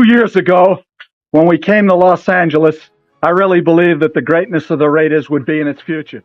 2 years ago, when we came to Los Angeles, I really believed that the greatness of the Raiders would be in its future.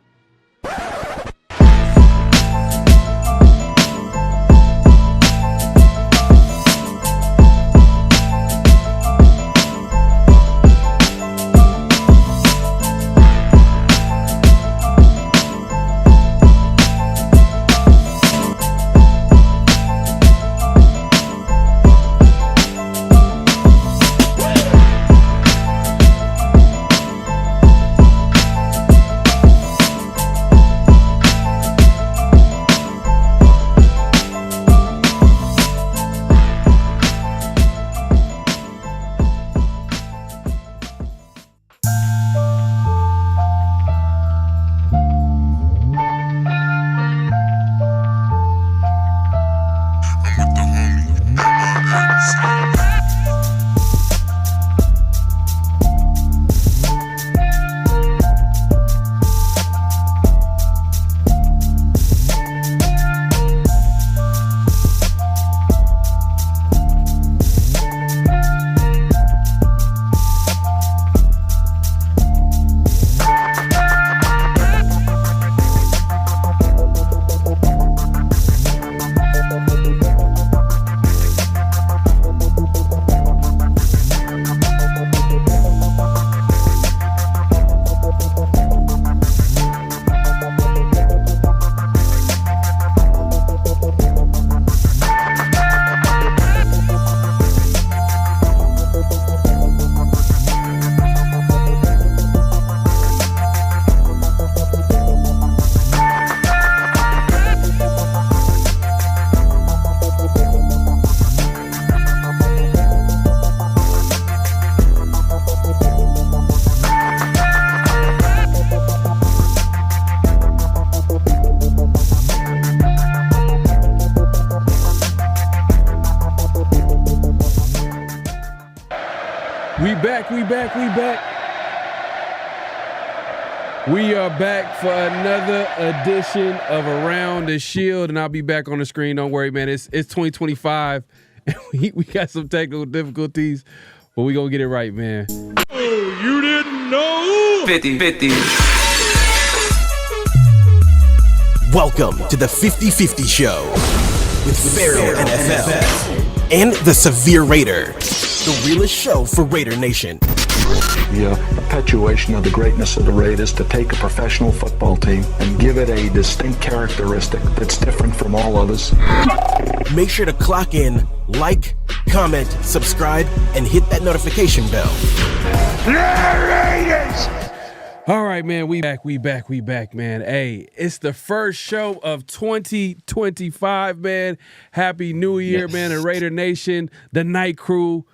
We are back for another edition of Around the Shield, and I'll be back on the screen. Don't worry, man. It's 2025, and we got some technical difficulties, but we gonna get it right, man. Oh, you didn't know? 50-50. Welcome to the 50-50 Show with PharoahNFL and the Severe Raider, the realest show for Raider Nation. The perpetuation of the greatness of the Raiders to take a professional football team and give it a distinct characteristic that's different from all others. Make sure to clock in, like, comment, subscribe, and hit that notification bell. Raiders! All right, man, we back, man. Hey, it's the first show of 2025, man. Happy New Year, man, and Raider Nation, the Night Crew.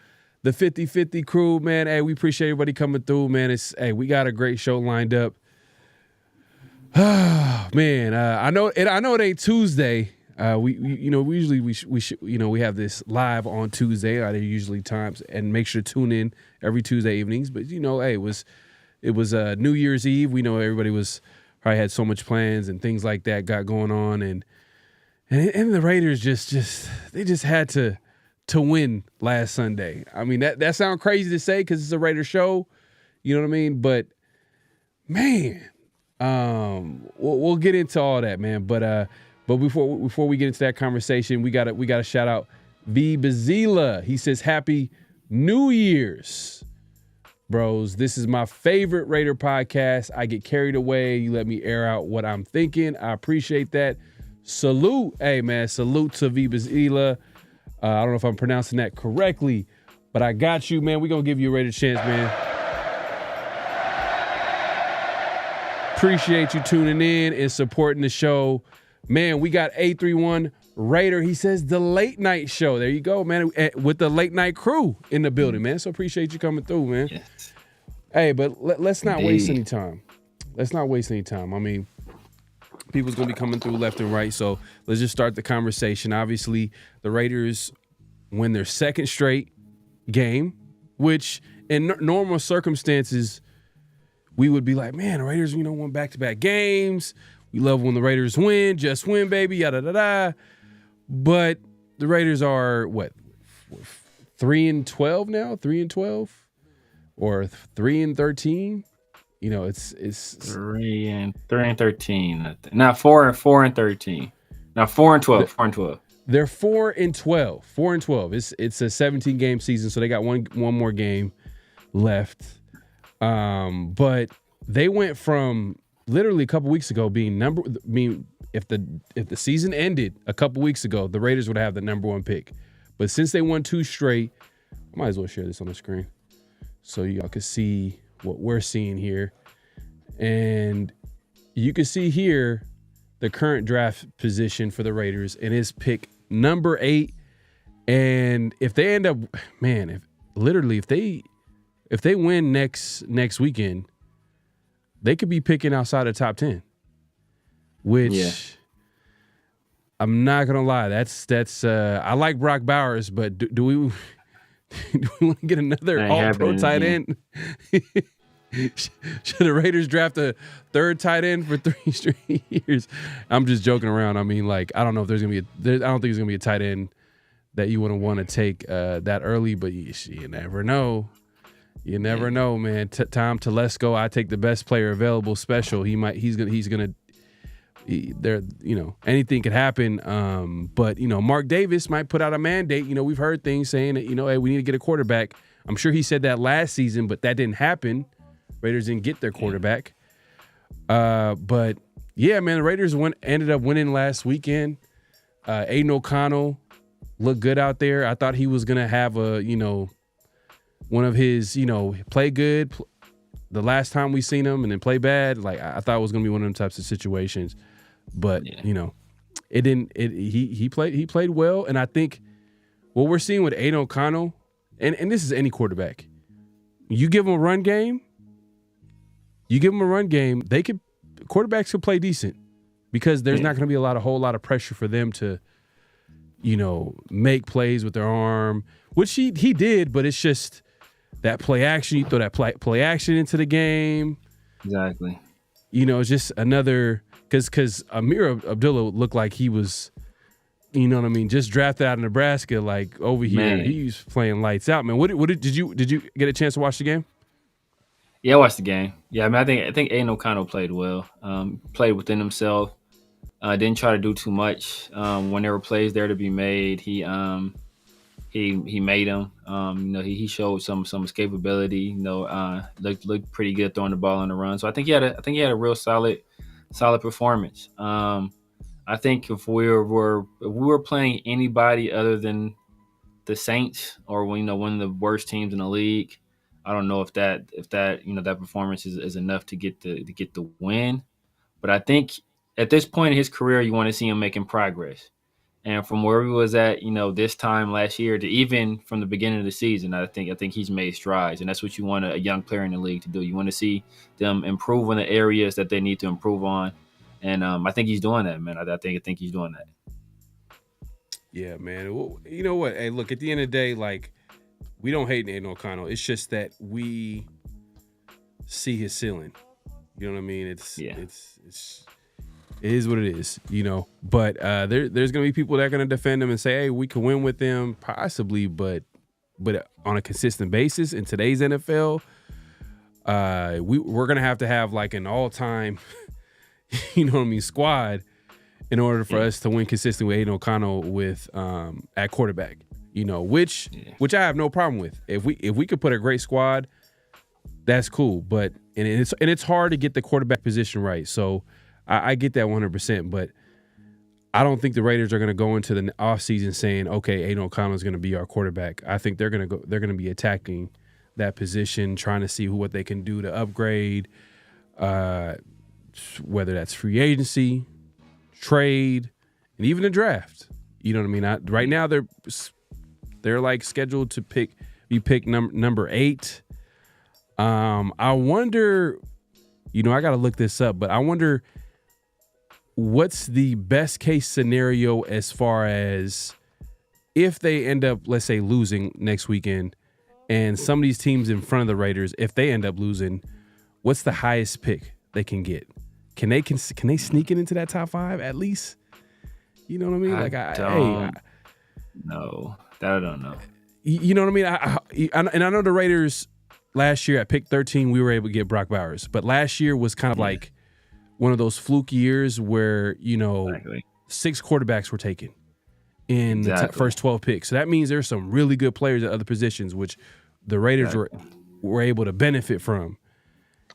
The 50-50 crew, man. Hey, we appreciate everybody coming through, man. We got a great show lined up. Man, I know it ain't Tuesday. We usually have this live on Tuesday. There usually times, and make sure to tune in every Tuesday evenings. But it was New Year's Eve. We know everybody probably had so much plans and things like that got going on, and the Raiders just had to win last Sunday. I mean, that sounds crazy to say because it's a Raider show, you know what I mean? But man, we'll get into all that, man. But before we get into that conversation, we gotta shout out V Bazila. He says, "Happy New Year's, bros. This is my favorite Raider podcast. I get carried away. You let me air out what I'm thinking. I appreciate that. Salute, hey man. Salute to V Bazila. I don't know if I'm pronouncing that correctly, but I got you, man. We're going to give you a Raider chance, man. Appreciate you tuning in and supporting the show. Man, we got 831 Raider. He says the late night show. There you go, man, with the late night crew in the building, man. So appreciate you coming through, man. Yes. Hey, but let's not waste any time. I mean, people's going to be coming through left and right, so let's just start the conversation. Obviously, the Raiders win their second straight game, which in normal circumstances, we would be like, man, the Raiders, won back-to-back games. We love when the Raiders win. Just win, baby, yada-da-da. But the Raiders are, 3-12 now, 3-12, or 3-13. You know, it's 3-13. Not 4-13. Now 4-12. 4-12. They're 4-12. 4-12. It's a 17-game season, so they got one more game left. But they went from literally a couple weeks ago being if the season ended a couple weeks ago, the Raiders would have the number 1 pick. But since they won 2 straight, I might as well share this on the screen so y'all can see what we're seeing here. And you can see here the current draft position for the Raiders, and it's pick number 8. And if they end up, man, if they win next weekend, they could be picking outside the top 10. Which I'm not gonna lie, that's I like Brock Bowers, but do we want to get another all-pro tight end? Should the Raiders draft a 3rd tight end for 3 straight years? I'm just joking around. I mean, like, I don't know if I don't think there's gonna be a tight end that you wouldn't want to take that early, but you never know. You never know, man. Tom Telesco, I take the best player available special. He's gonna. Anything could happen. But Mark Davis might put out a mandate. We've heard things saying that hey, we need to get a quarterback. I'm sure he said that last season, but that didn't happen. Raiders didn't get their quarterback. But yeah, man, the Raiders ended up winning last weekend. Aiden O'Connell looked good out there. I thought he was gonna have one of his, play good the last time we seen him and then play bad. Like, I thought it was going to be one of them types of situations, but it didn't, he played well. And I think what we're seeing with Aiden O'Connell, and this is any quarterback, you give him a run game, quarterbacks could play decent because there's not going to be a whole lot of pressure for them to, make plays with their arm, which he did, but it's just that play action. You throw that play action into the game. Exactly. It's just another because Amir Abdullah looked like he was, just drafted out of Nebraska. Like over here, he's playing lights out, man. What did you get a chance to watch the game? Yeah, I watched the game. Yeah, I mean, I think Aiden O'Connell played well. Played within himself. Didn't try to do too much. When there were plays there to be made, he made them. He showed some escapability. Looked pretty good throwing the ball on the run. So I think he had a real solid performance. I think if we were playing anybody other than the Saints or one of the worst teams in the league, I don't know if that performance is enough to get the win. But I think at this point in his career, you want to see him making progress. And from where he was at, this time last year to even from the beginning of the season, I think he's made strides. And that's what you want a young player in the league to do. You want to see them improve in the areas that they need to improve on. And I think he's doing that, man. I think he's doing that. Yeah, man. Well, you know what? Hey, look, at the end of the day, like, we don't hate Aiden O'Connell. It's just that we see his ceiling. You know what I mean? It is what it is, But there's going to be people that are going to defend him and say, hey, we can win with them, possibly, but on a consistent basis in today's NFL, we're going to have like an all-time, squad in order for us to win consistently with Aiden O'Connell with at quarterback, which I have no problem with. If we could put a great squad, that's cool. But it's hard to get the quarterback position right. So I get that 100%, but I don't think the Raiders are going to go into the offseason saying, okay, Aiden O'Connell is going to be our quarterback. I think they're going to be attacking that position, trying to see what they can do to upgrade, whether that's free agency, trade, and even the draft. You know what I mean? Right now they're like scheduled to be picked number 8. I wonder, I got to look this up, but I wonder what's the best case scenario as far as if they end up, let's say, losing next weekend, and some of these teams in front of the Raiders, if they end up losing, what's the highest pick they can get? Can they sneak it into that top 5 at least? You know what I mean? No, that I don't know. you know what I mean? And I know the Raiders last year at pick 13, we were able to get Brock Bowers. But last year was kind of like one of those fluke years where, 6 quarterbacks were taken in the first 12 picks. So that means there's some really good players at other positions, which the Raiders were able to benefit from.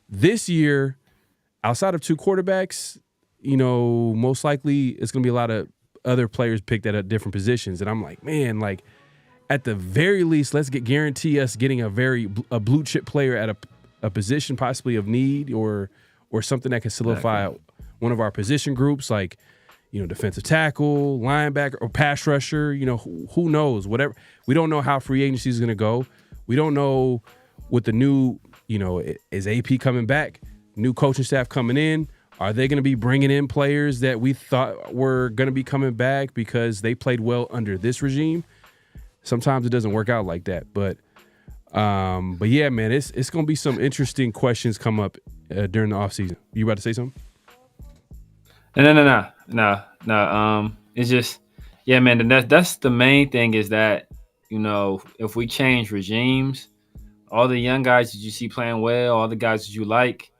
This year, outside of 2 quarterbacks, most likely it's going to be a lot of other players picked at different positions. And I'm like, man, like at the very least, let's guarantee us getting a blue chip player at a position possibly of need or something that can solidify one of our position groups, like, defensive tackle, linebacker, or pass rusher. Who knows? Whatever. We don't know how free agency is going to go. We don't know what the new, is AP coming back, new coaching staff coming in. Are they going to be bringing in players that we thought were going to be coming back because they played well under this regime? Sometimes it doesn't work out like that. But yeah, man, it's going to be some interesting questions come up during the offseason. You about to say something? No. It's just, yeah, man. That's the main thing is that, if we change regimes, all the young guys that you see playing well, all the guys that you like,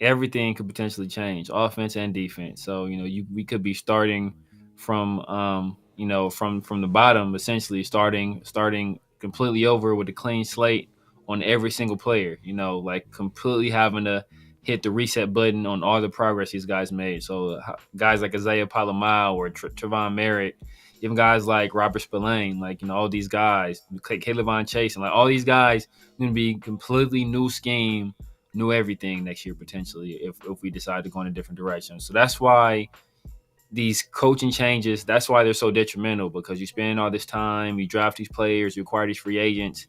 everything could potentially change, offense and defense. So, we could be starting from, from the bottom, essentially starting completely over with a clean slate on every single player, like completely having to hit the reset button on all the progress these guys made. So guys like Isaiah Palomar or Trevon Merritt, even guys like Robert Spillane, like, all these guys, Caleb Von Chase, and like all these guys going to be completely new scheme, new everything next year potentially if we decide to go in a different direction. So that's why these coaching changes, that's why they're so detrimental, because you spend all this time, you draft these players, you acquire these free agents,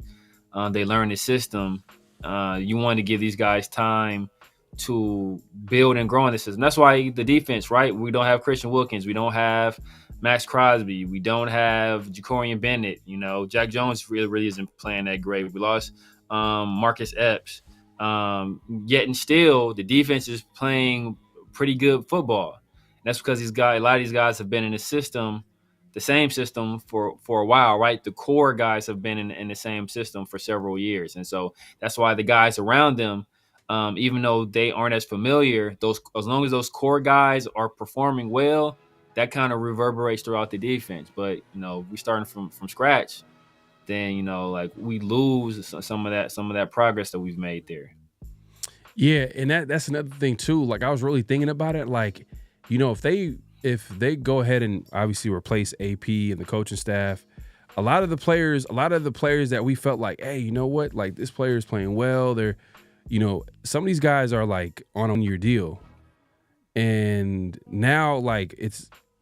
they learn the system. You want to give these guys time to build and grow in the system. That's why the defense, right? We don't have Christian Wilkins. We don't have Max Crosby. We don't have Jacorian Bennett. Jack Jones really isn't playing that great. We lost Marcus Epps. Yet and still, the defense is playing pretty good football. And that's because a lot of these guys have been in the same system for a while, right? The core guys have been in the same system for several years. And so that's why the guys around them, even though they aren't as familiar, as long as those core guys are performing well, that kind of reverberates throughout the defense. But, we starting from scratch, then, like we lose some of that progress that we've made there. Yeah, and that's another thing too. Like I was really thinking about it. Like, if they go ahead and obviously replace AP and the coaching staff, a lot of the players that we felt like, hey, you know what? Like this player is playing well. They're, some of these guys are like on a 1-year deal, and now like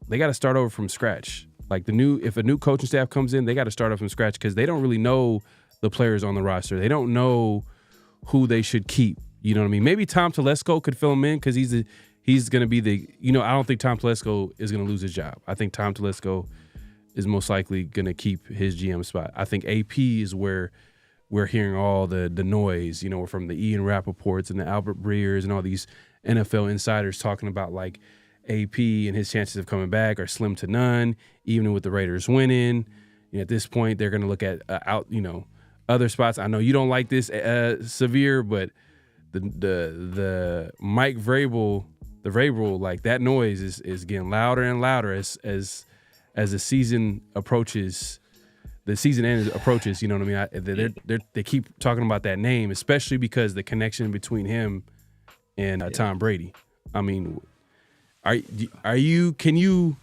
they got to start over from scratch. Like if a new coaching staff comes in, they got to start off from scratch because they don't really know the players on the roster. They don't know who they should keep. You know what I mean? Maybe Tom Telesco could fill him in because he's going to be I don't think Tom Telesco is going to lose his job. I think Tom Telesco is most likely going to keep his GM spot. I think AP is where we're hearing all the noise, from the Ian Rappaports and the Albert Breers and all these NFL insiders talking about like AP and his chances of coming back are slim to none, even with the Raiders winning. At this point, they're going to look at other spots. I know you don't like this severe, but the Mike Vrabel, like that noise is getting louder and louder as the season approaches. The season end approaches. You know what I mean? They keep talking about that name, especially because the connection between him and Tom Brady. I mean, are you? Can you?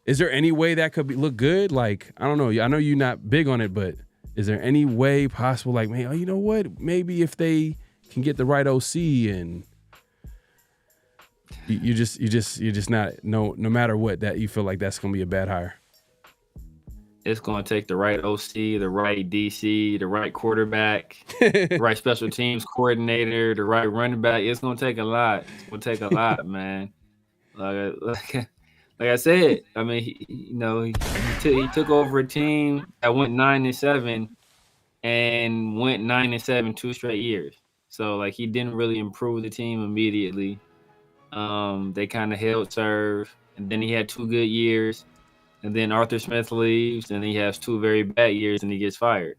Is there any way that could look good? Like, I don't know. I know you're not big on it, but is there any way possible? Like, man, you know what? Maybe if they can get the right OC and you're just not no matter what, that you feel like that's gonna be a bad hire. It's going to take the right OC, the right DC, the right quarterback, the right special teams coordinator, the right running back. It's going to take a lot. It's going to take a lot, man. Like I said, I mean, he took over a team that went 9-7 and went 9-7 2 straight years. So like he didn't really improve the team immediately. They kind of held serve, and then he had 2 good years. and then Arthur Smith leaves, and he has 2 very bad years, and he gets fired.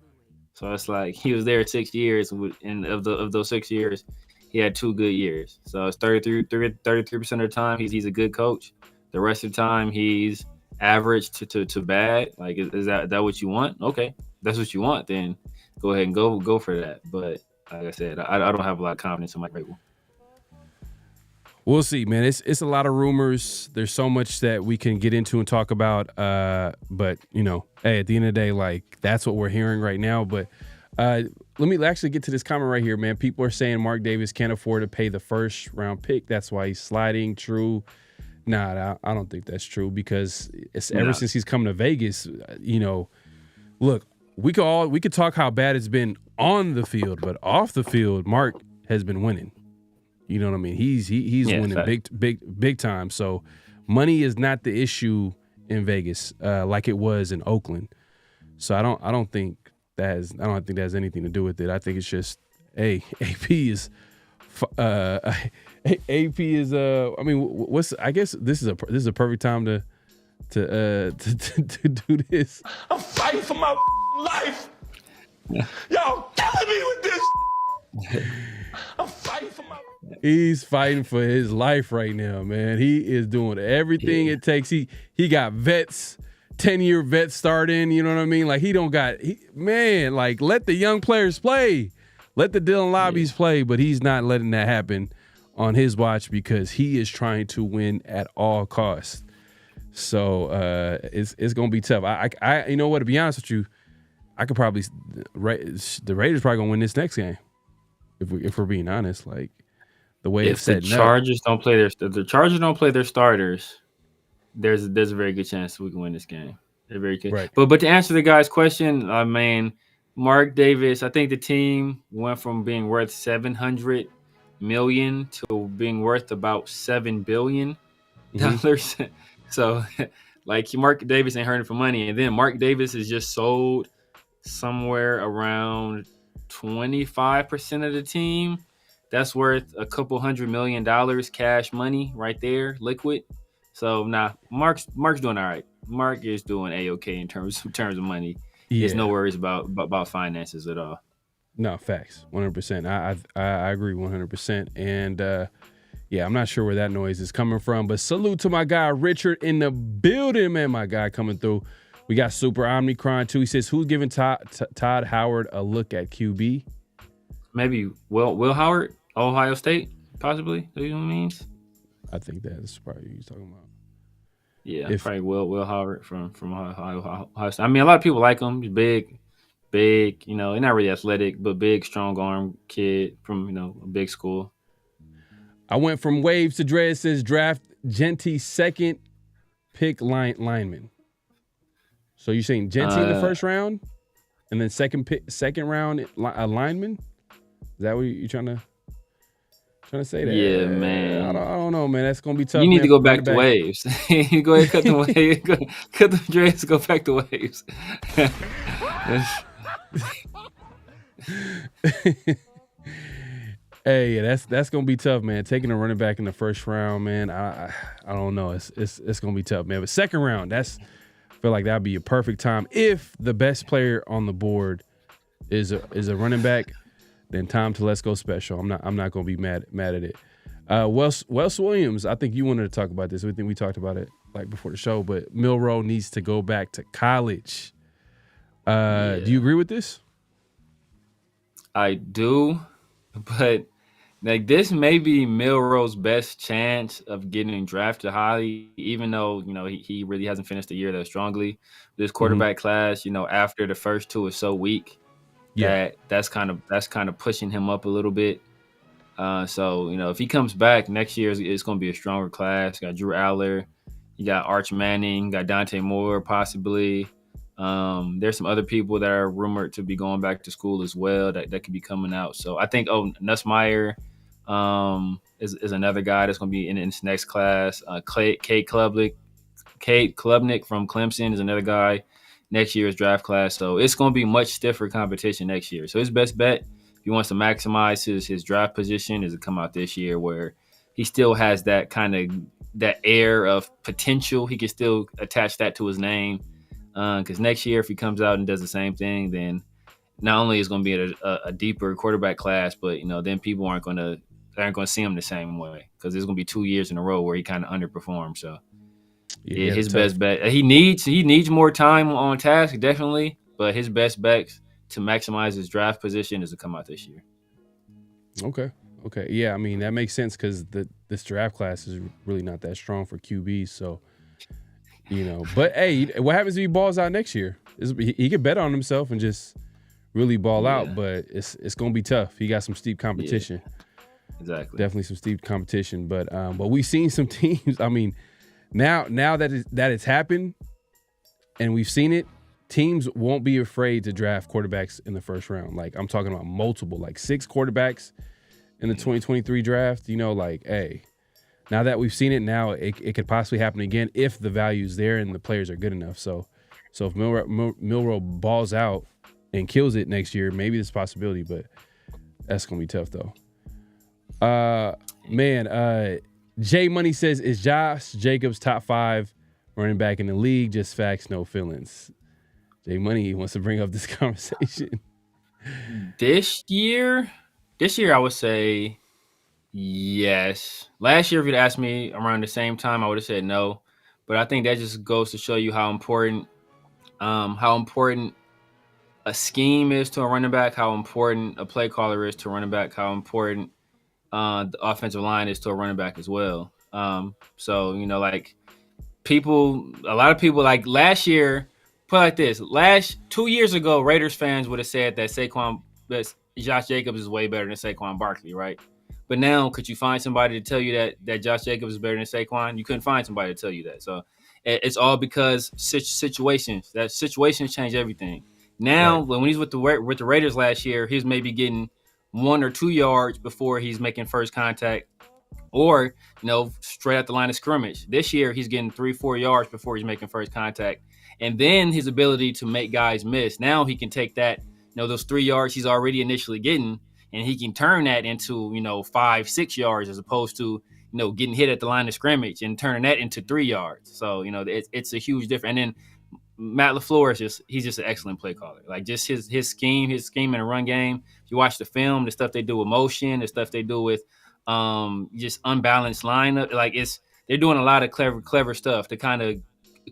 So it's like he was there 6 years, and of those 6 years, he had 2 good years. So it's 33% of the time he's a good coach. The rest of the time he's average to bad. Like, is that what you want? Okay, that's what you want. Then go ahead and go for that. But like I said, I don't have a lot of confidence in Mike Vrabel. We'll see, man. It's a lot of rumors. There's so much that we can get into and talk about. But hey, at the end of the day, like, that's what we're hearing right now. But let me actually get to this comment right here, man. People are saying Mark Davis can't afford to pay the first round pick. That's why he's sliding. True. Nah, I don't think that's true, because ever since he's come to Vegas, look, we could talk how bad it's been on the field, but off the field, Mark has been winning. You know what I mean? He's winning big time. So money is not the issue in Vegas like it was in Oakland. So I don't think that has anything to do with it. I think it's just AP is I guess this is a perfect time to do this. I'm fighting for my life. Y'all killing me with this. I'm fighting for my. He's fighting for his life right now, man. He is doing everything it takes. He got vets, 10-year vets starting. You know what I mean? Like, like, let the young players play. Let the Dylan Lobbies play, but he's not letting that happen on his watch, because he is trying to win at all costs. So it's gonna be tough. I you know what? To be honest with you, I could probably the Raiders probably gonna win this next game if we're being honest. Like, the way it's set up. If the Chargers don't play their starters, there's a very good chance we can win this game. They're very good. Right. But to answer the guy's question, Mark Davis, I think the team went from being worth $700 million to being worth about $7 billion. Mm-hmm. So, like, Mark Davis ain't hurting for money. And then Mark Davis is just sold somewhere around 25% of the team. That's worth a couple $100 million cash money right there, liquid. So Mark's doing all right. Mark is doing A-okay in terms of money. Yeah. There's no worries about finances at all. No, facts, 100%. I agree 100%. And I'm not sure where that noise is coming from, but salute to my guy Richard in the building, man. My guy coming through. We got Super Omnicron too. He says, who's giving Todd Howard a look at QB? Maybe Will Howard, Ohio State, possibly. Do you know what it means? I think that's probably what he's talking about. Yeah, probably Will Howard from Ohio State. I mean, a lot of people like him. He's big, he's not really athletic, but big, strong arm kid from, a big school. I went from waves to dread. Says draft Genty second pick lineman. So you're saying Genty in the first round, and then second round lineman? Is that what you're trying to say? That? Yeah, man. I don't know, man. That's gonna be tough. You need to go back to waves. Go ahead, cut the waves. Cut the dreads. Go back to waves. Hey, that's gonna be tough, man. Taking a running back in the first round, man. I don't know. It's gonna be tough, man. But second round, I feel like that'd be a perfect time if the best player on the board is a running back. Then time to let's go special. I'm not gonna be mad at it. Wes Williams, I think you wanted to talk about this. We think we talked about it like before the show, but Milroe needs to go back to college. Do you agree with this? I do, but like, this may be Milroe's best chance of getting drafted highly, even though, he really hasn't finished the year that strongly. This quarterback class, after the first two is so weak, that's kind of pushing him up a little bit. So, if he comes back next year, it's going to be a stronger class. You got Drew Aller, you got Arch Manning, got Dante Moore possibly. There's some other people that are rumored to be going back to school as well that could be coming out. So I think Nussmeier is another guy that's going to be in this next class. Kate Klubnik from Clemson is another guy next year's draft class. So it's going to be much stiffer competition next year. So his best bet, if he wants to maximize his draft position, is to come out this year where he still has that kind of that air of potential. He can still attach that to his name. Because next year, if he comes out and does the same thing, then not only is going to be a deeper quarterback class, but then people aren't going to see him the same way, because there's going to be 2 years in a row where he kind of underperformed. So his best bet, he needs more time on task, definitely, but his best bet to maximize his draft position is to come out this year. Okay. Yeah, I mean, that makes sense, because this draft class is really not that strong for QBs. So, but hey, what happens if he balls out next year? He could bet on himself and just really ball out, but it's going to be tough. He got some steep competition. Yeah, exactly. Definitely some steep competition. But we've seen some teams. I mean, now that it's happened and we've seen it, teams won't be afraid to draft quarterbacks in the first round. Like, I'm talking about multiple, like 6 quarterbacks in the 2023 draft. Hey, now that we've seen it, now it could possibly happen again if the value's there and the players are good enough. So if Milroe balls out and kills it next year, maybe there's a possibility, but that's going to be tough, though. Jay Money says, is Josh Jacobs top 5 running back in the league? Just facts, no feelings. Jay Money wants to bring up this conversation. This year, I would say yes. Last year, if you'd asked me around the same time, I would have said no. But I think that just goes to show you how important a scheme is to a running back, how important a play caller is to a running back, how important the offensive line is to a running back as well. So, like a lot of people, like last year, put it like this, 2 years ago, Raiders fans would have said that Josh Jacobs is way better than Saquon Barkley, right? But now, could you find somebody to tell you that Josh Jacobs is better than Saquon? You couldn't find somebody to tell you that. So it's all because situations change everything. Now, right, when he's with the Raiders last year, he's maybe getting 1 or 2 yards before he's making first contact, or straight at the line of scrimmage. This year, he's getting 3-4 yards before he's making first contact, and then his ability to make guys miss. Now he can take that, those 3 yards he's already initially getting, and he can turn that into 5-6 yards, as opposed to getting hit at the line of scrimmage and turning that into 3 yards. So it's a huge difference. And then Matt LaFleur he's just an excellent play caller. Like, just his scheme in the run game. If you watch the film, the stuff they do with motion, the stuff they do with just unbalanced lineup, like they're doing a lot of clever stuff to kind of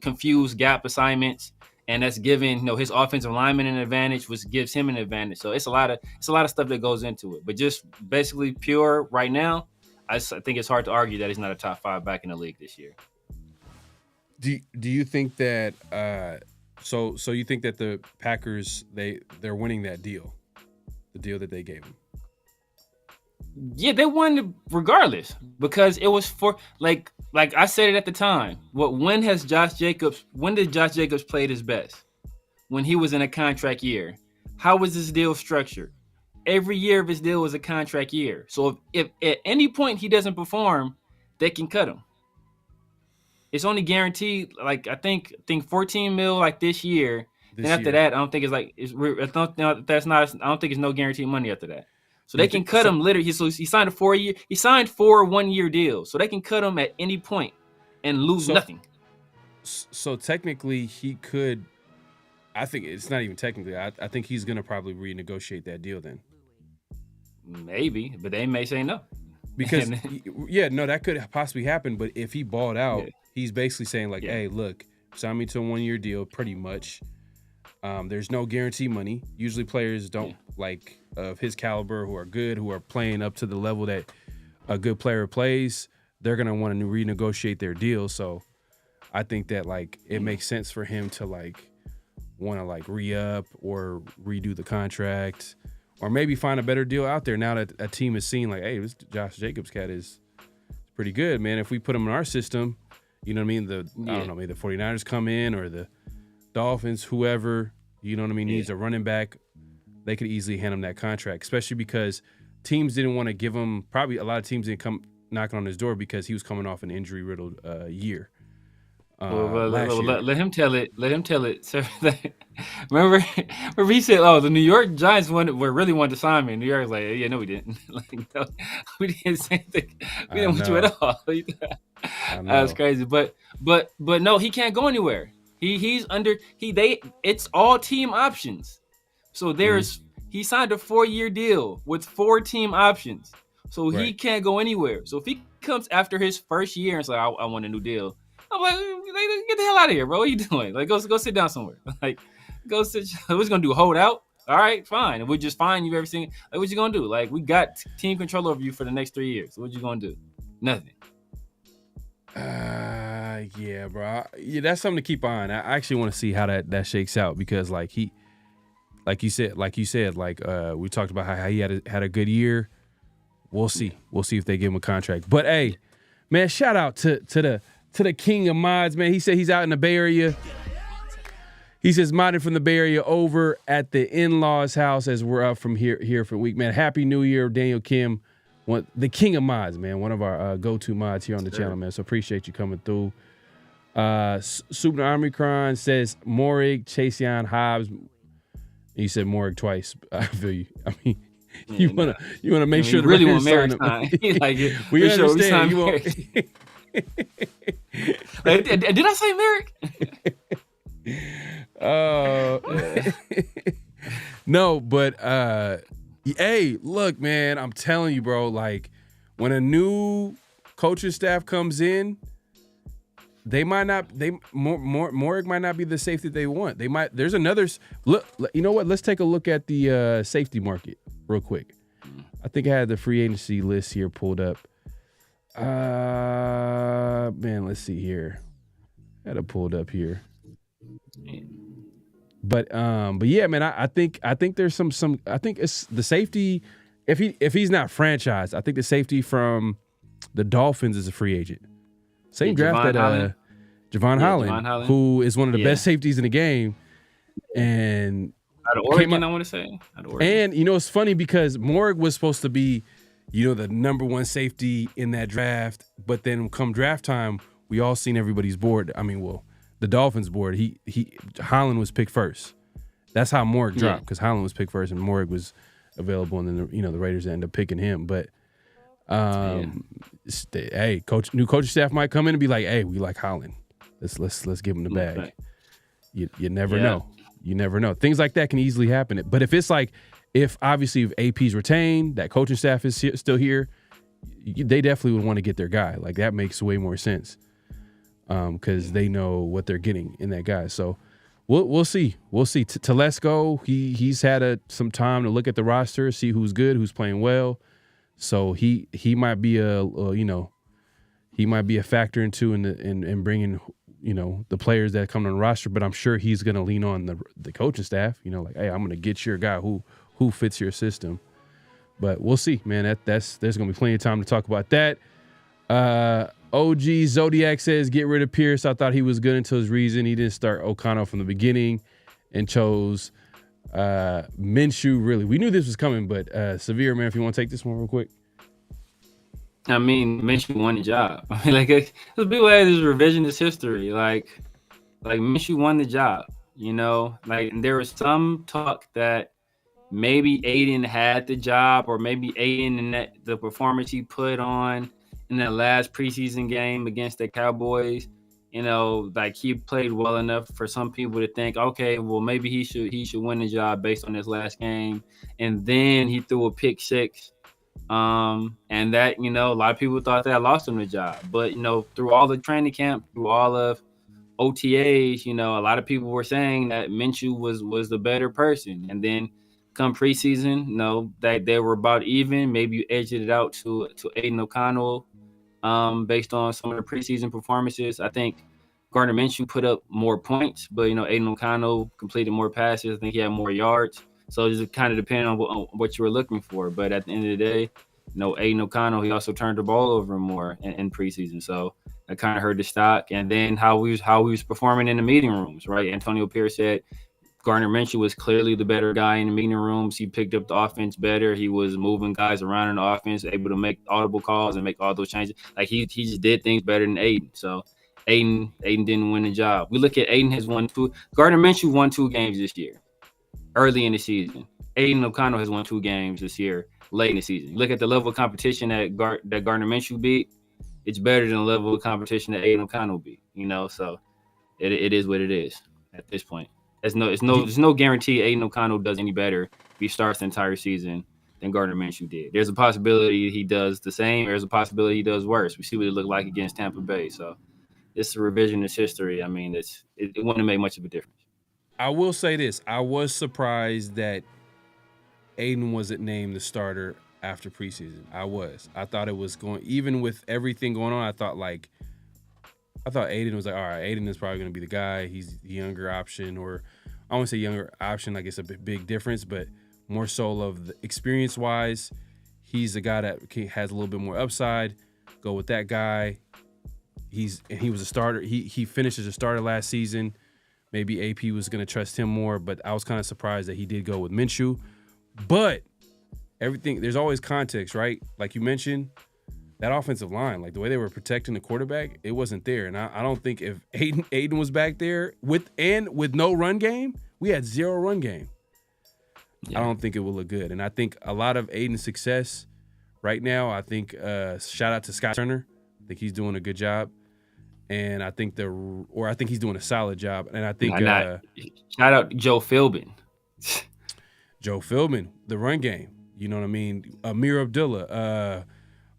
confuse gap assignments, and that's giving his offensive lineman an advantage, which gives him an advantage. So it's a lot of stuff that goes into it. But just basically pure right now, I think it's hard to argue that he's not a top 5 back in the league this year. Do you think that so you think that the Packers they're winning that deal, the deal that they gave him? Yeah, they won regardless, because it was for like I said it at the time. When did Josh Jacobs play his best? When he was in a contract year. How was this deal structured? Every year of his deal was a contract year. So if at any point he doesn't perform, they can cut him. It's only guaranteed, like I think $14 million like this year. Then after that, I don't think it's no guaranteed money after that. So they can cut him literally. He signed a 4-year. He signed 4 1-year deals, so they can cut him at any point and lose nothing. So technically, he could. I think it's not even technically. I think he's gonna probably renegotiate that deal then. Maybe, but they may say no. Because that could possibly happen. But if he balled out, he's basically saying like, "Hey, look, sign me to a 1-year deal, pretty much. There's no guarantee money. Usually, players don't like of his caliber who are good, who are playing up to the level that a good player plays. They're gonna want to renegotiate their deal. So, I think that like it makes sense for him to like want to like re-up or redo the contract." Or maybe find a better deal out there now that a team is seeing like, hey, this Josh Jacobs cat is pretty good, man. If we put him in our system, you know what I mean? I don't know, maybe the 49ers come in or the Dolphins, whoever, you know what I mean, needs a running back, they could easily hand him that contract, especially because teams didn't want to give him, probably a lot of teams didn't come knocking on his door because he was coming off an injury-riddled year. year. Let him tell it. Let him tell it. So, remember he said, "Oh, the New York Giants really wanted to sign me." And New York was like, "Yeah, no, we didn't. Like, no, we didn't say anything. We didn't want you at all." That's crazy. But no, he can't go anywhere. It's all team options. So he signed a 4-year deal with 4 team options. So he can't go anywhere. So if he comes after his first year and say, I want a new deal, I'm like, get the hell out of here, bro. What are you doing? Like, go sit down somewhere. Like, go sit. What's gonna do? Hold out? All right, fine. We just fine you everything. Like, what you gonna do? Like, we got team control over you for the next 3 years. So what you gonna do? Nothing. Yeah, bro. Yeah, that's something to keep on. I actually want to see how that shakes out because, like you said, we talked about how he had a good year. We'll see. We'll see if they give him a contract. But hey, man, shout out to the king of mods, man. He said he's out in the Bay Area. He says modding from the Bay Area over at the in-laws' house as we're up from here for a week, man. Happy New Year, Daniel Kim, the king of mods, man. One of our go-to mods here on the channel, man. So appreciate you coming through. Super Omicron says Morig, Chaseon, Hobbs. He said Morig twice. I feel you. I mean, you wanna make sure the really Raiders want Merrick sign time. Like, we understand. You want. Like, did I say Merrick? No, but hey, look, man, I'm telling you, bro. Like, when a new coaching staff comes in, they might not. Morig might not be the safety they want. They might. There's another look. You know what? Let's take a look at the safety market real quick. I think I had the free agency list here pulled up. Man, let's see here. I had it pulled up here. But yeah, man, I think there's some. I think it's the safety. If he's not franchised, I think the safety from the Dolphins is a free agent. Same draft that Javon Holland, who is one of the best safeties in the game, and out of Oregon, I want to say. And it's funny because Morig was supposed to be, the number one safety in that draft, but then come draft time, we all seen everybody's board. I mean, the Dolphins board. Holland was picked first. That's how Morig dropped because Holland was picked first and Morig was available, and then the Raiders ended up picking him, but. Hey, new coaching staff might come in and be like, "Hey, we like Holland. Let's give him the bag." Okay. You never know. You never know. Things like that can easily happen. But if it's like, if AP's retained, that coaching staff is still here, they definitely would want to get their guy. Like, that makes way more sense because they know what they're getting in that guy. So we'll see. We'll see. Telesco, he's had some time to look at the roster, see who's good, who's playing well. So he might be a factor in bringing the players that come on the roster, but I'm sure he's gonna lean on the coaching staff. Like, hey, I'm gonna get your guy who fits your system. But we'll see, man. There's gonna be plenty of time to talk about that. OG Zodiac says get rid of Pierce. I thought he was good until his reason. He didn't start O'Connell from the beginning and chose Minshew. Really, we knew this was coming, but Severe, man, if you want to take this one real quick. I mean, Minshew won the job. I mean, like, there's people that have this revisionist history. Like Minshew won the job. Like, and there was some talk that maybe Aiden had the job, or maybe Aiden and the performance he put on in that last preseason game against the Cowboys. Like, he played well enough for some people to think, okay, well, maybe he should win the job based on this last game. And then he threw a pick six. And that, a lot of people thought that lost him the job. But, through all the training camp, through all of OTAs, a lot of people were saying that Minshew was the better person. And then come preseason, that they were about even. Maybe you edged it out to Aiden O'Connell. Based on some of the preseason performances. I think Gardner Minshew put up more points, but Aiden O'Connell completed more passes. I think he had more yards. So it just kind of depended on what you were looking for. But at the end of the day, Aiden O'Connell, he also turned the ball over more in preseason. So that kind of hurt the stock. And then how he was performing in the meeting rooms, right? Antonio Pierce said Gardner Minshew was clearly the better guy in the meeting rooms. He picked up the offense better. He was moving guys around in the offense, able to make audible calls and make all those changes. Like, he just did things better than Aiden. So Aiden didn't win the job. We look at Aiden has won 2. Gardner Minshew won 2 games this year, early in the season. Aiden O'Connell has won 2 games this year, late in the season. Look at the level of competition that Gardner Minshew beat. It's better than the level of competition that Aiden O'Connell beat. So it is what it is at this point. There's no guarantee Aiden O'Connell does any better if he starts the entire season than Gardner Minshew did. There's a possibility he does the same. There's a possibility he does worse. We see what it looked like against Tampa Bay. So it's a revisionist history. I mean, it wouldn't make much of a difference. I will say this. I was surprised that Aiden wasn't named the starter after preseason. I thought it was going, even with everything going on, I thought Aiden was like, all right, Aiden is probably going to be the guy. He's the younger option, or I won't say younger option, like it's a big difference, but more so of the experience-wise, he's the guy that has a little bit more upside. Go with that guy. He was a starter. He finished as a starter last season. Maybe AP was going to trust him more, but I was kind of surprised that he did go with Minshew. But there's always context, right? Like you mentioned, that offensive line, like the way they were protecting the quarterback, it wasn't there. And I don't think if Aiden was back there with no run game, we had 0 run game. Yeah. I don't think it will look good. And I think a lot of Aiden's success right now, I think shout out to Scott Turner. I think he's doing a good job. And I think he's doing a solid job. And I think shout out to Joe Philbin. Joe Philbin, the run game. You know what I mean? Amir Abdullah,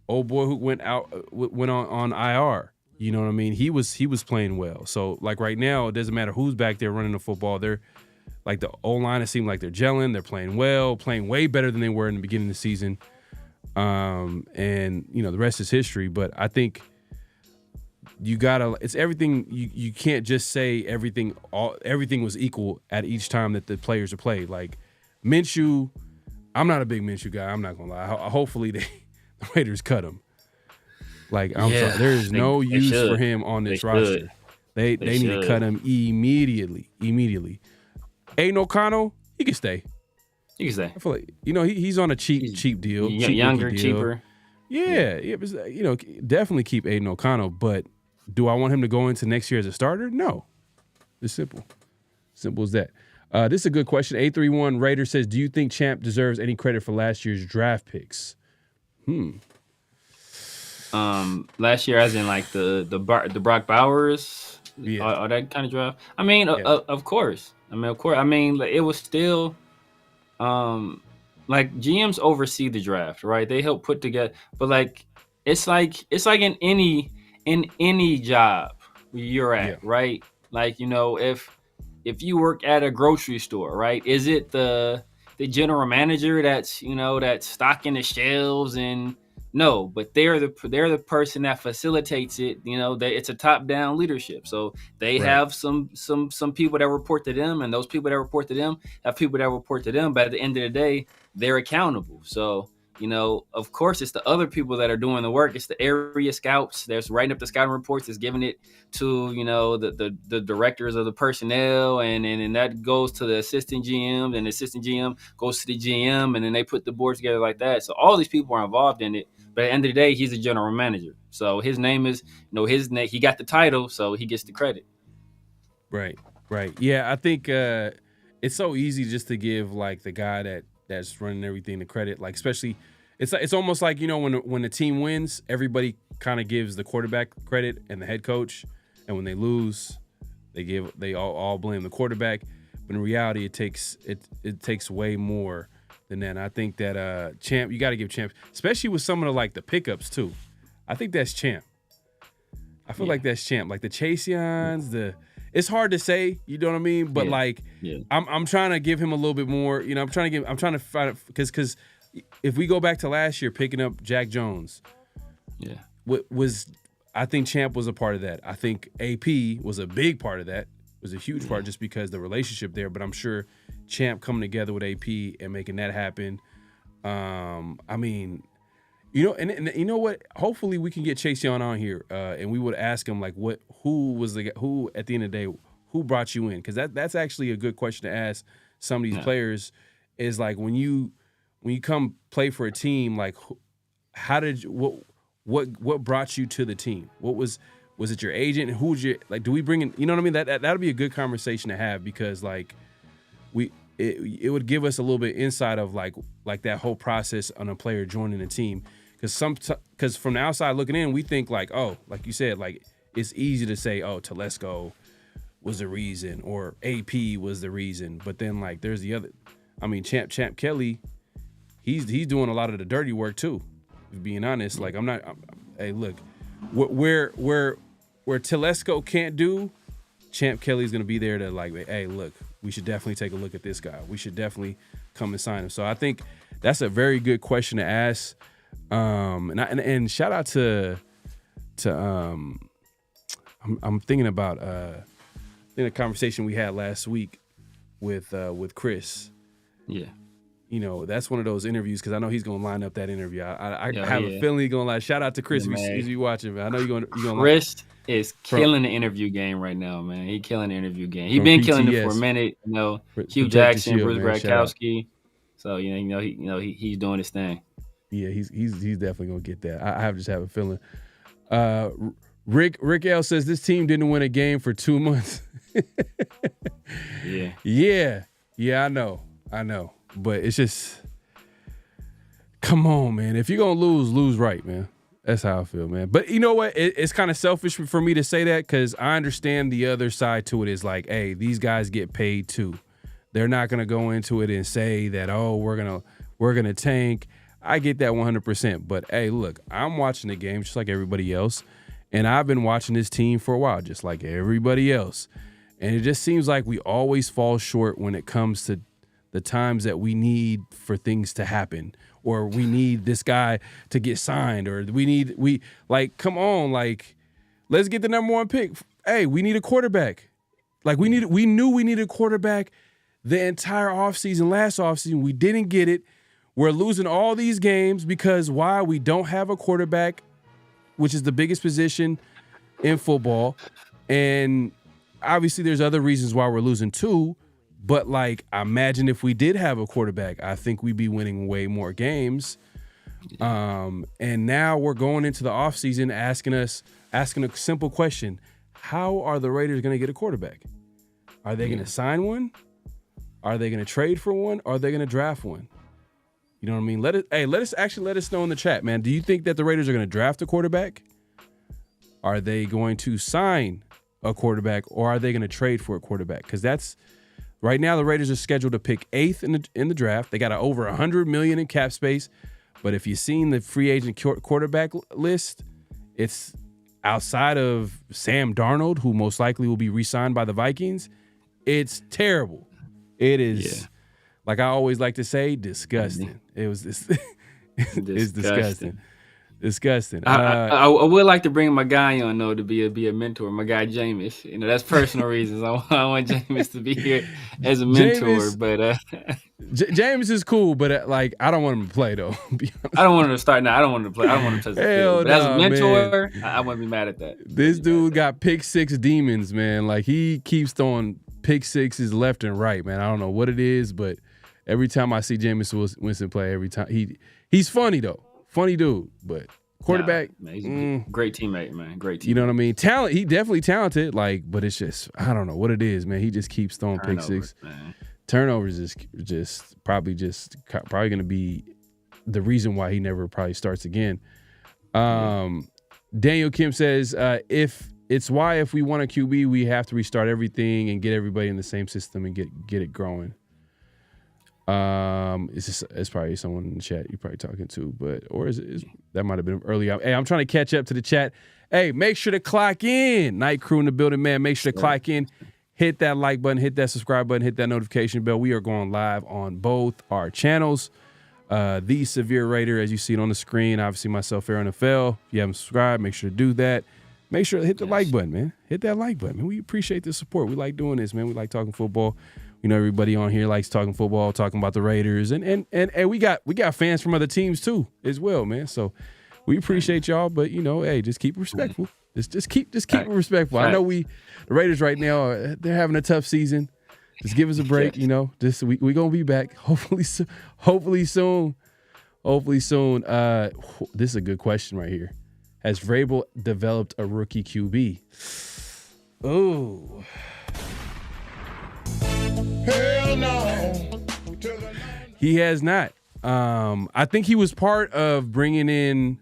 old boy who went on IR. You know what I mean? He was playing well. So like right now, it doesn't matter who's back there running the football. They're like the O-line. It seems like they're gelling. They're playing well, playing way better than they were in the beginning of the season. And the rest is history. But I think it's everything. You can't just say everything was equal at each time that the players are played. Like Minshew, I'm not a big Minshew guy. I'm not gonna lie. Hopefully the Raiders cut him. Like sorry, there is no use for him on this roster. They need to cut him immediately. Aiden O'Connell, he can stay. He can stay. I feel like he's on a cheap deal, younger, deal. cheaper. Yeah, definitely keep Aiden O'Connell. But do I want him to go into next year as a starter? No. It's simple. Simple as that. This is a good question. 831 Raider says, do you think Champ deserves any credit for last year's draft picks? Last year, as in like the Brock Bowers, all that kind of draft. I mean, of course. I mean, like, it was still, like GMs oversee the draft, right? They help put together, but like it's like in any job you're at, right? Like if you work at a grocery store, right? Is it the general manager that's stocking the shelves? And no, but they're the person that facilitates it. It's a top-down leadership. So they have some people that report to them, and those people that report to them have people that report to them. But at the end of the day, they're accountable. So of course, it's the other people that are doing the work. It's the area scouts that's writing up the scouting reports, that's giving it to the directors of the personnel, and that goes to the assistant GM, and the assistant GM goes to the GM, and then they put the board together like that. So all these people are involved in it. But at the end of the day, he's the general manager. So his name is, he got the title, so he gets the credit. Right. Yeah, I think it's so easy just to give like the guy that's running everything the credit. Like especially, it's almost like when the team wins, everybody kind of gives the quarterback credit and the head coach, and when they lose, they all blame the quarterback. But in reality, it takes way more than that. And I think that Champ, you got to give Champ, especially with some of the pickups too. I think that's Champ. I feel like that's Champ. Like the Chaseons, it's hard to say, you know what I mean? But I'm trying to give him a little bit more. I'm trying to find it because if we go back to last year picking up Jack Jones, I think Champ was a part of that. I think AP was a big part of that. It was a huge part just because the relationship there. But I'm sure Champ coming together with AP and making that happen. I mean, and you know what? Hopefully we can get Chase Young on here, and we would ask him like, who at the end of the day, who brought you in? Because that's actually a good question to ask some of these players. Is like when you come play for a team, like what brought you to the team? Was it your agent? Who was your like? Do we bring in? You know what I mean? That'll be a good conversation to have because like it would give us a little bit insight of like that whole process on a player joining the team. Because from the outside looking in, we think like, oh, like you said, like it's easy to say, oh, Telesco was the reason or AP was the reason. But then like there's the other. I mean, Champ Kelly, he's doing a lot of the dirty work too. Being honest, like hey, look, where Telesco can't do, Champ Kelly's gonna be there to like, hey, look, we should definitely take a look at this guy. We should definitely come and sign him. So I think that's a very good question to ask. And shout out to I'm thinking about in a conversation we had last week with Chris. Yeah. You know, that's one of those interviews because I know he's gonna line up that interview. I have a feeling he's gonna line. Shout out to Chris if you watching, man. I know you're gonna Chris is killing the interview game right now, man. He killing the interview game. He's been killing it for a minute. You know, Hugh Jackson, Bruce Bradkowski. So he's doing his thing. Yeah, he's definitely gonna get that. I just have a feeling. Rick L says this team didn't win a game for 2 months. Yeah, I know. But it's just, come on, man. If you're gonna lose right, man. That's how I feel, man. But you know what? It's kind of selfish for me to say that because I understand the other side to it is like, hey, these guys get paid too. They're not gonna go into it and say that, oh, we're gonna tank. I get that 100%. But hey, look, I'm watching the game just like everybody else, and I've been watching this team for a while, just like everybody else. And it just seems like we always fall short when it comes to the times that we need for things to happen, or we need this guy to get signed, or come on, like, let's get the number 1 pick. Hey, we need a quarterback. Like we knew we needed a quarterback the entire offseason, last offseason. We didn't get it. We're losing all these games because why? We don't have a quarterback, which is the biggest position in football. And obviously there's other reasons why we're losing too. But like, imagine if we did have a quarterback, I think we'd be winning way more games. And now we're going into the offseason asking a simple question. How are the Raiders going to get a quarterback? Are they going to sign one? Are they going to trade for one? Or are they going to draft one? You know what I mean? Let us know in the chat, man. Do you think that the Raiders are going to draft a quarterback? Are they going to sign a quarterback, or are they going to trade for a quarterback? Because that's right now the Raiders are scheduled to pick 8th in the draft. They got over $100 million in cap space, but if you've seen the free agent quarterback list, it's outside of Sam Darnold, who most likely will be re-signed by the Vikings. It's terrible. It is, like I always like to say, disgusting. It was this. It's disgusting. Disgusting. I would like to bring my guy on though to be a mentor. My guy Jameis. You know, that's personal reasons. I want Jameis to be here as a mentor. But Jameis is cool, but like I don't want him to play though. I don't want him to start now. I don't want him to play. I don't want him to touch the field. But as a mentor, I wouldn't be mad at that. This dude got pick 6 demons, man. Like he keeps throwing pick 6s left and right, man. I don't know what it is, but every time I see Jameis Winston play, every time he's funny though. Funny dude, but quarterback, he's a great teammate, man. Great teammate. You know what I mean? Talent, he definitely talented, like, but it's just, I don't know what it is, man. He just keeps throwing pick 6. Man. Turnovers is probably going to be the reason why he never probably starts again. Daniel Kim says, if we want a QB, we have to restart everything and get everybody in the same system and get it growing. It's probably someone in the chat you're probably talking to, that might have been early on. Hey, I'm trying to catch up to the chat. Hey, make sure to clock in. Night crew in the building, man. Make sure to clock in. Hit that like button, hit that subscribe button, hit that notification bell. We are going live on both our channels. The Severe Raider, as you see it on the screen. Obviously, myself, PharoahNFL. If you haven't subscribed, make sure to do that. Make sure to hit the like button, man. Hit that like button, man. We appreciate the support. We like doing this, man. We like talking football. You know, everybody on here likes talking football, talking about the Raiders, and we got fans from other teams too as well, man. So we appreciate y'all, but you know, hey, just keep it respectful. Just keep it respectful. I know the Raiders right now they're having a tough season. Just give us a break, you know. We gonna be back hopefully soon. This is a good question right here. Has Vrabel developed a rookie QB? Oh. Hell no. He has not. I think he was part of bringing in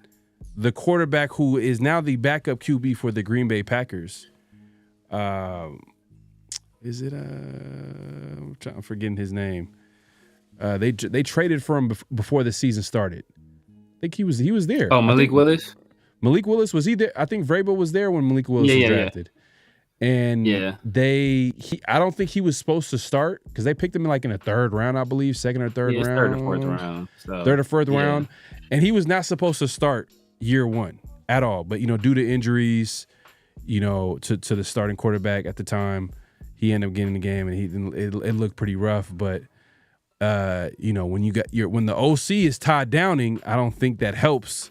the quarterback who is now the backup QB for the Green Bay Packers. Is it I'm forgetting his name. They traded for him before the season started. I think he was there. Oh, Malik Willis? Malik Willis, was he there? I think Vrabel was there when Malik Willis was drafted. And I don't think he was supposed to start because they picked him in the third round, I believe, second or third round. Third or fourth round. So, third or fourth round. And he was not supposed to start year one at all. But, due to injuries, to the starting quarterback at the time, he ended up getting the game and it looked pretty rough. But, when when the OC is Todd Downing, I don't think that helps.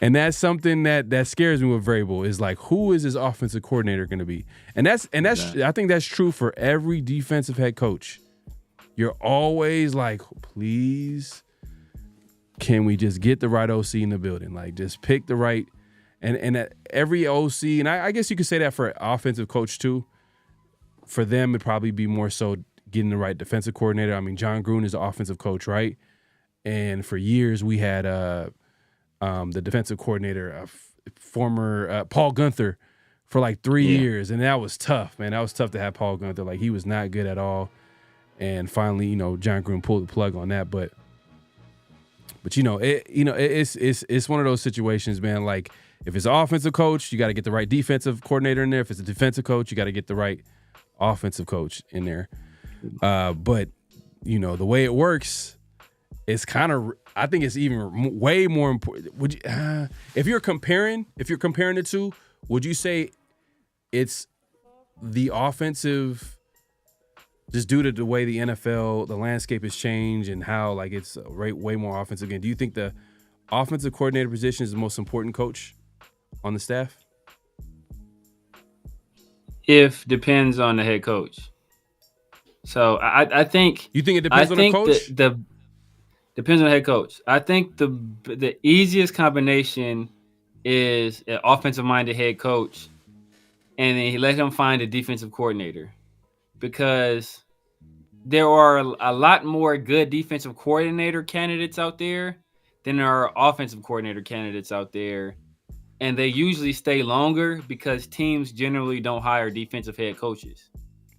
And that's something that scares me with Vrabel is who is his offensive coordinator going to be? And that's I think that's true for every defensive head coach. You're always please, can we just get the right OC in the building? Just pick the right and every OC, and I guess you could say that for an offensive coach too. For them, it'd probably be more so getting the right defensive coordinator. I mean, John Gruden is the offensive coach, right? And for years we had the defensive coordinator, former Paul Gunther, for 3 years, and that was tough, man. That was tough to have Paul Gunther. He was not good at all. And finally, John Gruden pulled the plug on that. But it's one of those situations, man. If it's an offensive coach, you got to get the right defensive coordinator in there. If it's a defensive coach, you got to get the right offensive coach in there. But the way it works, it's kind of, I think it's even way more important. Would you, if you're comparing the two, would you say it's the offensive, just due to the way the NFL, the landscape has changed and how it's way more offensive again? Do you think the offensive coordinator position is the most important coach on the staff? If depends on the head coach. So I think you think it depends on the coach. Depends on the head coach. I think the easiest combination is an offensive-minded head coach, and then he let him find a defensive coordinator, because there are a lot more good defensive coordinator candidates out there than there are offensive coordinator candidates out there, and they usually stay longer because teams generally don't hire defensive head coaches.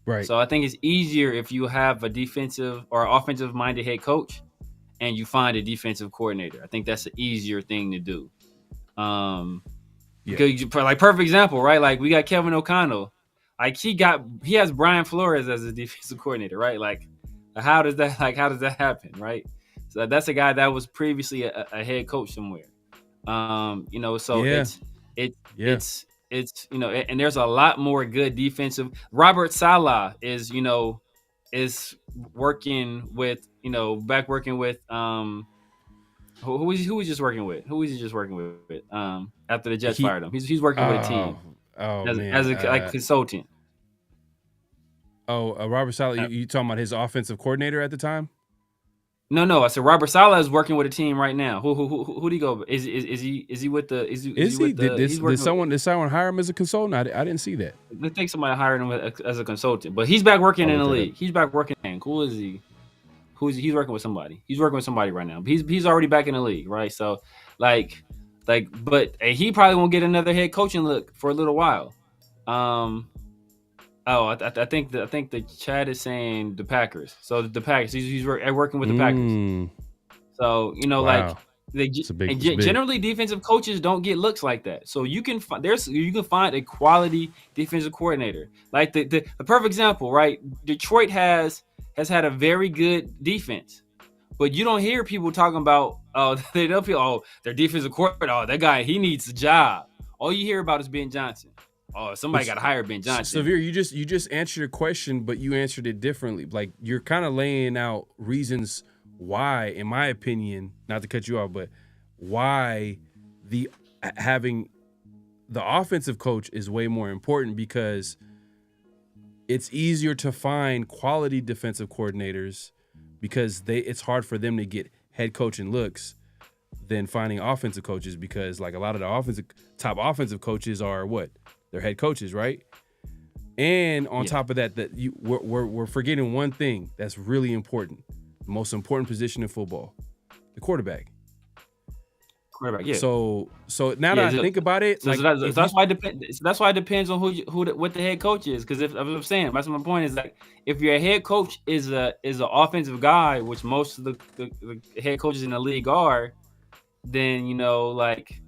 Right. So I think it's easier if you have a defensive or offensive-minded head coach and you find a defensive coordinator. I think that's an easier thing to do. Because perfect example, right? We got Kevin O'Connell. He has Brian Flores as a defensive coordinator, right? How does that happen, right? So that's a guy that was previously a head coach somewhere. It's and there's a lot more good defensive. Robert Saleh is working with, working with who was he just working with? Who was he just working with? After the Jets fired him, he's working with a team as a consultant. Robert Saleh, you talking about his offensive coordinator at the time? No. I said Robert Saleh is working with a team right now. Who do you go? Is he with the? Did someone hire him as a consultant? I didn't see that. I think somebody hired him as a consultant, but he's back working in the league. He's back working. Who is he? He's working with somebody. He's working with somebody right now. He's already back in the league, right? So but he probably won't get another head coaching look for a little while. I think the chat is saying the Packers. So the Packers, he's working with the Packers. So wow. Generally defensive coaches don't get looks like that. So you can find a quality defensive coordinator. The perfect example, right? Detroit has had a very good defense, but you don't hear people talking about their defensive coordinator. That guy, he needs a job. All you hear about is Ben Johnson. Somebody got to hire Ben Johnson. Severe, you just answered a question, but you answered it differently. You're kind of laying out reasons why, in my opinion, not to cut you off, but why having the offensive coach is way more important, because it's easier to find quality defensive coordinators because it's hard for them to get head coaching looks than finding offensive coaches, because like a lot of the top offensive coaches are what? They're head coaches, right? And on top of that, we're forgetting one thing that's really important, the most important position in football, the quarterback. Yeah. So now that I think about it, that's why it depends. That's why it depends on what the head coach is. Because if I'm saying, that's my point, is like if your head coach is an offensive guy, which most of the head coaches in the league are, then like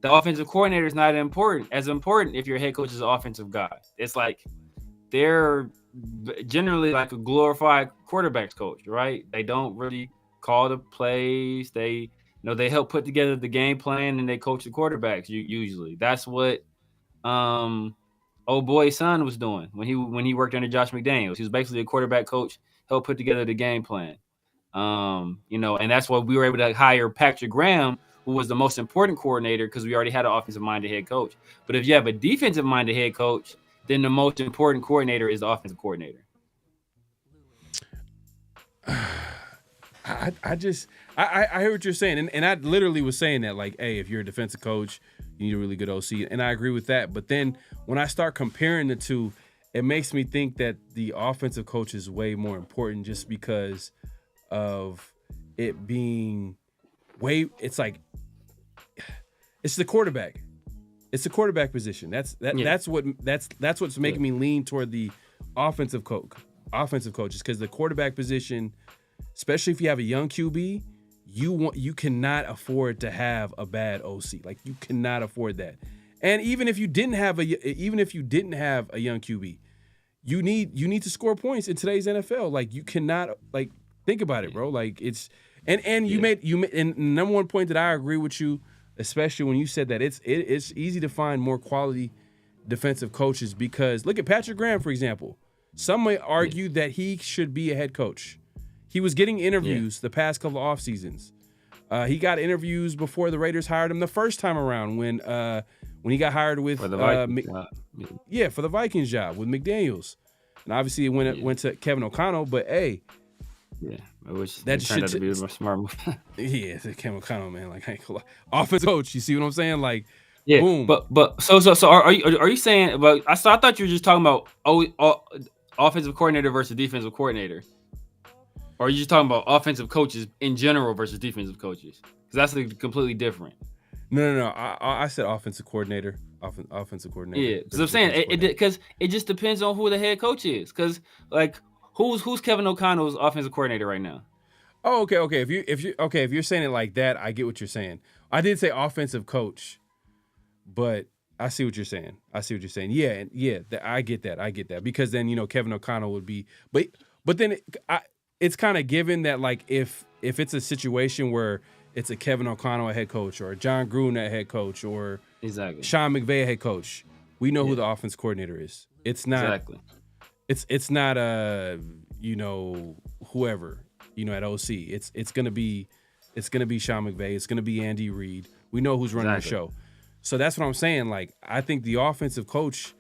the offensive coordinator is not as important if your head coach is an offensive guy. It's like they're generally like a glorified quarterbacks coach, right? They don't really call the plays. They help put together the game plan and they coach the quarterbacks. Usually, that's what old boy's son was doing when he worked under Josh McDaniels. He was basically a quarterback coach, helped put together the game plan. And that's why we were able to hire Patrick Graham, who was the most important coordinator, because we already had an offensive-minded head coach. But if you have a defensive-minded head coach, then the most important coordinator is the offensive coordinator. I hear what you're saying, and I literally was saying that, like, hey, if you're a defensive coach, you need a really good OC, and I agree with that. But then when I start comparing the two, it makes me think that the offensive coach is way more important, just because of it being it's like it's the quarterback. It's the quarterback position. That's what's making me lean toward the offensive coaches, because the quarterback position, especially if you have a young QB, you cannot afford to have a bad OC. Like, you cannot afford that. And even if you didn't have a young QB, you need to score points in today's NFL. Like, you cannot, like, think about it, bro. Like, it's you made and number one point that I agree with you, especially when you said that it's easy to find more quality defensive coaches, because look at Patrick Graham, for example. Some may argue that he should be a head coach. He was getting interviews the past couple of off seasons. He got interviews before the Raiders hired him the first time around when he got hired with for the Vikings for the Vikings job with McDaniels, and obviously it went to Kevin O'Connell. But hey, that turned out to be a smart move. Yeah, Kevin O'Connell, man, like, I ain't gonna lie. Offensive coach. You see what I'm saying? Like, boom. But so are you saying? But I thought you were just talking about offensive coordinator versus defensive coordinator. Or are you just talking about offensive coaches in general versus defensive coaches? Because that's completely different. No. I said offensive coordinator. Offensive coordinator. Yeah, because I'm saying because it just depends on who the head coach is. Because like who's Kevin O'Connell's offensive coordinator right now? Oh, okay. If you're saying it like that, I get what you're saying. I did say offensive coach, but I see what you're saying. Yeah. I get that because then Kevin O'Connell would be, but then it's kind of given that, like, if it's a situation where it's a Kevin O'Connell head coach or a John Gruden head coach or exactly Sean McVay head coach, we know who the offense coordinator is. It's not exactly. It's not whoever at OC. It's gonna be Sean McVay. It's gonna be Andy Reid. We know who's running the show. So that's what I'm saying. Like, I think the offensive coach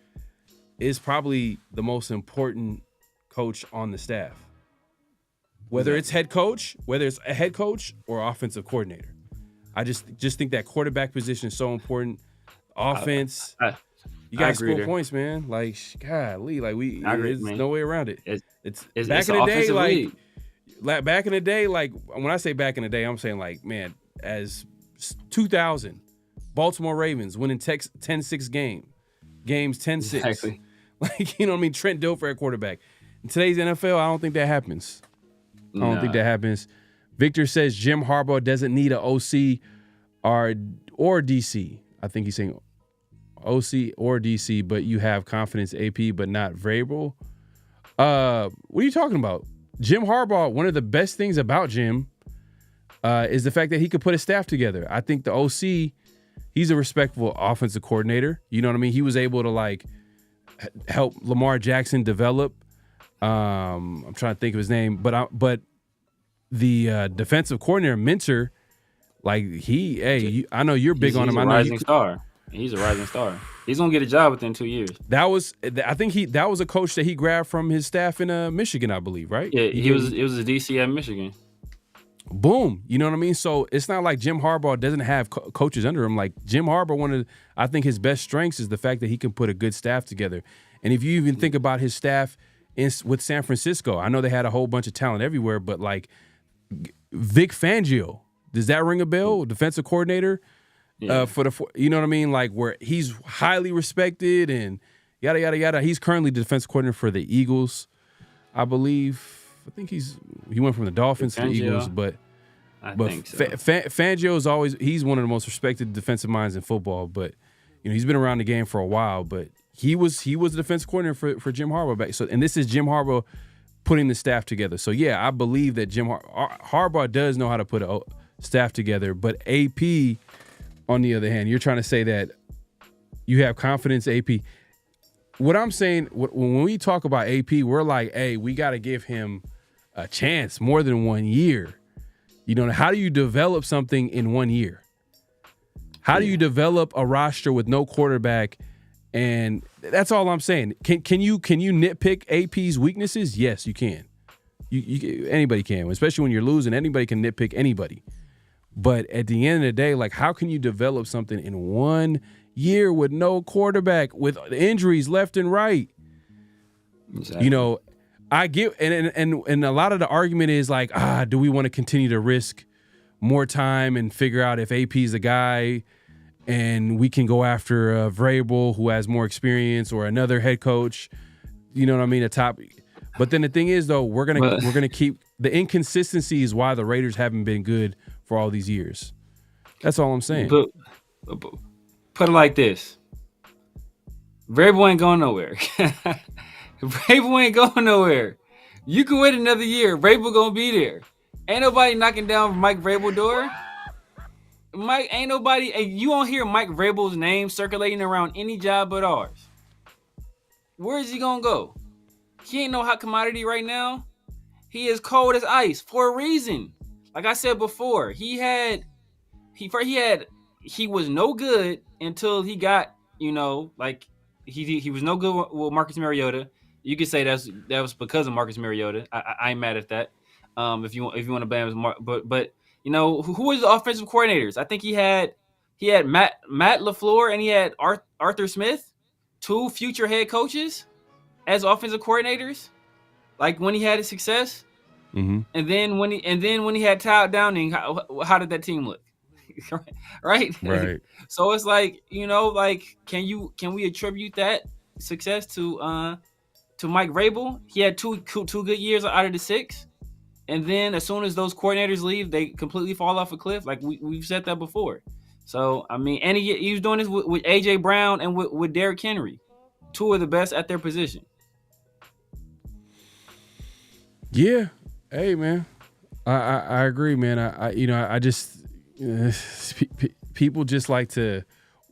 is probably the most important coach on the staff. Whether it's a head coach or offensive coordinator. I just think that quarterback position is so important. Offense, you got to score points, man. Like, golly, like there's no way around it. It's back in the day, like back in the day, like when I say back in the day, I'm saying, like, man, as 2000, Baltimore Ravens winning 10-6 games 10-6. Exactly. Like, you know what I mean? Trent Dilfer at quarterback. In today's NFL, I don't think that happens. I don't think that happens. Victor says Jim Harbaugh doesn't need an OC or DC. I think he's saying OC or DC, but you have confidence AP, but not Vrabel. What are you talking about? Jim Harbaugh, one of the best things about Jim is the fact that he could put a staff together. I think the OC, he's a respectable offensive coordinator. You know what I mean? He was able to, like, help Lamar Jackson develop. I'm trying to think of his name, but the defensive coordinator, Minshew, like, I know you're big on him. He's a rising star. He's a rising star. He's gonna get a job within 2 years. That was a coach that he grabbed from his staff in Michigan, I believe, right? Yeah, it was a DC at Michigan. boom. You know what I mean? So it's not like Jim Harbaugh doesn't have coaches under him. Like Jim Harbaugh, I think his best strengths is the fact that he can put a good staff together. And if you even think about his staff with San Francisco, I know they had a whole bunch of talent everywhere, but like Vic Fangio, does that ring a bell? Defensive coordinator for the, you know what I mean? Like where he's highly respected and yada, yada, yada. He's currently the defensive coordinator for the Eagles, I believe. I think he went from the Dolphins to the Eagles, but I think so. Fangio is always, he's one of the most respected defensive minds in football, but he's been around the game for a while, but he was the defensive coordinator for Jim Harbaugh back. So, and this is Jim Harbaugh putting the staff together. So yeah, I believe that Jim Harbaugh does know how to put a staff together, but AP, on the other hand, you're trying to say that you have confidence AP. What I'm saying, when we talk about AP, we're like, hey, we got to give him a chance more than 1 year. How do you develop something in 1 year? How do you develop a roster with no quarterback? And that's all I'm saying. Can you nitpick AP's weaknesses? Yes, you can. Anybody can, especially when you're losing. Anybody can nitpick anybody. But at the end of the day, like, how can you develop something in 1 year with no quarterback, with injuries left and right? Exactly. I get, and a lot of the argument is like, do we want to continue to risk more time and figure out if AP's the guy, and we can go after Vrabel, who has more experience, or another head coach, you know what I mean, a top. But then the thing is, though, we're gonna keep the inconsistency is why the Raiders haven't been good for all these years. That's all I'm saying. But put it like this: Vrabel ain't going nowhere. Vrabel ain't going nowhere. You can wait another year. Vrabel gonna be there. Ain't nobody knocking down Mike Vrabel door. Ain't nobody. You won't hear Mike Vrabel's name circulating around any job but ours. Where is he gonna go? He ain't no hot commodity right now. He is cold as ice for a reason. Like I said before, he was no good until he got, like he was no good with Marcus Mariota. You could say that was because of Marcus Mariota. I ain't mad at that. If you want to blame him, but who was the offensive coordinators? I think he had Matt LaFleur and he had Arthur Smith, 2 future head coaches as offensive coordinators. Like when he had his success, and then when he had Todd Downing, how did that team look? Right. So it's like, can we attribute that success to Mike Vrabel? He had two good years out of the 6, and then as soon as those coordinators leave, they completely fall off a cliff. Like we've said that before. So I mean, and he was doing this with AJ Brown and with Derrick Henry, 2 of the best at their position. Yeah. Hey, man. I agree, man. I just people just like to,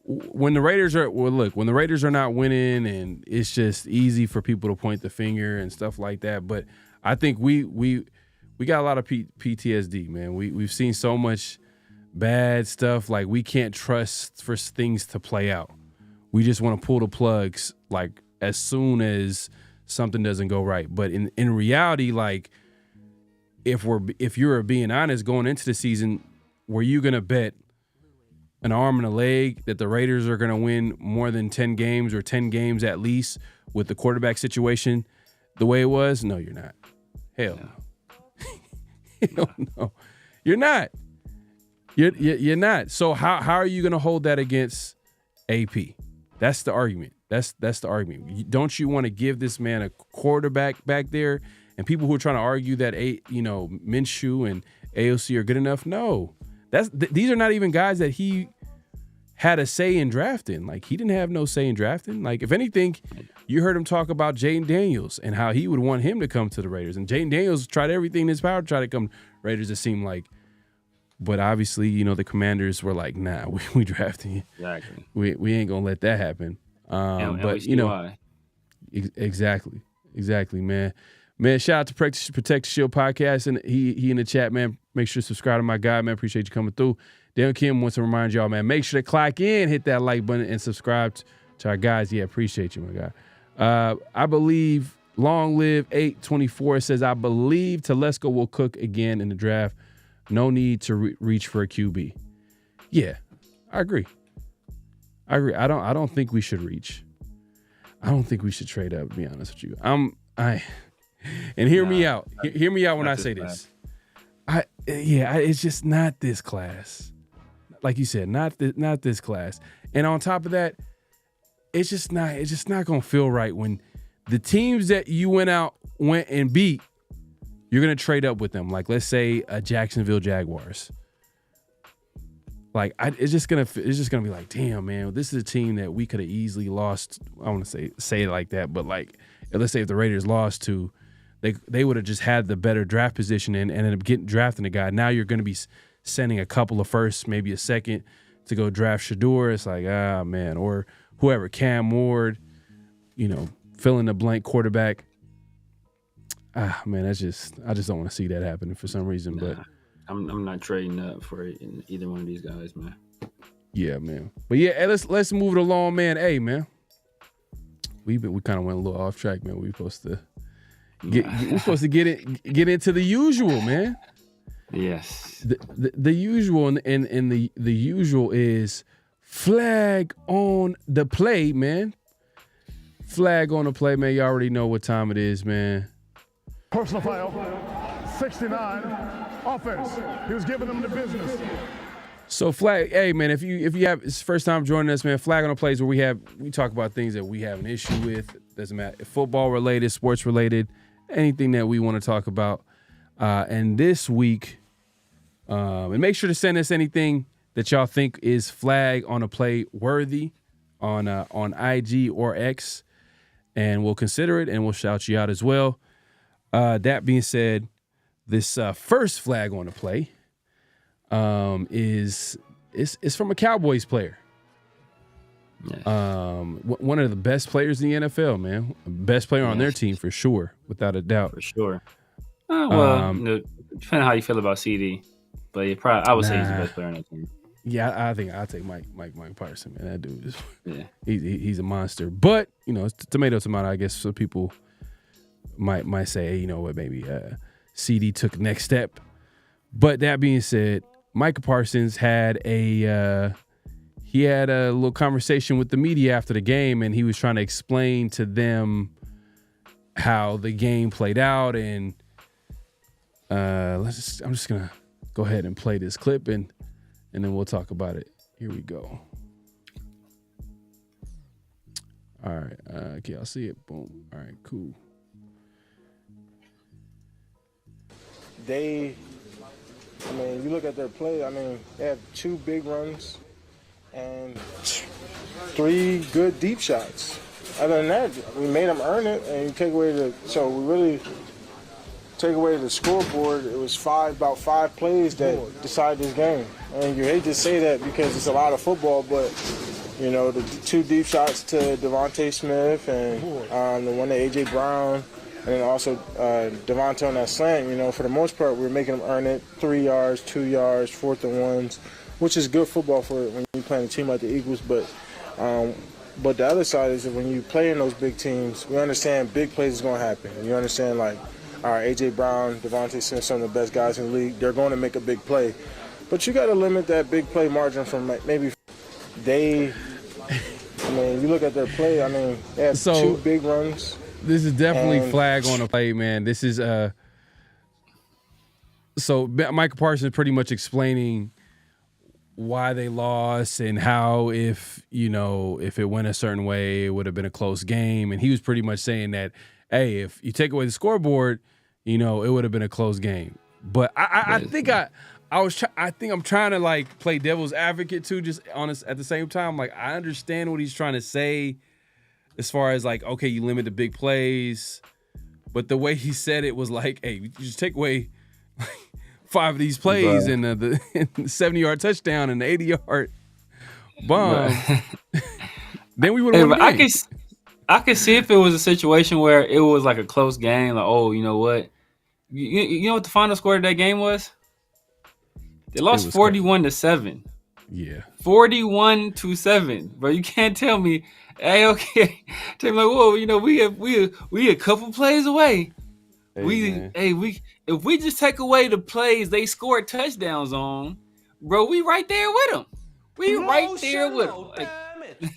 when the Raiders are not winning, and it's just easy for people to point the finger and stuff like that. But I think we got a lot of PTSD, man. We've seen so much bad stuff. Like, we can't trust for things to play out. We just want to pull the plugs like as soon as something doesn't go right. But in reality, like, if you're being honest, going into the season, were you gonna bet an arm and a leg that the Raiders are gonna win more than 10 games or 10 games at least with the quarterback situation the way it was? No, you're not. Hell no. Hell no. You're not. You're not. So how are you gonna hold that against AP? That's the argument. That's the argument. Don't you want to give this man a quarterback back there? And people who are trying to argue that Minshew and AOC are good enough, no. These are not even guys that he had a say in drafting. Like, he didn't have no say in drafting. Like, if anything, you heard him talk about Jaden Daniels and how he would want him to come to the Raiders. And Jaden Daniels tried everything in his power to try to come to Raiders, it seemed like. But obviously, the Commanders were like, nah, we drafting you. Exactly. We ain't gonna let that happen. And but we see why. Exactly, man. Man, shout out to Protect the Shield podcast, and he in the chat, man. Make sure to subscribe to my guy, man. Appreciate you coming through. Daniel Kim wants to remind y'all, man, make sure to clock in, hit that like button, and subscribe to our guys. Yeah, appreciate you, my guy. I believe Long Live 824 says, I believe Telesco will cook again in the draft. no need to reach for a QB. Yeah, I agree. I don't think we should reach. I don't think we should trade up, to be honest with you. Hear me out. Hear me out when I say this. It's just not this class. Like you said, not this class. And on top of that, it's just not gonna feel right when the teams that you went and beat, you're gonna trade up with them. Like, let's say a Jacksonville Jaguars. Like, it's just gonna be like, damn, man, this is a team that we could have easily lost. I want to say it like that, but like, let's say if the Raiders lost to, they would have just had the better draft position and ended up drafting a guy. Now you're going to be sending a couple of firsts, maybe a second, to go draft Shador. It's like, man, or whoever, Cam Ward, fill in the blank quarterback. Man, I just don't want to see that happen for some reason. But I'm not trading up for either one of these guys, man. Yeah, man. But yeah, hey, let's move it along, man. Hey, man, we kind of went a little off track, man. We're supposed to get into the usual, man. Yes. The usual, and the usual is flag on the play, man. Flag on the play, man. You already know what time it is, man. Personal foul, 69, offense. He was giving them the business. So flag, hey man, if you have it's first time joining us, man, flag on the plays where we talk about things that we have an issue with. Doesn't matter, football related, sports related, anything that we want to talk about. And this week, and make sure to send us anything that y'all think is flag on a play worthy on IG or X, and we'll consider it and we'll shout you out as well. That being said, this first flag on the play is from a Cowboys player. Yes. One of the best players in the NFL, man. Best player on their team for sure, without a doubt. For sure. Depending on how you feel about CD, but I would say he's the best player on that team. Yeah, I think I'll take Mike Patterson, man. That dude is he's a monster. But it's tomato. I guess some people might say, hey, you know what, maybe CD took the next step. But that being said, Micah Parsons had a little conversation with the media after the game, and he was trying to explain to them how the game played out. And I'm just gonna go ahead and play this clip, and then we'll talk about it. Here we go. All right. Okay, I'll see it. Boom. All right. Cool. You look at their play, they have 2 big runs and 3 good deep shots. Other than that, we made them earn it, and you take away we really take away the scoreboard. It was about 5 plays that decided this game. And you hate to say that because it's a lot of football, but the 2 deep shots to Devontae Smith and the one to A.J. Brown, and then also Devontae on that slant. For the most part, we're making them earn it. 3 yards, 2 yards, 4th and 1s, which is good football for when you're playing a team like the Eagles. But the other side is that when you play in those big teams, we understand big plays is going to happen. You understand, all right, A.J. Brown, Devontae Smith, some of the best guys in the league, they're going to make a big play. But you got to limit that big play margin from maybe you look at their play, they have 2 big runs. This is definitely flag on a play, man. This is so Michael Parsons pretty much explaining why they lost and how if it went a certain way, it would have been a close game. And he was pretty much saying that, hey, if you take away the scoreboard, it would have been a close game. But I think I'm trying to play devil's advocate too, just honest at the same time. I understand what he's trying to say as far as okay, you limit the big plays, but the way he said it was hey, you just take away 5 of these plays and the 70-yard touchdown and the 80-yard bomb. Then we would have won the game. I could see if it was a situation where it was a close game, you know what? You know what the final score of that game was? They lost 41-7. Yeah. 41-7. Bro, you can't tell me, hey, okay. Tell me whoa, we a couple plays away. If we just take away the plays they scored touchdowns on, bro, we right there with them. We right there with them. Like,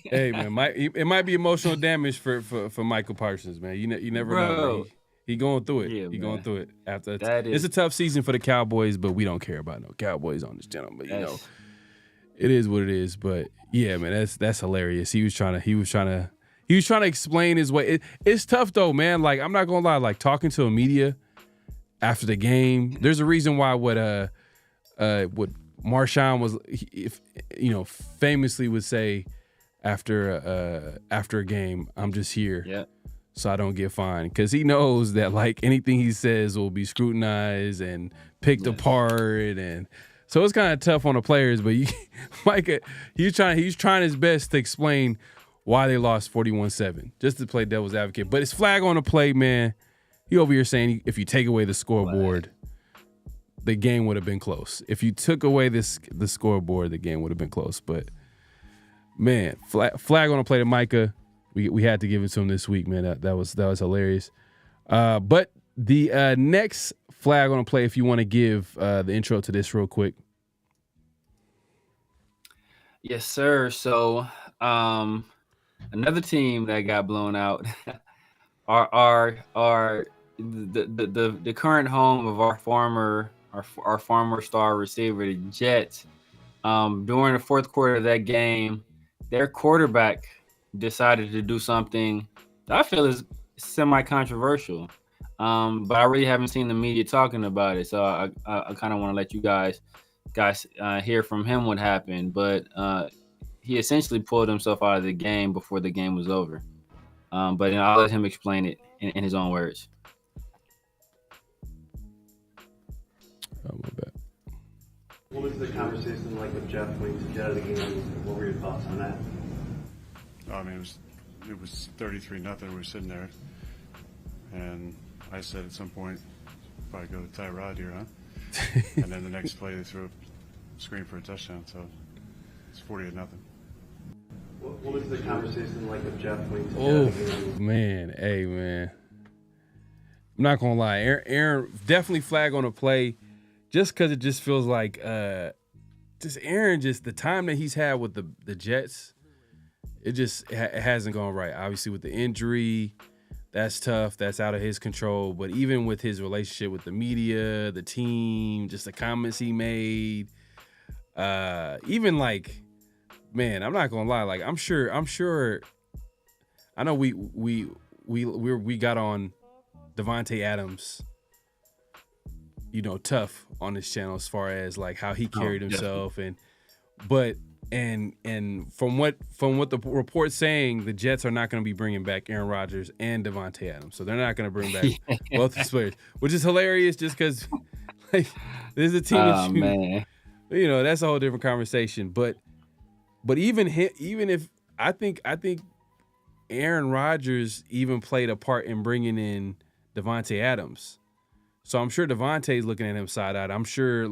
hey man, it might be emotional damage for Michael Parsons, man. You never know, man. He going through it. Going through it after that. It's a tough season for the Cowboys, but we don't care about no Cowboys on this channel. But it is what it is. But yeah, man, that's hilarious. He was trying to explain his way. It's tough though, man. Like, I'm not gonna lie. Like, talking to a media after the game, there's a reason why what Marshawn was, famously would say after a game, I'm just here, so I don't get fined, because he knows that like anything he says will be scrutinized and picked apart, and so it's kind of tough on the players. But Micah, he's trying his best to explain why they lost 41-7, just to play devil's advocate. But it's flag on the play, man. He over here saying if you take away the scoreboard, the game would have been close. If you took away the scoreboard, the game would have been close. But man, flag on the play to Micah. We had to give it to him this week, man. That was hilarious. But the next flag on the play, if you want to give the intro to this real quick. Yes, sir. So another team that got blown out are the current home of our former star receiver, the Jets. During the fourth quarter of that game, their quarterback decided to do something that I feel is semi-controversial, but I really haven't seen the media talking about it. So I kind of want to let you guys hear from him what happened. But he essentially pulled himself out of the game before the game was over. But I'll let him explain it in his own words. Oh, my bad. What was the conversation like with Jeff when he took you out of the game? What were your thoughts on that? I mean, it was 33-0. We were sitting there, and I said at some point, probably go with Tyrod here, huh? And then the next play, they threw a screen for a touchdown, so it's 40-0. What was the conversation like with Jeff when he took you out of the game? Man, hey, man. I'm not going to lie. Aaron definitely flag on a play just because it just feels like Aaron, the time that he's had with the Jets, it hasn't gone right. Obviously, with the injury, that's tough. That's out of his control. But even with his relationship with the media, the team, just the comments he made, even like, man, I'm not gonna lie. Like, I'm sure. I know we got on Davante Adams, tough on this channel as far as like how he carried himself, and from what the report's saying, the Jets are not going to be bringing back Aaron Rodgers and Davante Adams, so they're not going to bring back both these players, which is hilarious, just because like there's a team. Man, that's a whole different conversation. But even if I think Aaron Rodgers even played a part in bringing in Davante Adams, so I'm sure Davante's looking at him side eyed. I'm sure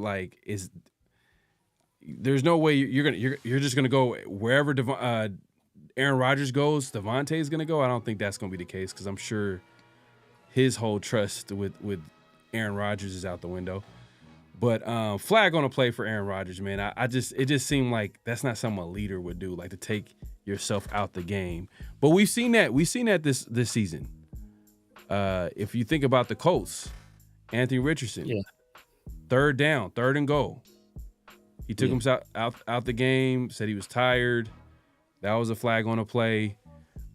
there's no way you're just gonna go wherever Aaron Rodgers goes, Davante's gonna go. I don't think that's gonna be the case, because I'm sure his whole trust with Aaron Rodgers is out the window. But flag on a play for Aaron Rodgers, man. It just seemed like that's not something a leader would do, like to take yourself out the game. But we've seen that this season. If you think about the Colts, Anthony Richardson, third and goal. He took himself out the game, said he was tired. That was a flag on a play.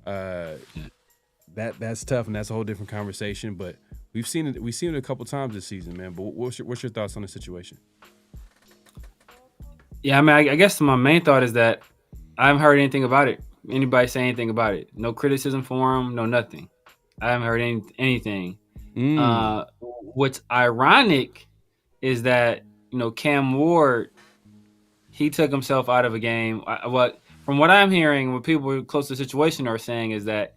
That's tough, and that's a whole different conversation. But we've seen it a couple times this season, man. But what's your thoughts on the situation? Yeah, I mean, I guess my main thought is that I haven't heard anything about it. Anybody say anything about it? No criticism for him, no nothing. I haven't heard anything. What's ironic is that Cam Ward, he took himself out of a game. From what I'm hearing, what people close to the situation are saying is that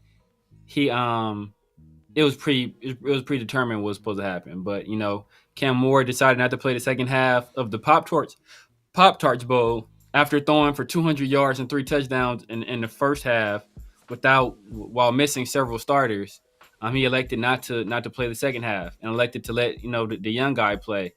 he it was predetermined what was supposed to happen. But Cam Ward decided not to play the second half of the Pop-Tarts Bowl after throwing for 200 yards and 3 touchdowns in the first half while missing several starters. He elected not to play the second half and elected to let the young guy play.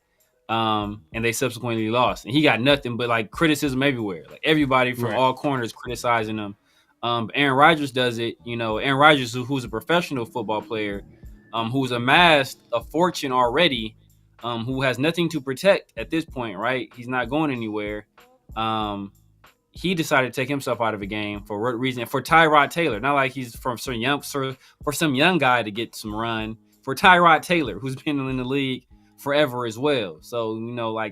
And they subsequently lost. And he got nothing but like criticism everywhere. Like everybody from all corners criticizing him. Aaron Rodgers does it. Aaron Rodgers, who's a professional football player, who's amassed a fortune already, who has nothing to protect at this point, right? He's not going anywhere. He decided to take himself out of the game for what reason? For Tyrod Taylor. Not like he's for some young guy to get some run. For Tyrod Taylor, who's been in the league forever as well. So,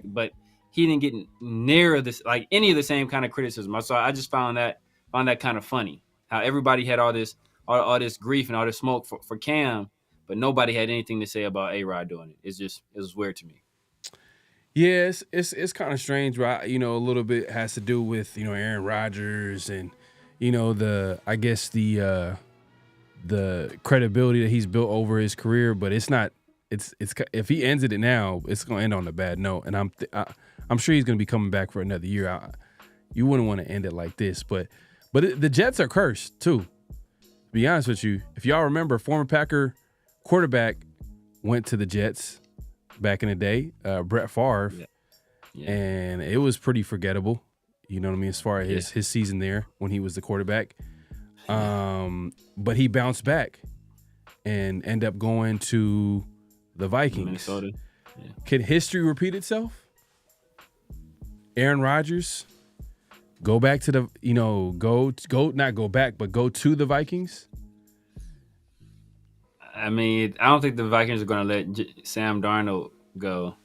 but he didn't get near this, like any of the same kind of criticism. So I just found that kind of funny. How everybody had all this grief and all this smoke for Cam, but nobody had anything to say about A-Rod doing it. It was weird to me. Yeah, it's kind of strange, right? A little bit has to do with Aaron Rodgers and the credibility that he's built over his career, but it's not. It's if he ends it now, it's gonna end on a bad note, and I'm sure he's gonna be coming back for another year. You wouldn't want to end it like this, but the Jets are cursed too. To be honest with you, if y'all remember, former Packer quarterback went to the Jets back in the day, Brett Favre, and it was pretty forgettable. You know what I mean, as far as his season there when he was the quarterback. But he bounced back and ended up going to the Vikings. Minnesota. Yeah. Can history repeat itself? Aaron Rodgers go back to the not go back, but go to the Vikings. I mean, I don't think the Vikings are going to let Sam Darnold go.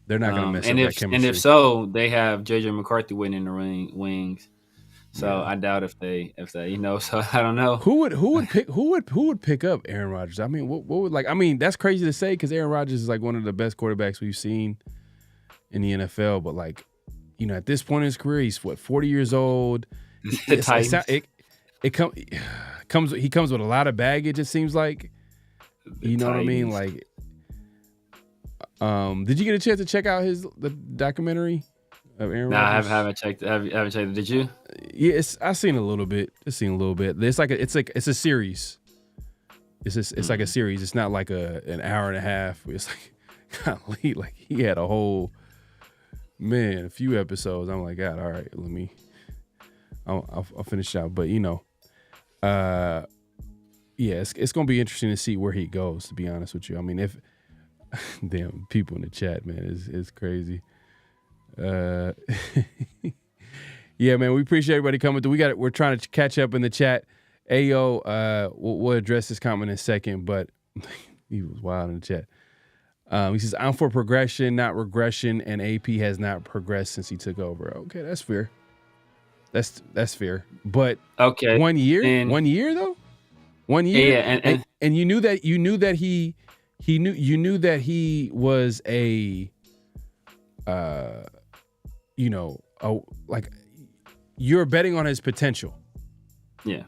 They're not going to mess up that chemistry. And if so, they have JJ McCarthy winning the wings. So I doubt if they so I don't know. Who would pick up Aaron Rodgers? I mean, what would that's crazy to say because Aaron Rodgers is like one of the best quarterbacks we've seen in the NFL, but at this point in his career, he's 40 years old. He comes with a lot of baggage, it seems like. You know what I mean? Like, did you get a chance to check out the documentary of Aaron Rodgers? I haven't checked it. Did you? Yeah, I've seen a little bit. It's a series. It's like a series. It's not like an hour and a half. It's like, golly, like he had a few episodes. I'm like, God, all right, I'll finish it out. But yeah, it's gonna be interesting to see where he goes. To be honest with you, I mean, if damn people in the chat, man, it's crazy. Yeah, man, we appreciate everybody coming through. We're trying to catch up in the chat. Ayo, we'll address this comment in a second, but he was wild in the chat. He says, I'm for progression, not regression, and AP has not progressed since he took over. Okay, that's fair. That's fair. But okay, 1 year? 1 year though? 1 year? Yeah, and you knew that he was a you're betting on his potential. Yeah.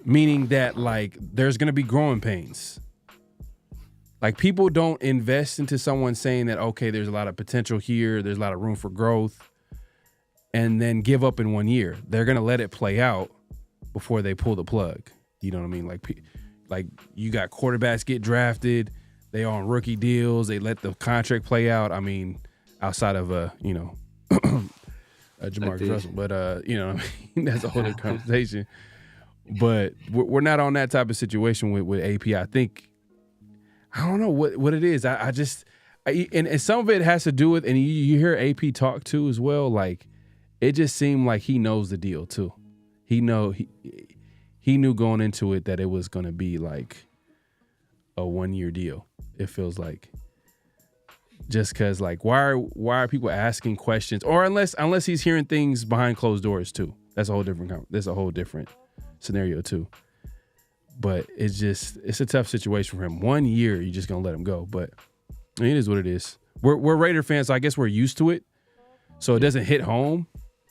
Meaning that there's gonna be growing pains. Like people don't invest into someone saying that, okay, there's a lot of potential here, there's a lot of room for growth, and then give up in 1 year. They're gonna let it play out before they pull the plug. You know what I mean? Like you got quarterbacks get drafted, they on rookie deals, they let the contract play out. I mean, outside of Jamarcus Russell, but that's a whole other conversation. But we're not on that type of situation with AP. I think I don't know what it is. And some of it has to do with, and you hear AP talk too as well. Like it just seemed like he knows the deal too. He knew going into it that it was going to be like a 1 year deal. It feels like. Just because, why are people asking questions? Or unless he's hearing things behind closed doors too. That's a whole different scenario too. But it's a tough situation for him. 1 year, you're just gonna let him go. But I mean, it is what it is. We're Raider fans, so I guess we're used to it. So it doesn't hit home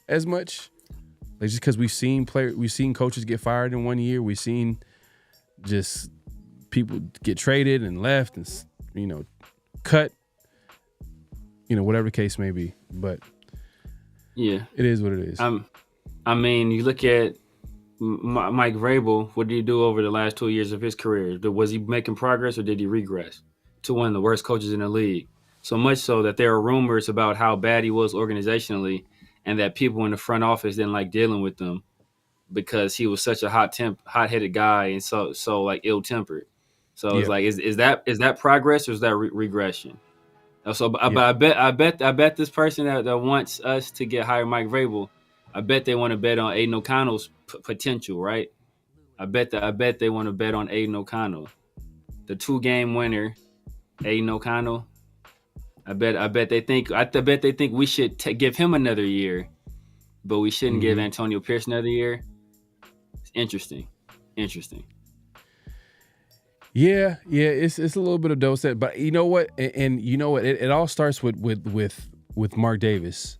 as much. Like just because we've seen coaches get fired in 1 year. We've seen just people get traded and left and cut. Whatever the case may be, but yeah, it is what it is. I mean, you look at Mike Vrabel, what did he do over the last 2 years of his career? Was he making progress or did he regress to one of the worst coaches in the league? So much so that there are rumors about how bad he was organizationally, and that people in the front office didn't like dealing with them because he was such a hot-headed guy and so like ill-tempered. So it's Yeah. like, is that progress or is that regression? So, but Yeah. I bet this person that wants us to get higher Mike Vrabel, I bet they want to bet on Aiden O'Connell's potential, right? I bet they want to bet on Aiden O'Connell, the 2-game winner, Aiden O'Connell. I bet they think we should give him another year, but we shouldn't give Antonio Pierce another year. It's interesting. Yeah, it's a little bit of dose set, but you know what? And you know what? It all starts with Mark Davis,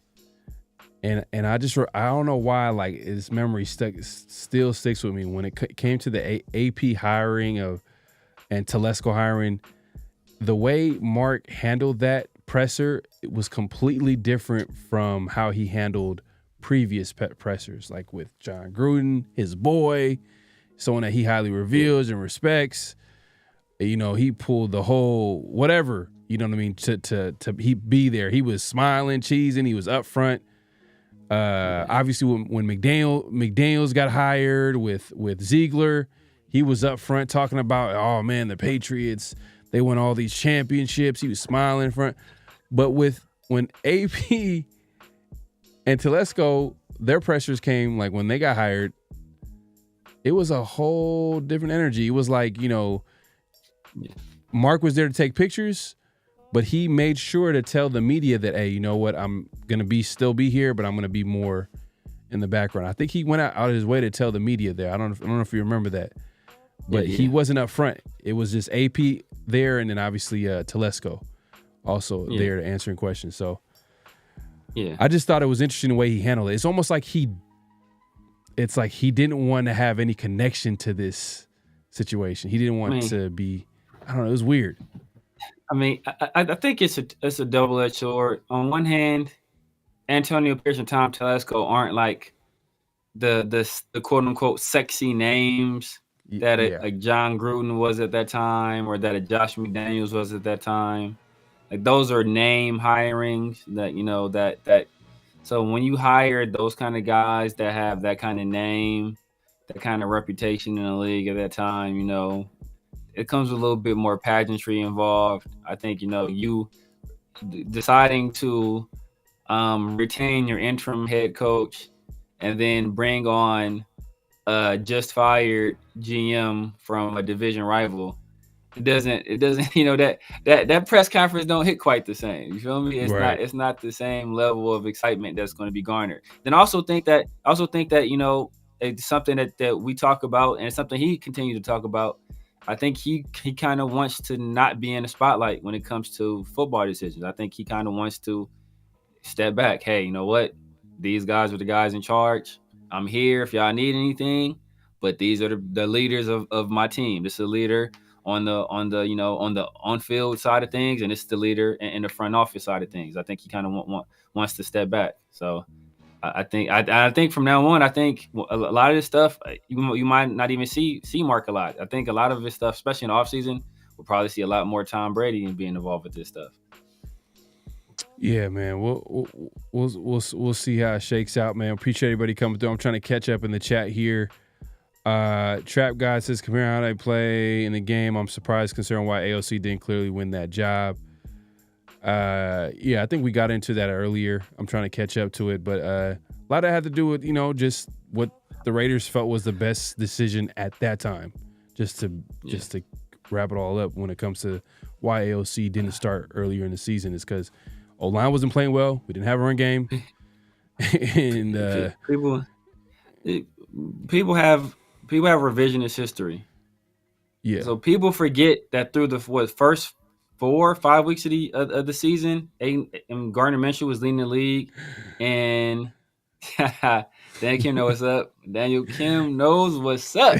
and I don't know why, like, his memory still sticks with me when it came to the AP hiring and Telesco hiring. The way Mark handled that presser, it was completely different from how he handled previous pressers, like with John Gruden, his boy, someone that he highly reveres and respects. You know, he pulled the whole whatever, you know what I mean, to he be there. He was smiling, cheesing, he was up front. Obviously when McDaniels got hired with Ziegler, he was up front talking about, oh man, the Patriots, they won all these championships. He was smiling in front. But when AP and Telesco, their pressures came, like when they got hired, it was a whole different energy. It was like, you know, Mark was there to take pictures, but he made sure to tell the media that, hey, you know what, I'm gonna still be here, but I'm gonna be more in the background. I think he went out of his way to tell the media there. I don't know if you remember that, but he wasn't up front. It was just AP there, and then obviously Telesco also there to answering questions. So I just thought it was interesting the way he handled it. It's almost like he didn't want to have any connection to this situation. He didn't want to be. I don't know. It was weird. I mean, I think it's a double-edged sword. On one hand, Antonio Pierce and Tom Telesco aren't like the quote-unquote sexy names that a John Gruden was at that time, or that a Josh McDaniels was at that time. Like, those are name hirings that, you know, that so when you hire those kind of guys that have that kind of name, that kind of reputation in the league at that time, you know, it comes with a little bit more pageantry involved. I think, you know, you deciding to retain your interim head coach and then bring on just fired GM from a division rival. It doesn't, you know, that press conference don't hit quite the same. You feel me? It's not the same level of excitement that's going to be garnered. Then also think that, you know, it's something that we talk about, and it's something he continued to talk about. I think he kind of wants to not be in the spotlight when it comes to football decisions. I think he kind of wants to step back. Hey, you know what? These guys are the guys in charge. I'm here if y'all need anything, but these are the leaders of my team. This is a leader on the you know, on the on-field side of things, and it's the leader in the front office side of things. I think he kind of wants to step back. So I think from now on, I think a lot of this stuff you might not even see Mark a lot. I think a lot of this stuff, especially in the offseason, we'll probably see a lot more Tom Brady and being involved with this stuff. Yeah, man. We'll see how it shakes out, man. Appreciate everybody coming through. I'm trying to catch up in the chat here. Trap Guy says, compare how they play in the game. I'm surprised considering why AOC didn't clearly win that job. Yeah, I think we got into that earlier. I'm trying to catch up to it, but a lot of it had to do with, you know, just what the Raiders felt was the best decision at that time. Just to wrap it all up when it comes to why AOC didn't start earlier in the season is because O-line wasn't playing well. We didn't have a run game. And people have revisionist history. Yeah. So people forget that through the first 4 or 5 weeks of the season, and Gardner Minshew was leading the league, and Daniel Kim knows what's up. Daniel Kim knows what's up.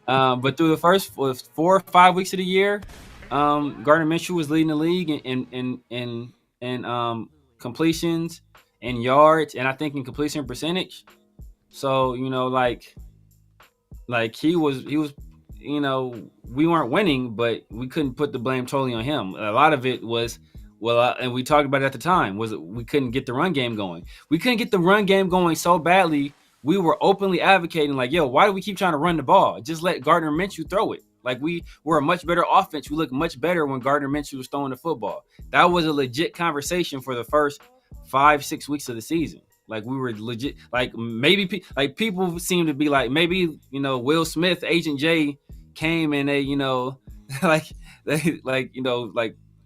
But through the first 4 or 5 weeks of the year, Gardner Minshew was leading the league in completions and yards, and I think in completion percentage. So, he was, we weren't winning, but we couldn't put the blame totally on him. A lot of it was, and we talked about it at the time, was we couldn't get the run game going. We couldn't get the run game going so badly. We were openly advocating like, yo, why do we keep trying to run the ball? Just let Gardner Minshew throw it. Like, we were a much better offense. We looked much better when Gardner Minshew was throwing the football. That was a legit conversation for the first 5-6 weeks of the season. Like, we were legit, like, maybe people seem to be like, maybe, Will Smith, Agent J came and they,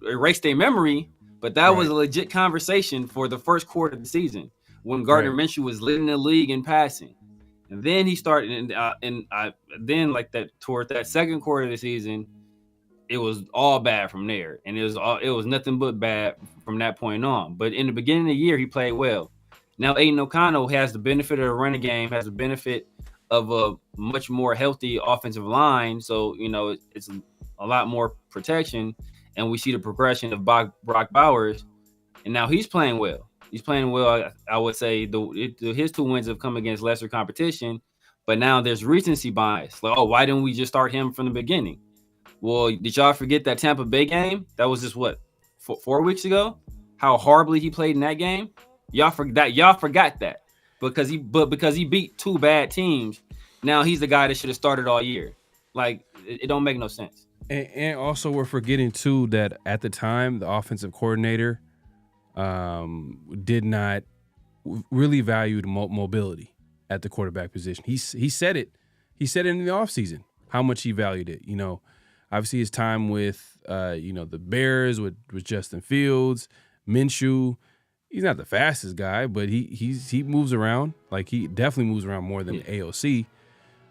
erased their memory, but that was a legit conversation for the first quarter of the season when Gardner Minshew was leading the league in passing. And then he started, then toward that second quarter of the season, it was all bad from there. And it was nothing but bad from that point on. But in the beginning of the year, he played well. Now, Aiden O'Connell has the benefit of the running game, has the benefit of a much more healthy offensive line. So, it's a lot more protection. And we see the progression of Brock Bowers. And now he's playing well. He's playing well. I would say his 2 wins have come against lesser competition. But now there's recency bias. Like, why didn't we just start him from the beginning? Well, did y'all forget that Tampa Bay game? That was just 4 weeks ago? How horribly he played in that game? Y'all forgot that because he beat 2 bad teams. Now he's the guy that should have started all year. Like, it don't make no sense. And also we're forgetting too that at the time the offensive coordinator did not really value the mobility at the quarterback position. He said it. He said it in the offseason how much he valued it. Obviously his time with the Bears with Justin Fields, Minshew. He's not the fastest guy, but he moves around. Like, he definitely moves around more than AOC.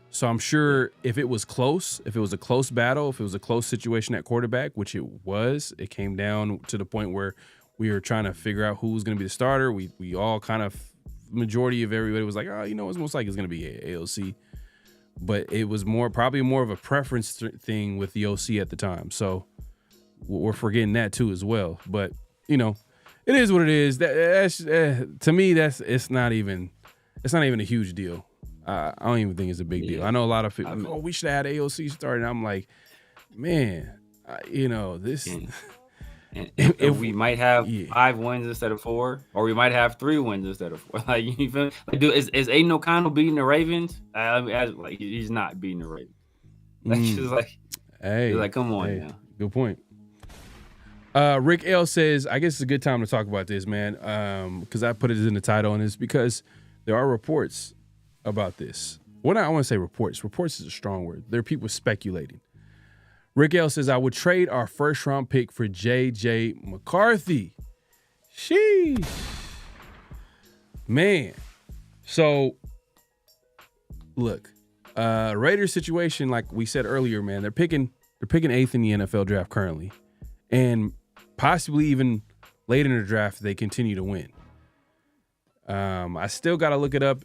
So I'm sure if it was close, if it was a close battle, if it was a close situation at quarterback, which it was, it came down to the point where we were trying to figure out who was going to be the starter. We all kind of, majority of everybody was like, it's most likely it's going to be AOC. But it was probably more of a preference thing with the OC at the time. So we're forgetting that too as well. But, it is what it is. That's to me, it's not even a huge deal. I don't even think it's a big deal. I know a lot of people, we should have had AOC started. I'm like, man, this. If we might have 5 wins instead of 4, or we might have 3 wins instead of 4. Like, you feel? Like, is Aiden O'Connell beating the Ravens? He's not beating the Ravens. Come on now. Good point. Rick L says, I guess it's a good time to talk about this, man, because I put it in the title, and it's because there are reports about this. I want to say reports. Reports is a strong word. There are people speculating. Rick L says, I would trade our first-round pick for J.J. McCarthy. Sheesh. Man. So, look, Raiders situation, like we said earlier, man, they're picking 8th in the NFL draft currently. And possibly even late in the draft, they continue to win. I still got to look it up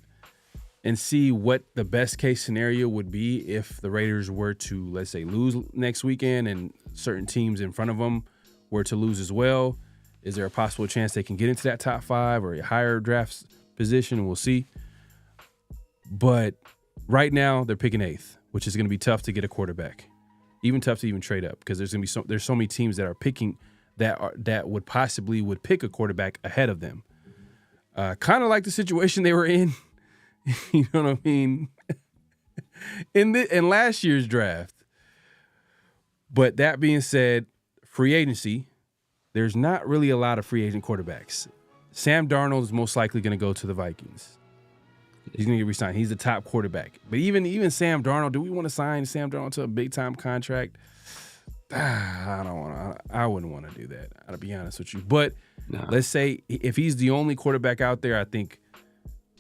and see what the best case scenario would be if the Raiders were to, let's say, lose next weekend and certain teams in front of them were to lose as well. Is there a possible chance they can get into that top 5 or a higher draft position? We'll see. But right now they're picking 8th, which is going to be tough to get a quarterback. Even tough to even trade up because there's going to be there's so many teams that are picking that would pick a quarterback ahead of them. Kind of like the situation they were in. You know what I mean? In last year's draft. But that being said, free agency, there's not really a lot of free agent quarterbacks. Sam Darnold is most likely going to go to the Vikings. He's going to get re-signed. He's the top quarterback. But even Sam Darnold, do we want to sign Sam Darnold to a big-time contract? I wouldn't want to do that, I'll be honest with you. But Let's say if he's the only quarterback out there, I think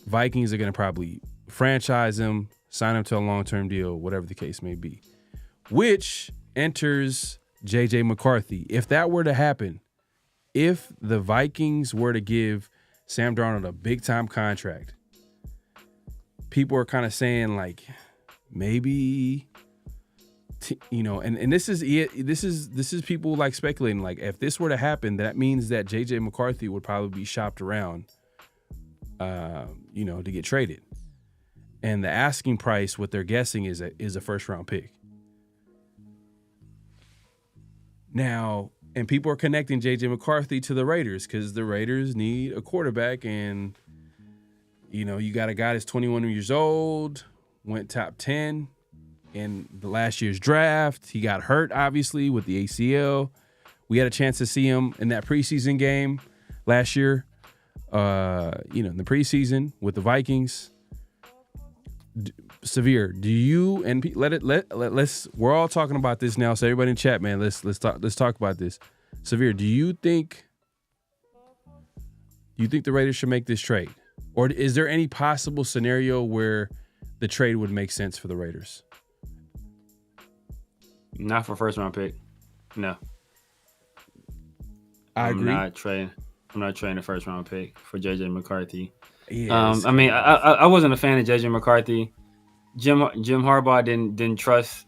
Vikings are going to probably franchise him, sign him to a long-term deal, whatever the case may be, which enters J.J. McCarthy. If that were to happen, if the Vikings were to give Sam Darnold a big-time contract, people are kind of saying, like, maybe, and this is people like speculating, like, if this were to happen, that means that J.J. McCarthy would probably be shopped around, to get traded. And the asking price, what they're guessing is a first round pick. Now, and people are connecting J.J. McCarthy to the Raiders because the Raiders need a quarterback. And, you know, you got a guy that's 21 years old, went top 10 in the last year's draft. He got hurt, obviously, with the ACL. We had a chance to see him in that preseason game last year, in the preseason with the Vikings. Severe, do you and let's we're all talking about this now, so everybody in chat, man, let's talk about this. Severe, do you think the Raiders should make this trade, or is there any possible scenario where the trade would make sense for the Raiders? Not for first round pick. No, I agree. I'm not trading a first round pick for JJ McCarthy. Yes. I wasn't a fan of JJ McCarthy. Jim Harbaugh didn't trust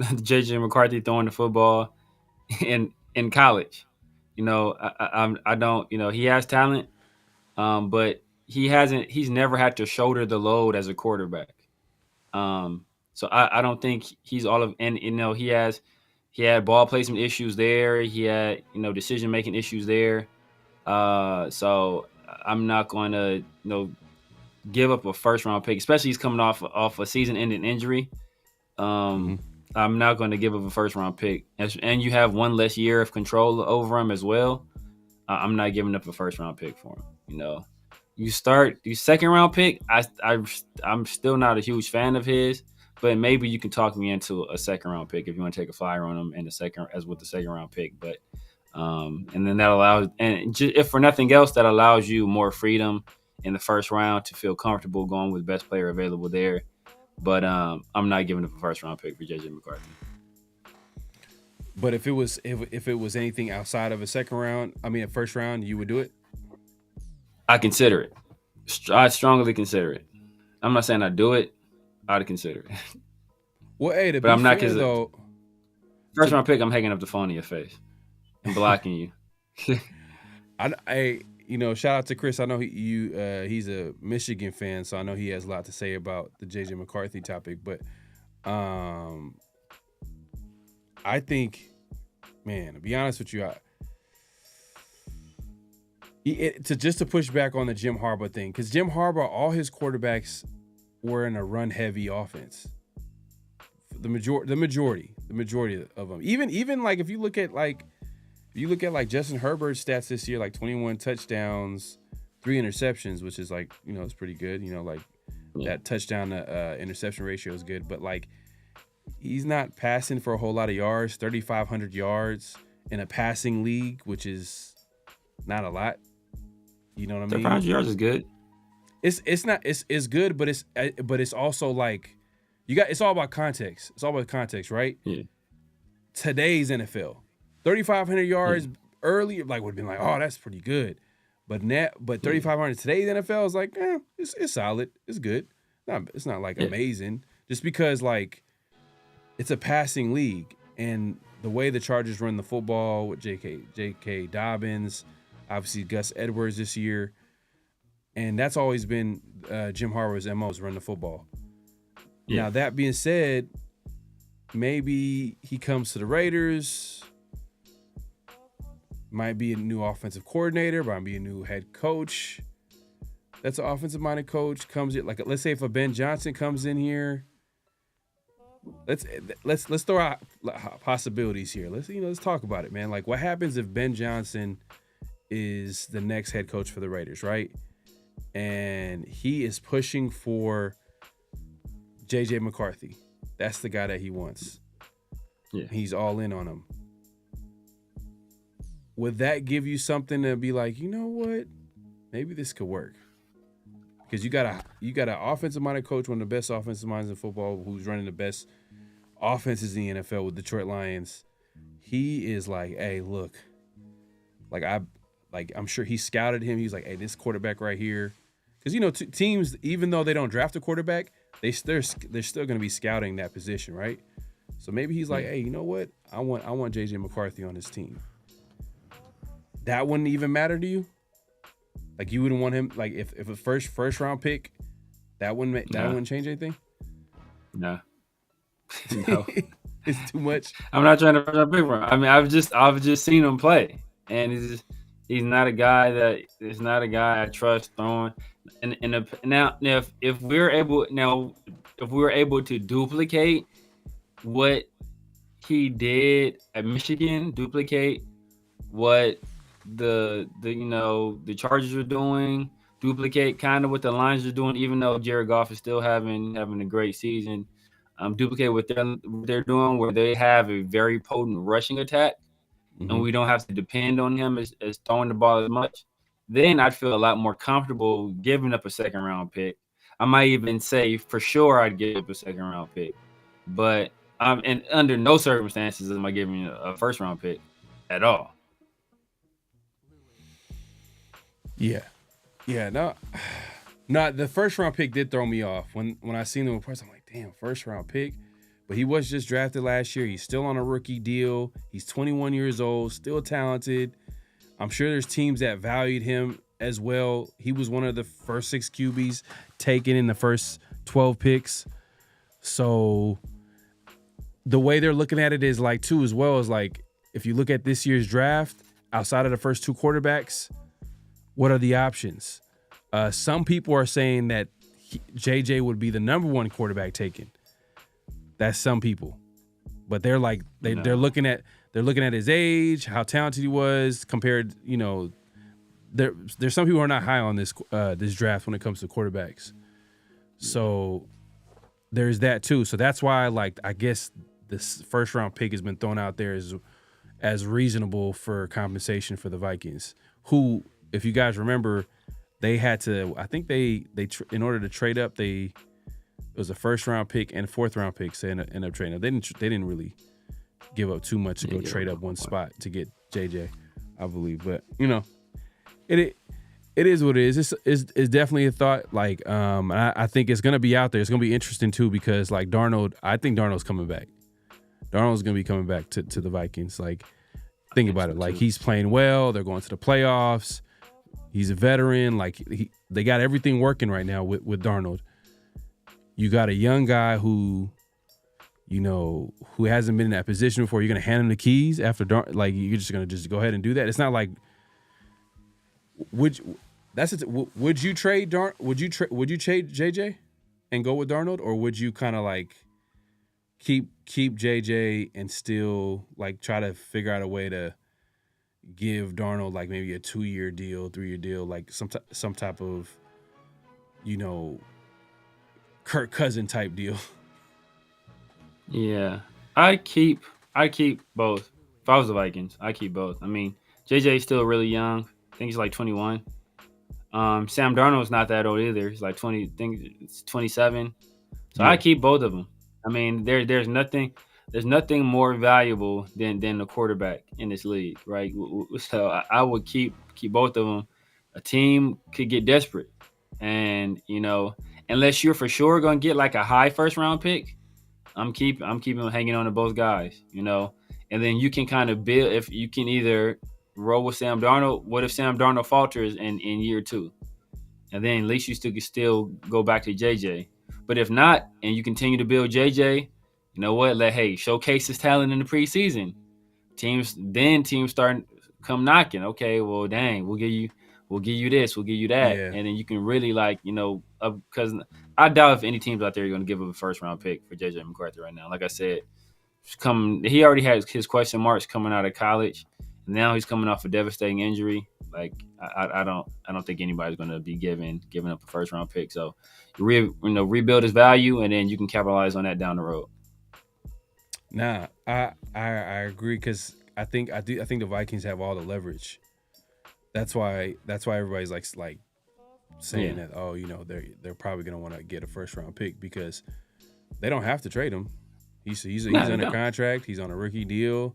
JJ McCarthy throwing the football in college. You know, I don't. You know, he has talent, but he's never had to shoulder the load as a quarterback. So I don't think he's all of, and you know, he had ball placement issues there. He had, you know, decision making issues there. So I'm not going to, you know, give up a first round pick, especially he's coming off a season ending injury. I'm not going to give up a first round pick, and you have one less year of control over him as well. I'm not giving up a first round pick for him. You know, you start your second round pick. I'm still not a huge fan of his, but maybe you can talk me into a second round pick if you want to take a flyer on him in the second round pick. But and then that allows, and if for nothing else, that allows you more freedom in the first round to feel comfortable going with best player available there. But I'm not giving up a first round pick for JJ McCarthy. But if it was anything outside of a first round, you would do it? I consider it. I strongly consider it. I'm not saying I do it. I'd consider it. Well, hey, but I'm not, though. First round pick, I'm hanging up the phone in your face and blocking you. Shout out to Chris. I know he's a Michigan fan, so I know he has a lot to say about the J.J. McCarthy topic. But I think, man, to be honest with you, to push back on the Jim Harbaugh thing, because Jim Harbaugh, all his quarterbacks were in a run-heavy offense. The majority of them. Even like if you look at Justin Herbert's stats this year, like 21 touchdowns, 3 interceptions, which is like, you know, it's pretty good. You know, like that touchdown to interception ratio is good, but like he's not passing for a whole lot of yards, 3,500 yards in a passing league, which is not a lot. You know what I mean? 3,500 yards is good. It's good, but it's also like it's all about context. It's all about context, right? Yeah. Today's NFL, 3,500 yards earlier, like would have been like, oh, that's pretty good. But 3,500 today's NFL is like, it's solid. It's good. It's not like amazing. Just because like it's a passing league, and the way the Chargers run the football with J.K. Dobbins, obviously Gus Edwards this year, and that's always been Jim Harbaugh's MO is run the football. Yeah. Now that being said, maybe he comes to the Raiders. Might be a new offensive coordinator, might be a new head coach. That's an offensive-minded coach. Comes in, like, let's say if a Ben Johnson comes in here. Let's throw out possibilities here. Let's talk about it, man. Like, what happens if Ben Johnson is the next head coach for the Raiders, right? And he is pushing for J.J. McCarthy. That's the guy that he wants. Yeah. He's all in on him. Would that give you something to be like, you know what? Maybe this could work. Because you got an offensive-minded coach, one of the best offensive minds in football, who's running the best offenses in the NFL with Detroit Lions. He is like, hey, look, I'm sure he scouted him. He's like, hey, this quarterback right here. Because, you know, teams, even though they don't draft a quarterback, they're still going to be scouting that position, right? So maybe he's like, hey, you know what? I want J.J. McCarthy on his team. That wouldn't even matter to you? Like, you wouldn't want him, like, if a first round pick That wouldn't change anything. No. No. It's too much. I'm not trying to first round pick for him. I mean, I've just seen him play, and he's not a guy I trust throwing. And now if we were able to duplicate what he did at Michigan, duplicate what the Chargers are doing, duplicate kind of what the Lions are doing, even though Jared Goff is still having a great season. Duplicate what they're doing, where they have a very potent rushing attack, and we don't have to depend on him as throwing the ball as much. Then I'd feel a lot more comfortable giving up a second round pick. I might even say for sure I'd give up a second round pick, but and under no circumstances am I giving a first round pick at all. Yeah. No, the first round pick did throw me off when I seen him in person. I'm like, damn, first round pick. But he was just drafted last year. He's still on a rookie deal. He's 21 years old, still talented. I'm sure there's teams that valued him as well. He was one of the first 6 QBs taken in the first 12 picks. So the way they're looking at it is like, too, as well as like, if you look at this year's draft, outside of the first 2 quarterbacks, what are the options? Some people are saying that JJ would be the number 1 quarterback taken. That's some people, but they're like they're looking at his age, how talented he was compared. There's some people who are not high on this draft when it comes to quarterbacks. So there's that too. So that's why I guess this first round pick has been thrown out there as reasonable for compensation for the Vikings, who, if you guys remember, they had to. I think they in order to trade up, it was a first round pick and 4th round pick. So they ended up trading up. They didn't really give up too much to go trade up one spot to get JJ, I believe. But it is what it is. It's definitely a thought. I think it's gonna be out there. It's gonna be interesting too, because Darnold, I think Darnold's coming back. Darnold's gonna be coming back to the Vikings. Think about it. He's playing well. They're going to the playoffs. He's a veteran. They got everything working right now with Darnold. You got a young guy who hasn't been in that position before. You're gonna hand him the keys after you're just gonna go ahead and do that. It's not like would you trade would you trade JJ and go with Darnold, or would you kind of keep JJ and still try to figure out a way to give Darnold maybe a 2-year deal, 3-year deal, some type of Kirk Cousin type deal? Yeah, I keep both. If I was the Vikings, I keep both. I mean, JJ's still really young. I think he's 21. Sam Darnold's not that old either. He's 20. I think it's 27. So yeah. I keep both of them. I mean, there's nothing more valuable than the quarterback in this league, right? So I would keep both of them. A team could get desperate, and unless you're for sure gonna get a high first round pick, I'm keeping hanging on to both guys, and then you can kind of build. If you can either roll with Sam Darnold, what if Sam Darnold falters in year 2, and then at least you still go back to JJ. But if not, and you continue to build JJ, you know what? Showcase his talent in the preseason. Teams start come knocking. Okay, well, dang, we'll give you this, we'll give you that, and then you can really because I doubt if any teams out there are going to give up a first round pick for JJ McCarthy right now. Like I said, he already has his question marks coming out of college. Now he's coming off a devastating injury. I don't think anybody's going to be giving up a first round pick. So rebuild his value, and then you can capitalize on that down the road. Nah, I agree, because I think the Vikings have all the leverage. That's why everybody's saying that they're probably going to want to get a first round pick, because they don't have to trade him. He's under contract. He's on a rookie deal.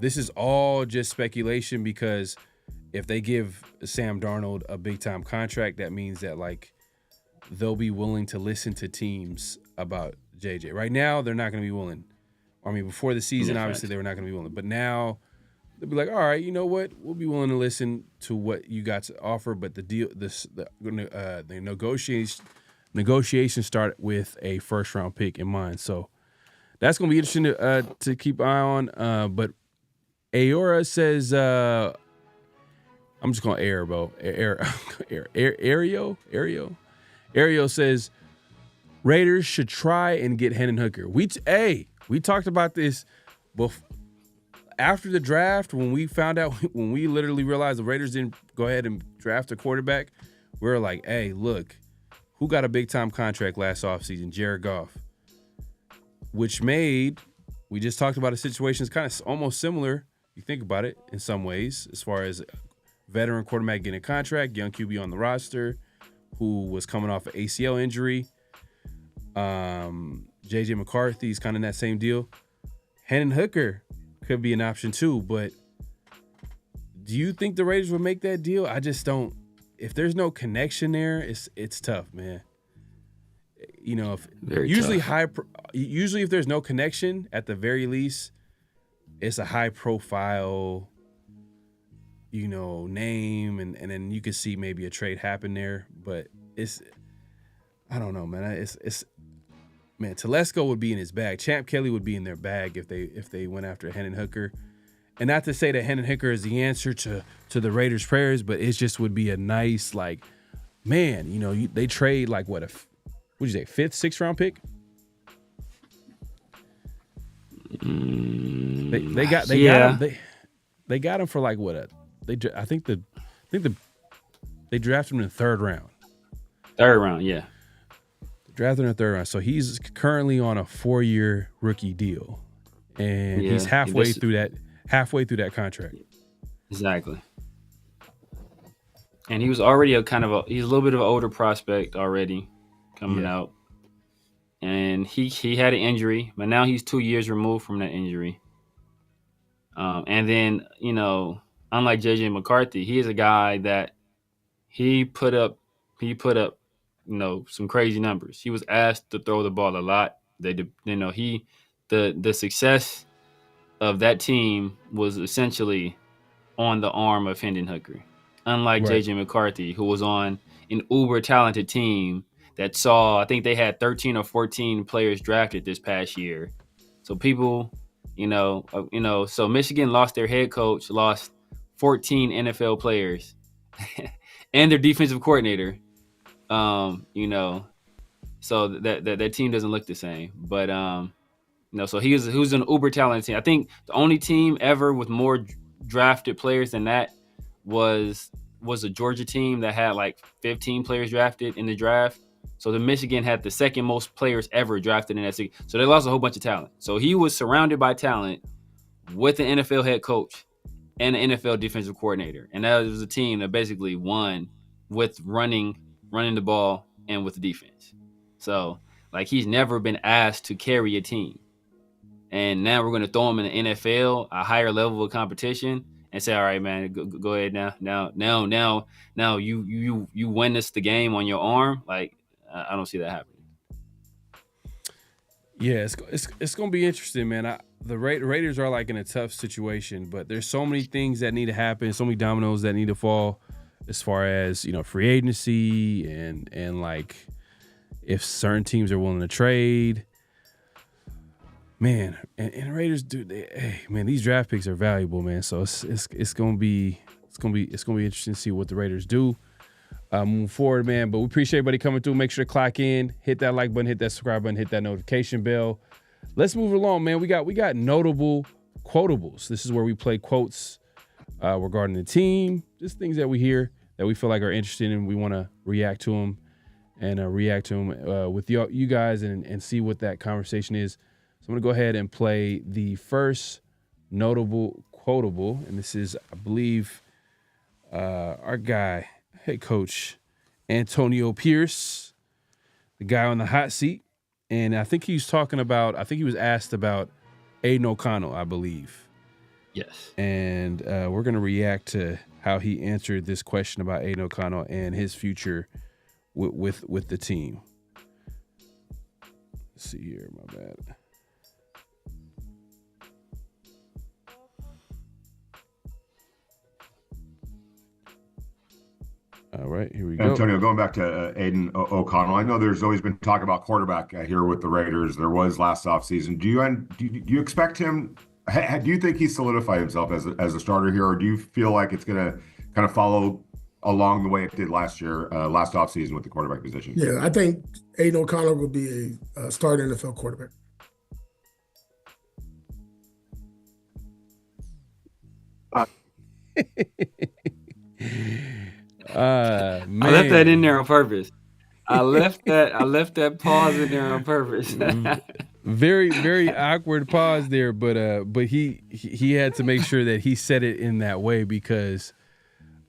This is all just speculation, because if they give Sam Darnold a big time contract, that means that they'll be willing to listen to teams about JJ. Right now, they're not going to be willing. I mean, before the season, obviously they were not going to be willing, but now they'll be like, all right, you know what? We'll be willing to listen to what you got to offer, but the deal, the negotiations start with a first round pick in mind. So that's gonna be interesting to keep an eye on. But Aora says, I'm just going Ario. Ario says Raiders should try and get Hendon Hooker. We talked about this after the draft when we found out, when we literally realized the Raiders didn't go ahead and draft a quarterback. We were like, hey, look, who got a big time contract last offseason? Jared Goff. Which made, we just talked about a situation that's kind of almost similar. You think about it in some ways, as far as veteran quarterback getting a contract, young QB on the roster, who was coming off an ACL injury. JJ McCarthy is kind of in that same deal. Hendon Hooker could be an option too, but do you think the Raiders would make that deal? I just don't. If there's no connection there, it's tough, man. You know, usually if there's no connection, at the very least, it's a high profile, you know, name, and then you could see maybe a trade happen there. But I don't know, man. Man, Telesco would be in his bag. Champ Kelly would be in their bag if they went after Hendon Hooker. And not to say that Hendon Hooker is the answer to the Raiders' prayers, but it just would be a nice, like, man, you know, they trade like what'd you say, 5th, 6th round pick? They got him for like what they drafted him in the 3rd round. 3rd round, yeah. Drafted in the 3rd round. So he's currently on a 4-year rookie deal. And he's halfway through that contract. Exactly. And he was already he's a little bit of an older prospect already coming out. And he had an injury, but now he's 2 years removed from that injury. And then, you know, unlike JJ McCarthy, he is a guy that he put up, you know, some crazy numbers. He was asked to throw the ball a lot. The success of that team was essentially on the arm of Hendon Hooker. Unlike JJ McCarthy, who was on an uber talented team that saw, I think they had 13 or 14 players drafted this past year. So people, so Michigan lost their head coach, lost 14 NFL players and their defensive coordinator. So that team doesn't look the same. But so he was an uber talented team. I think the only team ever with more drafted players than that was a Georgia team that had like 15 players drafted in the draft. So the Michigan had the 2nd most players ever drafted in that season. So they lost a whole bunch of talent. So he was surrounded by talent with an NFL head coach and an NFL defensive coordinator. And that was a team that basically won with running the ball and with the defense. So like he's never been asked to carry a team. And now we're going to throw him in the NFL, a higher level of competition, and say, all right, man, go ahead now. Now you win us the game on your arm. Like, I don't see that happening. Yeah, it's going to be interesting, man. The Raiders are like in a tough situation, but there's so many things that need to happen, so many dominoes that need to fall as far as, you know, free agency and like if certain teams are willing to trade. Man, and Raiders, dude, these draft picks are valuable, man. So it's gonna be interesting to see what the Raiders do moving forward, man. But we appreciate everybody coming through. Make sure to clock in, hit that like button, hit that subscribe button, hit that notification bell. Let's move along, man. We got notable quotables. This is where we play quotes regarding the team, just things that we hear that we feel like are interesting, and we want to react to them with you guys and see what that conversation is. So I'm going to go ahead and play the first notable quotable, and this is, I believe, our guy, head coach Antonio Pierce, the guy on the hot seat. And I think he was asked about Aiden O'Connell, I believe. Yes. And we're going to react to how he answered this question about Aiden O'Connell and his future with the team. Let's see here, my bad. All right, here we go. Antonio, going back to Aiden O'Connell, I know there's always been talk about quarterback here with the Raiders. There was last offseason. Do you expect him? Do you think he solidified himself as a starter here, or do you feel like it's going to kind of follow along the way it did last year, last offseason with the quarterback position? Yeah, I think Aiden O'Connell will be a starter NFL quarterback. Man. I left that in there on purpose. I left that pause in there on purpose. Very, very awkward pause there, but he had to make sure that he said it in that way because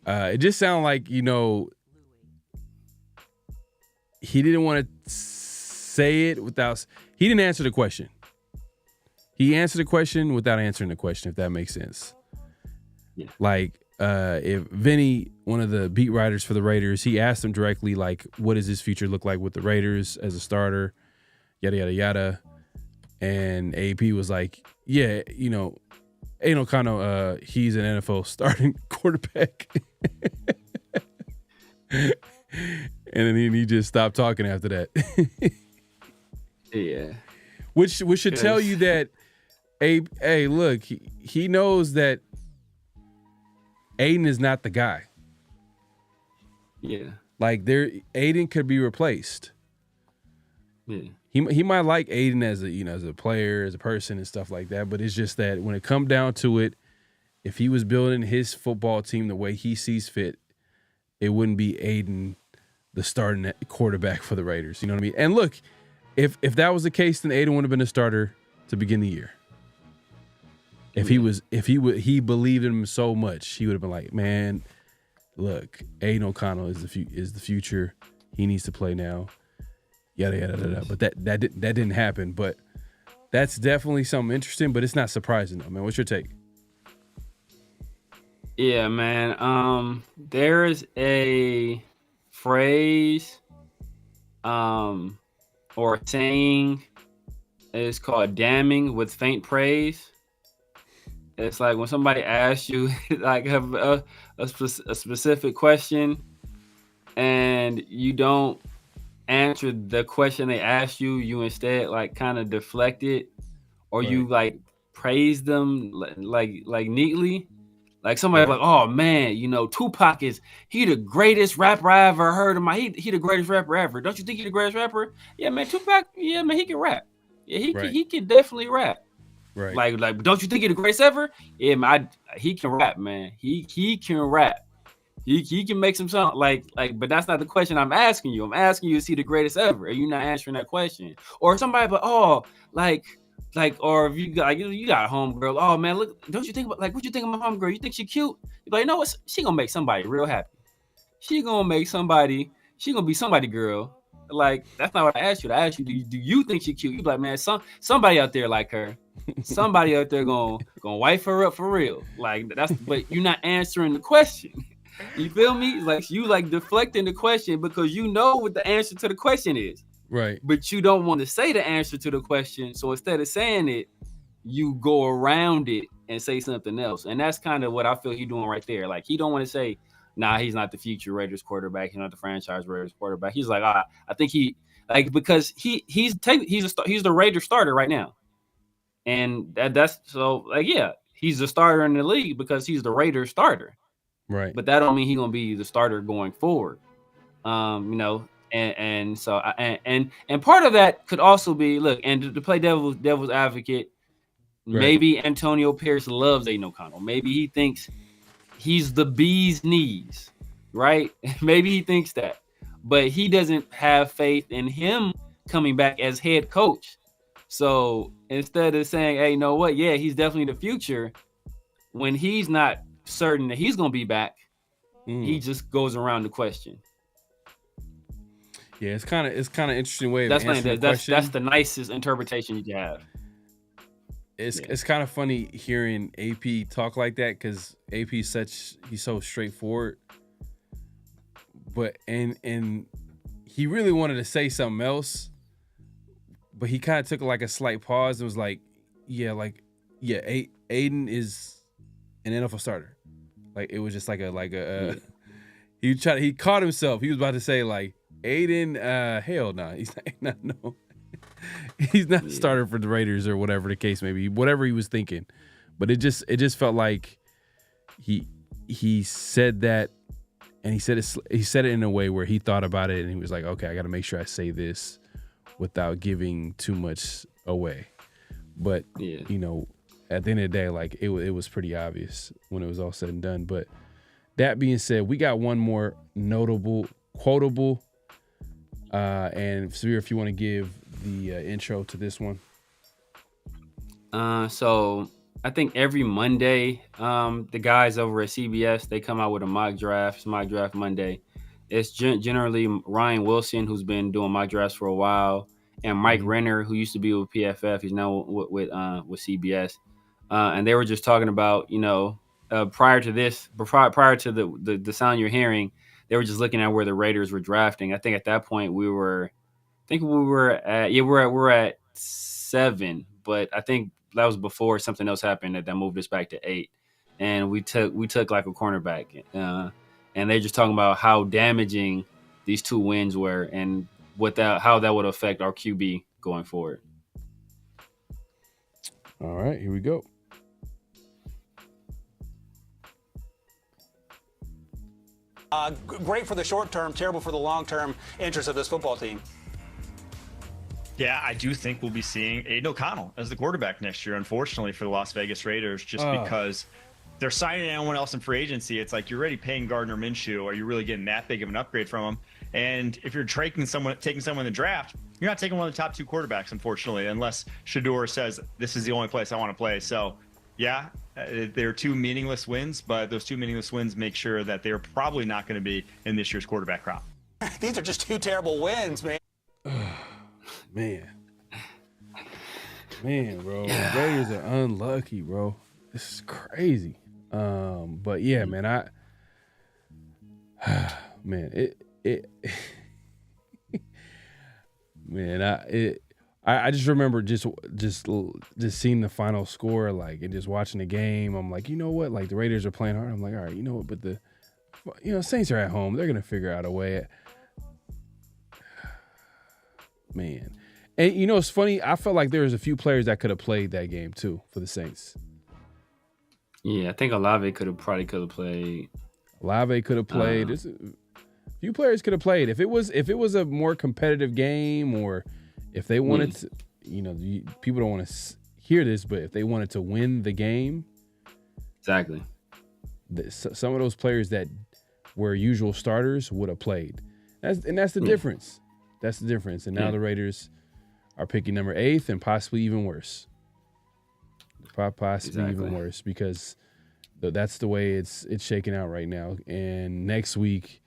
it just sounded like, you know, he didn't want to say it without. He didn't answer the question. He answered the question without answering the question, if that makes sense. Yeah. Like, if Vinny, one of the beat writers for the Raiders, he asked him directly, like, what does his future look like with the Raiders as a starter? Yada, yada, yada. And AP was like, yeah, you know, Aiden O'Connell, he's an NFL starting quarterback. And then he just stopped talking after that. Yeah. Which should tell you that, hey, look, he knows that Aiden is not the guy. Yeah. Like Aiden could be replaced. Yeah. He might like Aiden as a player, as a person and stuff like that, but it's just that when it come down to it, if he was building his football team the way he sees fit, it wouldn't be Aiden the starting quarterback for the Raiders. You know what I mean? And look, if that was the case, then Aiden would have been a starter to begin the year. If he believed in him so much, he would have been like, man, look, Aiden O'Connell is the future. He needs to play now. Yada yada yada. But that didn't happen. But that's definitely something interesting. But it's not surprising though, man. What's your take? Yeah, man. There is a phrase, or a saying. It's called damning with faint praise. It's like when somebody asks you like a specific question and you don't answer the question they asked you, you instead like kind of deflect it, or right. You like praise them like neatly. Like somebody like, oh man, you know, Tupac he the greatest rapper I ever heard of. He the greatest rapper ever. Don't you think he the greatest rapper? Yeah, man, Tupac. Yeah, man, he can rap. Yeah, he can definitely rap. Right. Like, don't you think he the greatest ever? Yeah, man, he can rap, man. He can rap. He can make some song like, but that's not the question I'm asking you. I'm asking you, is he the greatest ever? Are you not answering that question? Or somebody, but or if you got a homegirl, oh man, look, don't you think about what you think of my homegirl? You think she cute? You're like, no, she gonna make somebody real happy. She gonna be somebody girl. Like, that's not what I asked you. I asked you, do you think she cute? You like, man, somebody out there like her. Somebody out there gonna wife her up for real. Like but you're not answering the question. You feel me? Like you like deflecting the question because you know what the answer to the question is. Right. But you don't want to say the answer to the question. So instead of saying it, you go around it and say something else. And that's kind of what I feel he's doing right there. Like he don't want to say, nah, he's not the future Raiders quarterback. He's not the franchise Raiders quarterback. He's like, I think because he's the Raiders starter right now. And that's so like, yeah, he's the starter in the league because he's the Raiders starter. Right. But that don't mean he's gonna be the starter going forward. You know, and so and part of that could also be, look, and to play devil's advocate, right. Maybe Antonio Pierce loves Aiden O'Connell. Maybe he thinks he's the bee's knees, right? Maybe he thinks that. But he doesn't have faith in him coming back as head coach. So instead of saying, hey, you know what? Yeah, he's definitely the future. When he's not certain that he's going to be back, he just goes around the question. Yeah, it's kind of interesting way of answering the question. That's the nicest interpretation you can have. It's kind of funny hearing AP talk like that because AP he's so straightforward. But and he really wanted to say something else. But he kind of took like a slight pause and was like, Aiden is an NFL starter. Like it was just like a He caught himself. He was about to say like Aiden, hell no. He's not no. He's not a starter for the Raiders or whatever the case may be. Whatever he was thinking. But it just felt like he said that, and he said it in a way where he thought about it and he was like, okay, I got to make sure I say this without giving too much away. But you know, at the end of the day, like it was pretty obvious when it was all said and done. But that being said, we got one more notable, quotable, and Samir, if you want to give the intro to this one. So I think every Monday, the guys over at CBS, they come out with a mock draft. It's Mock Draft Monday. It's generally Ryan Wilson, who's been doing mock drafts for a while, and Mike Renner, who used to be with PFF. He's now with CBS. And they were just talking about, you know, prior to the sound you're hearing, they were just looking at where the Raiders were drafting. I think at that point we were at 7, but I think that was before something else happened that moved us back to 8, and we took like a cornerback, and they're just talking about how damaging these 2 wins were and how that would affect our QB going forward. All right, here we go. Great for the short term, terrible for the long term interest of this football team. Yeah, I do think we'll be seeing Aiden O'Connell as the quarterback next year, unfortunately, for the Las Vegas Raiders, just because they're signing anyone else in free agency. It's like you're already paying Gardner Minshew. Are you really getting that big of an upgrade from him? And if you're taking someone in the draft, you're not taking one of the top 2 quarterbacks, unfortunately, unless Shador says this is the only place I want to play. So, yeah, they're 2 meaningless wins, but those 2 meaningless wins make sure that they're probably not going to be in this year's quarterback crop. These are just 2 terrible wins, man. Man, bro. Raiders are unlucky, bro. This is crazy. But yeah, man, I just remember just seeing the final score, like, and just watching the game. I'm like, you know what? Like, the Raiders are playing hard. I'm like, all right, you know what? But Saints are at home. They're gonna figure out a way. Man. And it's funny. I felt like there was a few players that could have played that game too for the Saints. Yeah, I think Olave could have played. Olave could have played. A few players could have played. If it was a more competitive game, or if they wanted to, people don't want to hear this, but if they wanted to win the game, exactly. Some of those players that were usual starters would have played. That's the difference. That's the difference. And now the Raiders are picking number 8 and possibly even worse. Even worse, because that's the way it's shaking out right now. And next week,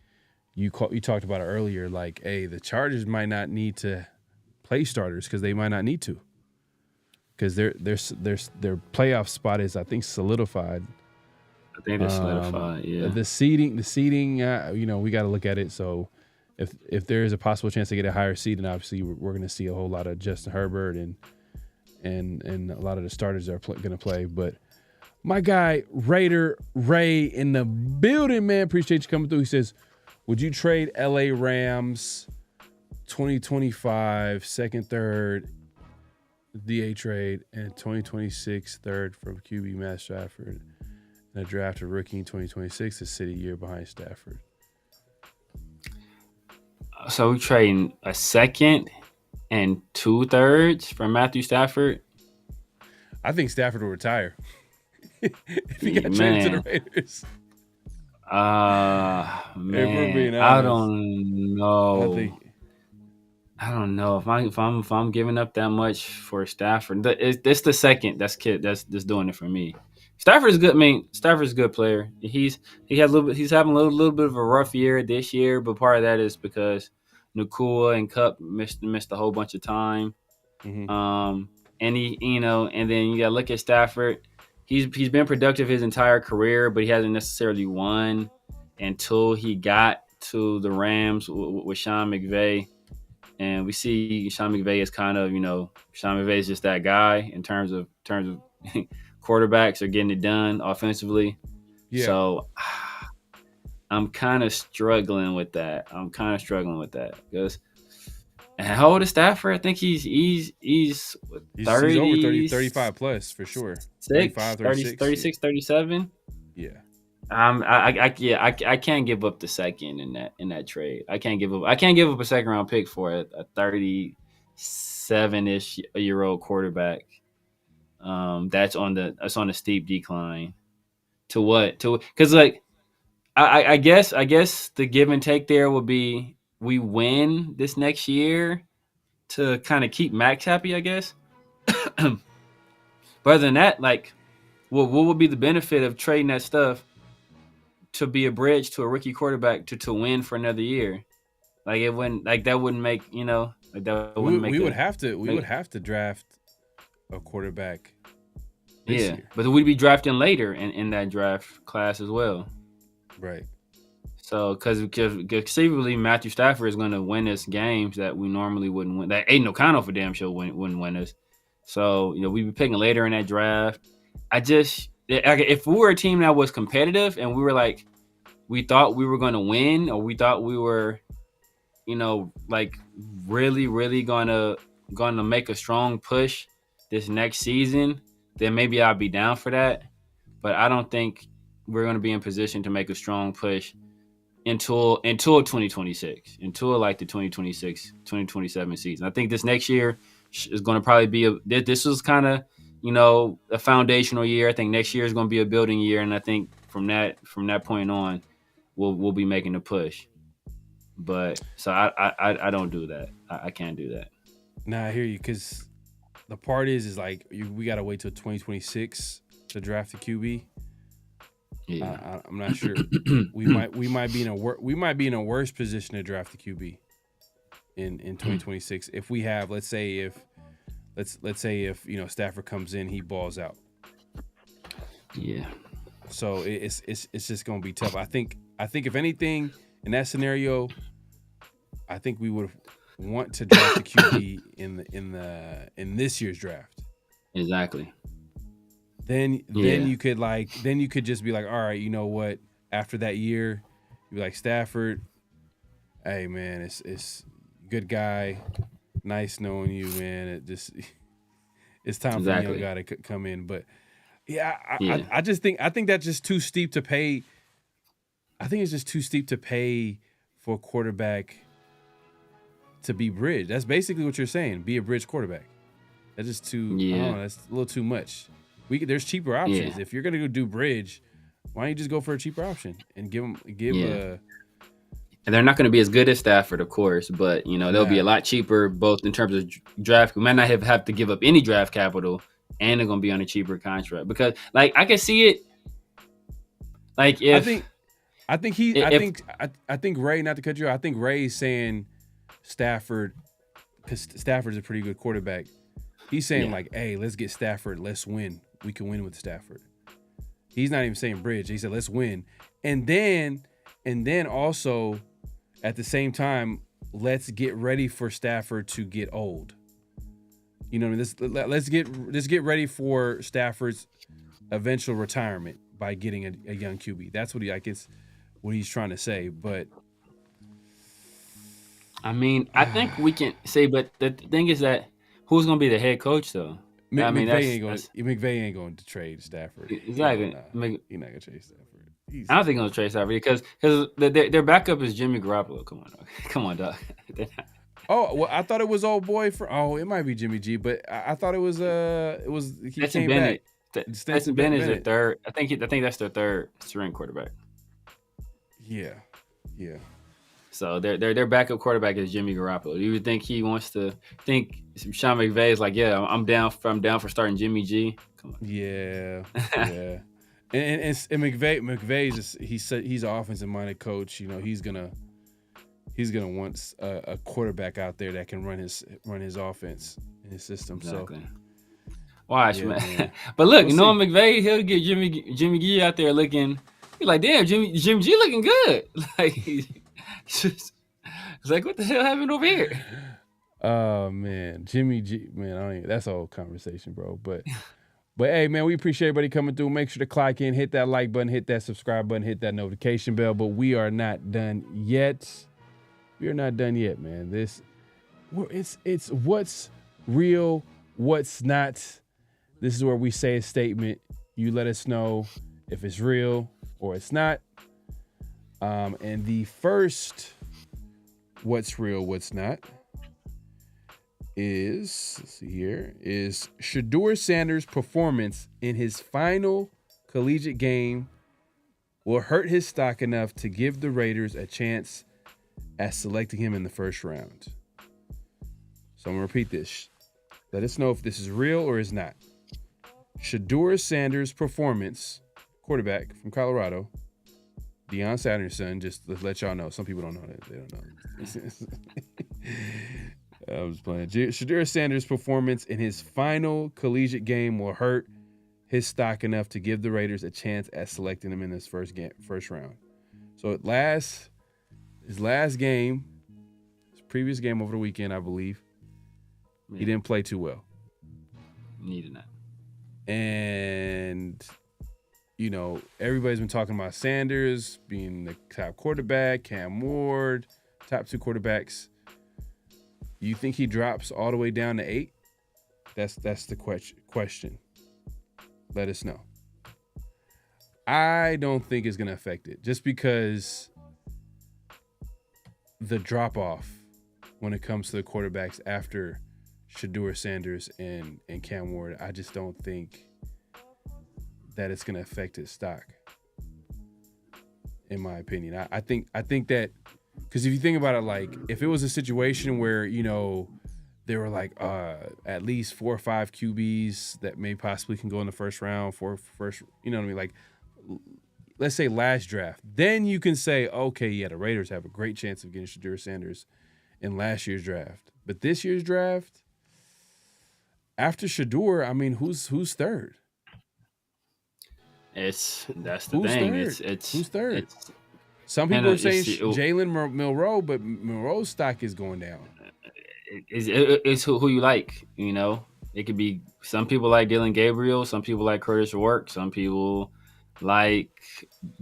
you talked about it earlier, like, hey, the Chargers might not need to play starters because they might not need to, because their playoff spot is, I think, solidified. I think they're solidified. Yeah. The seeding. We got to look at it. So if there is a possible chance to get a higher seed, then obviously we're going to see a whole lot of Justin Herbert and a lot of the starters are going to play. But my guy Raider Ray in the building, man, appreciate you coming through. He says, would you trade LA Rams 2025 second, third DA trade and 2026 third from QB Matt Stafford and a draft of rookie in 2026 to sit a year behind Stafford? So we're trading a second and 2 thirds from Matthew Stafford. I think Stafford will retire if he got traded to the Raiders. Man, I don't know. I don't know if I'm giving up that much for Stafford. It's the second that's doing it for me. Stafford's good. I mean, Stafford's a good player. He's having a little bit of a rough year this year, but part of that is because Nakua and Kupp missed a whole bunch of time. Mm-hmm. And and then you gotta look at Stafford. He's been productive his entire career, but he hasn't necessarily won until he got to the Rams with Sean McVay. And we see Sean McVay is kind of, Sean McVay is just that guy in terms of quarterbacks are getting it done offensively. Yeah. So I'm kind of struggling with that. Because how old is Stafford? I think he's 30, He's over 30, 35 plus for sure. 35, 36. 37. Yeah. I can't give up the second in that trade. I can't give up a second round pick for a 37-ish year old quarterback. That's on the steep decline. Because like I guess the give and take there will be we win this next year to kind of keep Max happy, I guess. But other than that, like, what would be the benefit of trading that stuff to be a bridge to a rookie quarterback to win for another year? Like it wouldn't, like that wouldn't make, like that wouldn't make. We would have to draft a quarterback. This year. But we'd be drafting later in that draft class as well. Right. So, because conceivably Matthew Stafford is going to win us games that we normally wouldn't win. That Aiden O'Connell for damn sure wouldn't win us. So, we'd be picking later in that draft. If we were a team that was competitive and we were like, we thought we were going to win, or we thought we were, like really, really gonna make a strong push this next season, then maybe I'd be down for that. But I don't think we're going to be in position to make a strong push until 2026, until like the 2026, 2027 season. I think this next year is going to probably be this was kind of, a foundational year. I think next year is going to be a building year. And I think from that point on, we'll be making a push. But so I don't do that. I can't do that. Nah, I hear you. Cause the part is like, we got to wait till 2026 to draft the QB. Yeah. I'm not sure. we might be in a worse position to draft the QB in 2026 if we have, let's say if Stafford comes in, he balls out. Yeah. So it's just gonna be tough. I think if anything in that scenario, I think we would want to draft the QB in this year's draft. Exactly. Then you could just be like, all right, you know what? After that year, you'd be like, Stafford, hey man, it's good guy, nice knowing you, man. It's time for a young guy to come in. But I just think that's just too steep to pay. I think it's just too steep to pay for a quarterback to be bridge. That's basically what you're saying. Be a bridge quarterback. That's just too. I don't know, that's a little too much. There's cheaper options. Yeah. If you're gonna go do bridge, why don't you just go for a cheaper option and give a. And they're not going to be as good as Stafford, of course, but they'll be a lot cheaper, both in terms of draft. We might not have to give up any draft capital, and they're going to be on a cheaper contract because, like, I can see it. Like, if I think Ray, not to cut you off, I think Ray's saying Stafford, because Stafford's a pretty good quarterback. He's saying like, hey, let's get Stafford, let's win. We can win with Stafford. He's not even saying bridge. He said, let's win. And then also at the same time, let's get ready for Stafford to get old. Let's get ready for Stafford's eventual retirement by getting a young QB. That's what what he's trying to say. But I mean, I think we can say, but the thing is that who's going to be the head coach though? McVay ain't going to trade Stafford. Exactly. He's not going to trade Stafford. I don't think he's going to trade Stafford because their backup is Jimmy Garoppolo. Come on, dog. Oh, well, I thought it was old boy it might be Jimmy G, but I thought it was he Stetson came Bennett. back. Stetson Bennett is their third. I think that's their third string quarterback. Yeah. So their backup quarterback is Jimmy Garoppolo. You would think he wants to think Sean McVay is like, yeah, I'm down for starting Jimmy G. Come on. Yeah. and McVay's he's an offensive minded coach. He's gonna want a quarterback out there that can run his offense in his system. Exactly. So watch, man. But look, McVay, he'll get Jimmy G out there looking. He's like, damn, Jimmy G looking good. Like, it's like, what the hell happened over here? Oh man, Jimmy G, man, that's a whole conversation, bro. But hey, man, we appreciate everybody coming through. Make sure to clock in, hit that like button, hit that subscribe button, hit that notification bell. But we are not done yet. We are not done yet, man. It's what's real, what's not. This is where we say a statement. You let us know if it's real or it's not. And the first what's real, what's not is, let's see here, is Shedeur Sanders' performance in his final collegiate game will hurt his stock enough to give the Raiders a chance at selecting him in the first round. So I'm going to repeat this. Let us know if this is real or is not. Shedeur Sanders' performance, quarterback from Colorado, Deion Sanders' son, just to let y'all know. Some people don't know that. They don't know. I was playing. Shedeur Sanders' performance in his final collegiate game will hurt his stock enough to give the Raiders a chance at selecting him in this first round. So his last game, his previous game over the weekend, I believe, he didn't play too well. Needed that. And, you know, everybody's been talking about Sanders being the top quarterback, Cam Ward, top two quarterbacks. You think he drops all the way down to 8? That's the question. Let us know. I don't think it's going to affect it just because the drop-off when it comes to the quarterbacks after Shedeur Sanders and Cam Ward, I just don't think that it's going to affect his stock, in my opinion. I think that, because if you think about it, like, if it was a situation where, you know, there were like at least 4 or 5 QBs that may possibly can go in the first round, you know what I mean? Like, let's say last draft, then you can say, okay, yeah, the Raiders have a great chance of getting Shedeur Sanders in last year's draft. But this year's draft, after Shedeur, I mean, who's third? That's the thing. Who's third? Some people are saying Jalen Milroe, but Milroe's stock is going down. It's who you like, you know. It could be, some people like Dylan Gabriel, some people like Curtis Rourke, some people like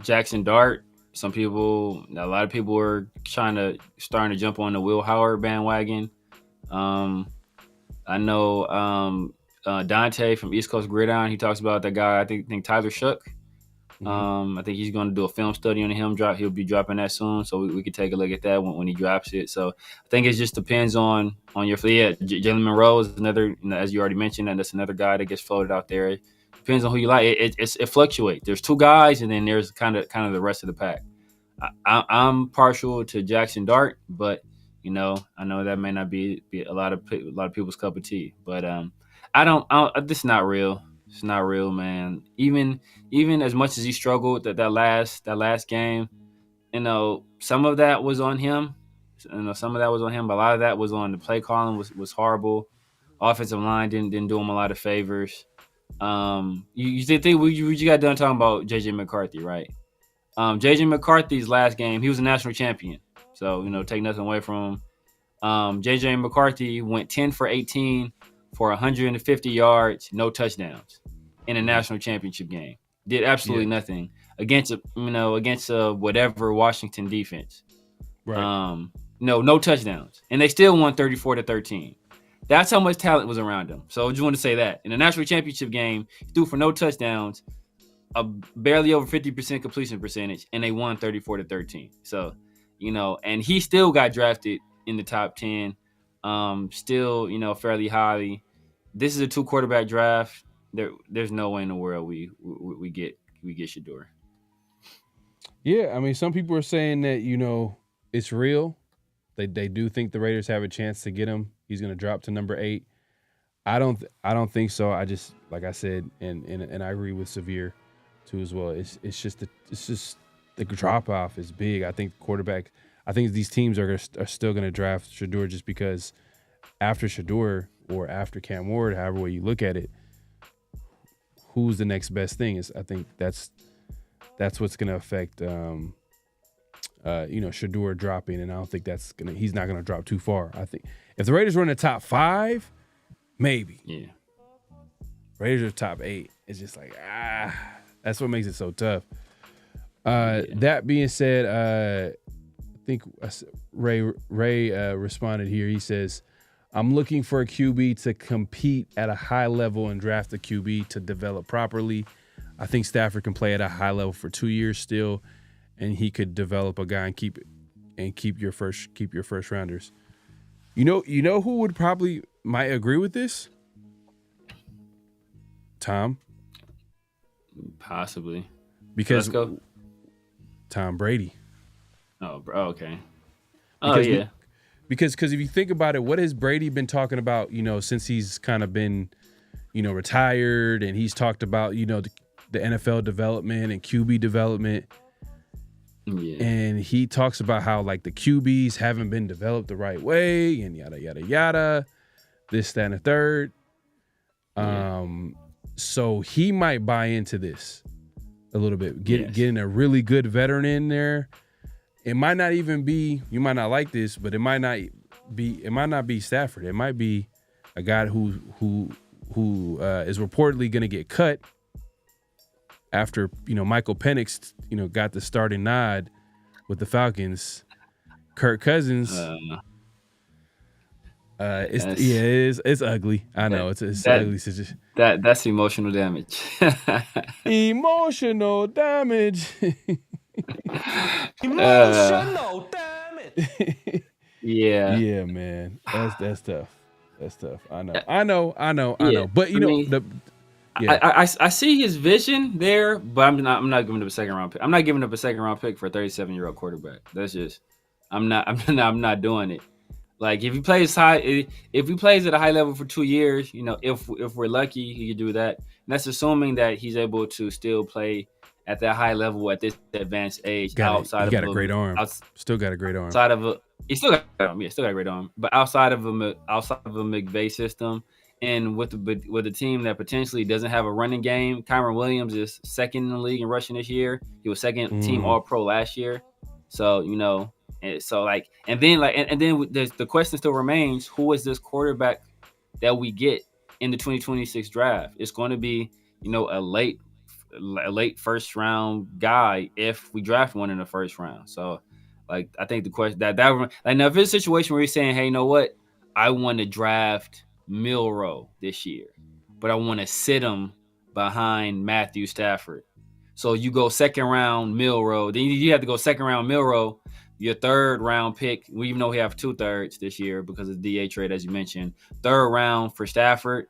Jackson Dart, a lot of people are starting to jump on the Will Howard bandwagon. I know Dante from East Coast Gridiron, he talks about that guy, I think Tyler Shook. I think he's going to do a film study on him. He'll be dropping that soon, so we could take a look at that when he drops it. So I think it just depends on your fleet. Jalen Monroe is another, as you already mentioned, and that's another guy that gets floated out there. It depends on who you like. It fluctuates. There's 2 guys, and then there's kind of the rest of the pack. I'm partial to Jackson Dart, but you know, I know that may not be a lot of people's cup of tea. But this is not real. It's not real, man. Even as much as he struggled that last game, you know, some of that was on him. You know, some of that was on him, but a lot of that was on the play calling was horrible. Offensive line didn't do him a lot of favors. You think you got done talking about JJ McCarthy, right? JJ McCarthy's last game, he was a national champion. So, you know, take nothing away from him. JJ McCarthy went 10 for 18 for 150 yards, no touchdowns in a national championship game. Did absolutely nothing against whatever Washington defense. Right. No touchdowns. And they still won 34-13. That's how much talent was around him. So I just want to say that. In a national championship game, he threw for no touchdowns, a barely over 50% completion percentage, and they won 34-13. So, you know, and he still got drafted in the top 10, still, you know, fairly highly. This is a 2 quarterback draft. There's no way in the world we get Shedeur. Yeah, I mean, some people are saying that, you know, it's real. They do think the Raiders have a chance to get him. He's going to drop to number 8. I don't think so. I just, like I said, and I agree with Severe too as well. It's just the drop off is big. I think these teams are still going to draft Shedeur just because after Shedeur or after Cam Ward, however way you look at it, who's the next best thing is. I think that's what's going to affect Shedeur dropping, and I don't think he's not going to drop too far. I think if the Raiders run the top 5, maybe. Yeah. Raiders are top 8. It's just like, that's what makes it so tough. That being said, I think Ray responded here. He says, I'm looking for a QB to compete at a high level and draft a QB to develop properly. I think Stafford can play at a high level for 2 years still, and he could develop a guy and keep your first rounders. You know who would probably might agree with this? Tom? Possibly. Because let's go. Tom Brady. Oh, okay. Yeah. Because if you think about it, what has Brady been talking about, since he's kind of been, retired, and he's talked about, the NFL development and QB development. Yeah. And he talks about how, like, the QBs haven't been developed the right way and yada, yada, yada, this, that, and the third. So he might buy into this a little bit, getting a really good veteran in there. It might not even be, you might not like this, but it might not be Stafford. It might be a guy who is reportedly going to get cut after, Michael Penix, got the starting nod with the Falcons. Kirk Cousins. It's ugly. I know it's ugly. That's emotional damage. Emotional damage. Emotional damage. Yeah, man. That's tough. That's tough. I know. But I see his vision there, but I'm not giving up a second round pick. I'm not giving up a second round pick for a 37-year-old quarterback. That's just I'm not doing it. Like, if he plays at a high level for 2 years, if we're lucky, he could do that. And that's assuming that he's able to still play at that high level at this advanced age. He got a great arm. Still got a great arm. He still got a great arm. But outside of a McVay system, and with a team that potentially doesn't have a running game, Kyron Williams is second in the league in rushing this year. He was second team All-Pro last year. So and then the question still remains: who is this quarterback that we get in the 2026 draft? It's going to be a late first round guy if we draft one in the first round. So, like, I think the question that now if it's a situation where you're saying, hey, you know what, I want to draft Milroe this year, but I want to sit him behind Matthew Stafford. So you go second round Milroe, then you have to go second round Milroe, your third round pick. We even know we have 2/3 this year because of the DA trade, as you mentioned. Third round for Stafford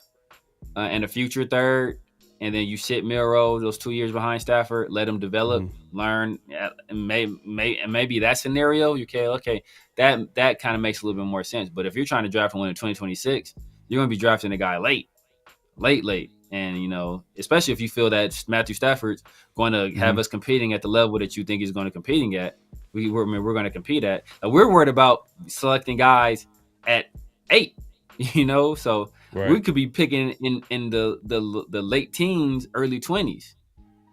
and a future third. And then you sit Milroe those 2 years behind Stafford, let him develop, learn, and maybe that scenario, okay, that kind of makes a little bit more sense. But if you're trying to draft one in 2026, you're going to be drafting a guy late. And, especially if you feel that Matthew Stafford's going to have us competing at the level that you think he's going to competing at, we're going to compete at. We're worried about selecting guys at 8, so right. We could be picking in the late teens, early 20s.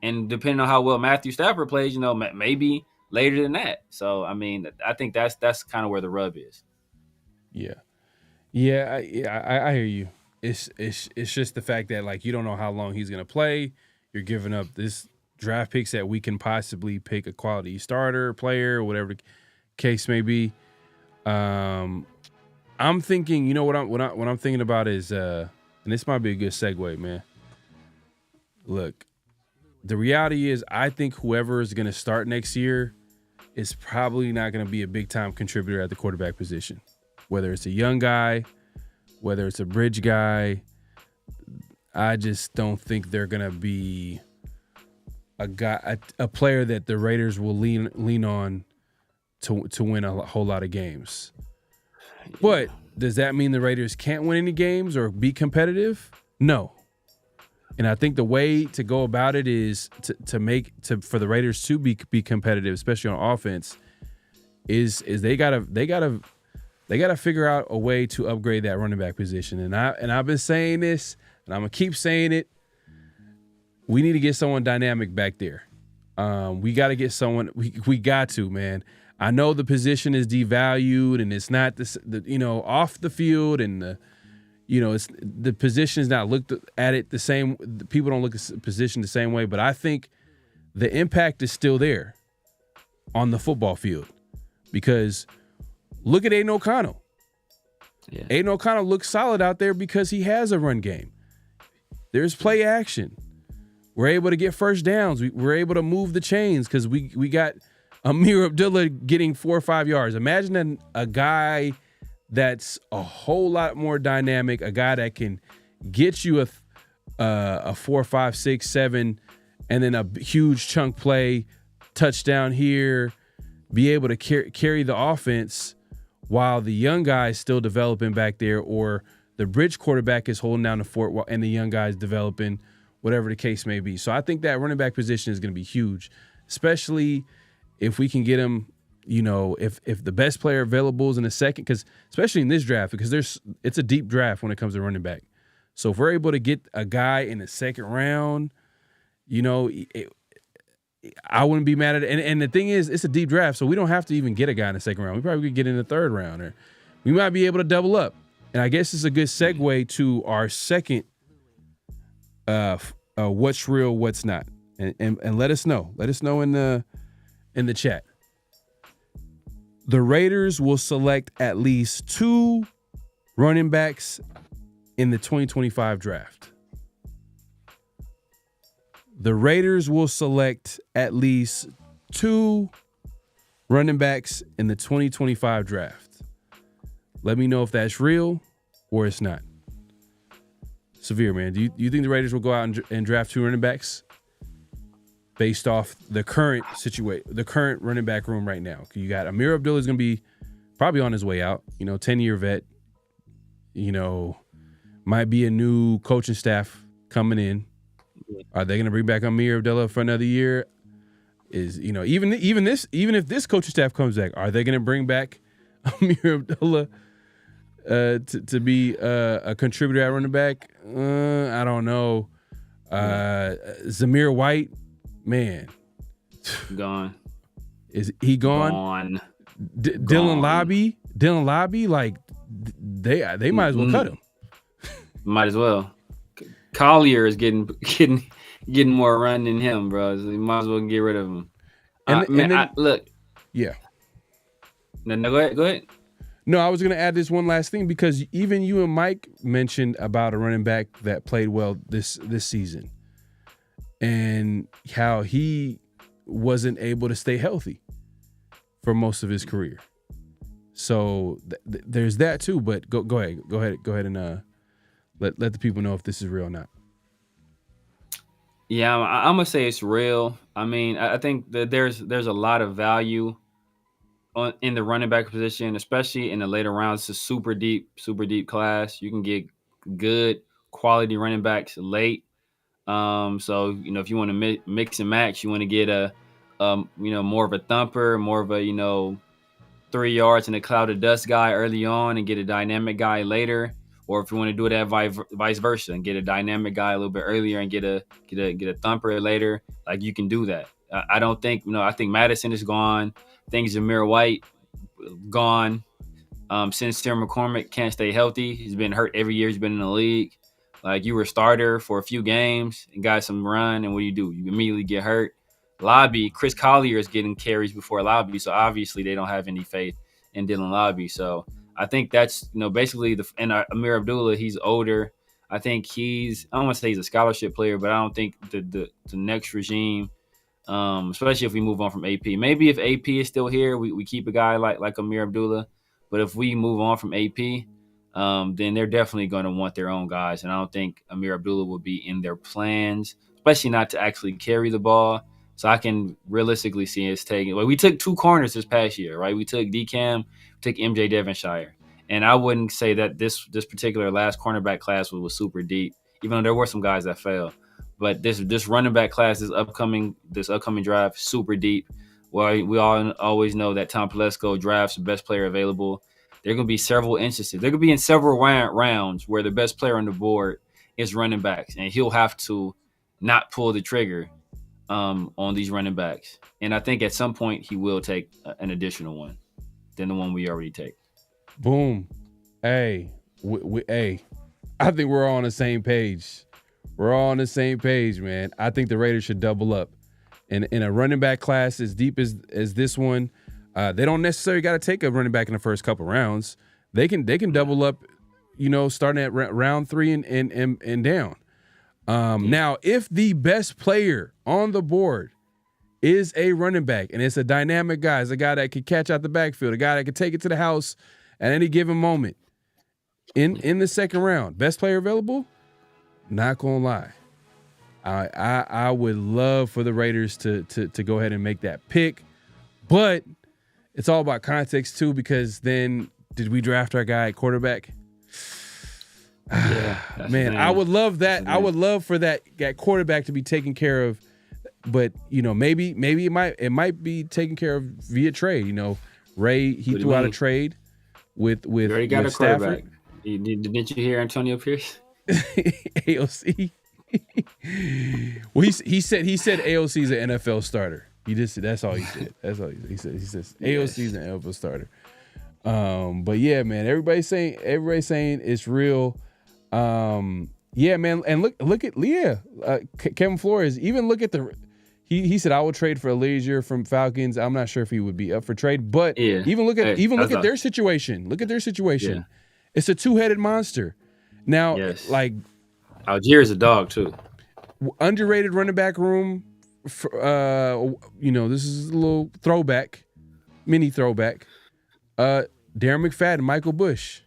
And depending on how well Matthew Stafford plays, maybe later than that. So, I mean, I think that's kind of where the rub is. Yeah. I hear you. It's just the fact that, like, you don't know how long he's going to play. You're giving up this draft picks that we can possibly pick a quality starter, player, whatever the case may be. I'm thinking, what I'm thinking about is, and this might be a good segue, man. Look, the reality is, I think whoever is going to start next year is probably not going to be a big time contributor at the quarterback position. Whether it's a young guy, whether it's a bridge guy, I just don't think they're going to be a player that the Raiders will lean on to win a whole lot of games. But does that mean the Raiders can't win any games or be competitive? No. And I think the way to go about it is for the Raiders to be competitive, especially on offense, is they gotta figure out a way to upgrade that running back position. And I've been saying this, and I'm gonna keep saying it. We need to get someone dynamic back there. We got to get someone. We got to, man. I know the position is devalued and it's not off the field and it's the position is not looked at it the same. People don't look at the position the same way, but I think the impact is still there on the football field because look at Aiden O'Connell. Yeah. Aiden O'Connell looks solid out there because he has a run game. There's play action. We're able to get first downs. We're able to move the chains because we got Amir Abdullah getting 4 or 5 yards. Imagine a guy that's a whole lot more dynamic, a guy that can get you a 4, 5, 6, 7, and then a huge chunk play, touchdown here, be able to carry the offense while the young guy is still developing back there, or the bridge quarterback is holding down the fort and the young guy is developing, whatever the case may be. So I think that running back position is going to be huge, especially if we can get him, if the best player available is in a second, because especially in this draft, because it's a deep draft when it comes to running back. So if we're able to get a guy in the second round, I wouldn't be mad at it. And the thing is, it's a deep draft, so we don't have to even get a guy in the second round. We probably could get in the third round, or we might be able to double up. And I guess it's a good segue to our second what's real, what's not. And let us know. Let us know in the chat. The Raiders will select at least 2 running backs in the 2025 draft. The Raiders will select at least 2 running backs in the 2025 draft. Let me know if that's real or it's not. Severe, man. Do you think the Raiders will go out and draft 2 running backs based off the current situation, the current running back room right now? You got Amir Abdullah is going to be probably on his way out. 10-year vet. Might be a new coaching staff coming in. Are they going to bring back Amir Abdullah for another year? Even if this coaching staff comes back, are they going to bring back Amir Abdullah to be a contributor at running back? I don't know. Zamir White, man, gone. Is he gone? Dylan Lobby, like they might as well cut him. Might as well. Collier is getting more run than him, bro. So you might as well get rid of him. Look. Yeah. No, go ahead. No, I was going to add this one last thing because even you and Mike mentioned about a running back that played well this season and how he wasn't able to stay healthy for most of his career. So there's that too. But go ahead and let the people know if this is real or not. Yeah, I'm gonna say it's real. I mean, I think that there's a lot of value in the running back position, especially in the later rounds. It's a super deep class. You can get good quality running backs late. So if you want to mix and match, you want to get a more of a thumper, more of a 3 yards in a cloud of dust guy early on, and get a dynamic guy later. Or if you want to do that vice versa and get a dynamic guy a little bit earlier and get a thumper later, like you can do that. I don't think I think Madison is gone. I think Zamir White gone. Since Tim McCormick can't stay healthy, he's been hurt every year he's been in the league. Like you were a starter for a few games and got some run, and what do? You immediately get hurt. Chris Collier is getting carries before Lobby, so obviously they don't have any faith in Dylan Lobby. So I think that's basically and Amir Abdullah, he's older. I think I don't want to say he's a scholarship player, but I don't think the next regime, especially if we move on from AP. Maybe if AP is still here, we keep a guy like Amir Abdullah. But if we move on from AP, then they're definitely going to want their own guys. And I don't think Amir Abdullah will be in their plans, especially not to actually carry the ball. So I can realistically see us taking. We took 2 corners this past year, right? We took DCAM, took MJ Devonshire. And I wouldn't say that this particular last cornerback class was super deep, even though there were some guys that fell. But this running back class, this upcoming draft, super deep. Well, we all always know that Tom Pelesco drafts the best player available. There are going to be several instances. There could be in several rounds where the best player on the board is running backs, and he'll have to not pull the trigger on these running backs. And I think at some point he will take an additional one than the one we already take. Boom. Hey, I think we're all on the same page. We're all on the same page, man. I think the Raiders should double up. And in a running back class as deep as this one, they don't necessarily got to take a running back in the first couple rounds. They can double up, starting at round 3 and down. Now, if the best player on the board is a running back, and it's a dynamic guy, it's a guy that can catch out the backfield, a guy that can take it to the house at any given moment, in the second round, best player available, not gonna lie, I would love for the Raiders to go ahead and make that pick, but it's all about context too, because then did we draft our guy at quarterback? Yeah, man, I would love that. I would love for that quarterback to be taken care of, but maybe it might be taken care of via trade. Ray threw out a trade with you already got a Stafford. quarterback. Didn't you hear Antonio Pierce? AOC. Well, he said AOC is an NFL starter. That's all he said. That's all he said. He says AOC is an NFL starter. But yeah, man, everybody's saying it's real. Yeah, man, and look at Kevin Flores. Even look at he said I will trade for Elijah from Falcons. I'm not sure if he would be up for trade, but even look at their situation. Look at their situation. Yeah. It's a two-headed monster. Now, like Algier is a dog too. Underrated running back room. This is a little throwback, mini throwback. Darren McFadden, Michael Bush.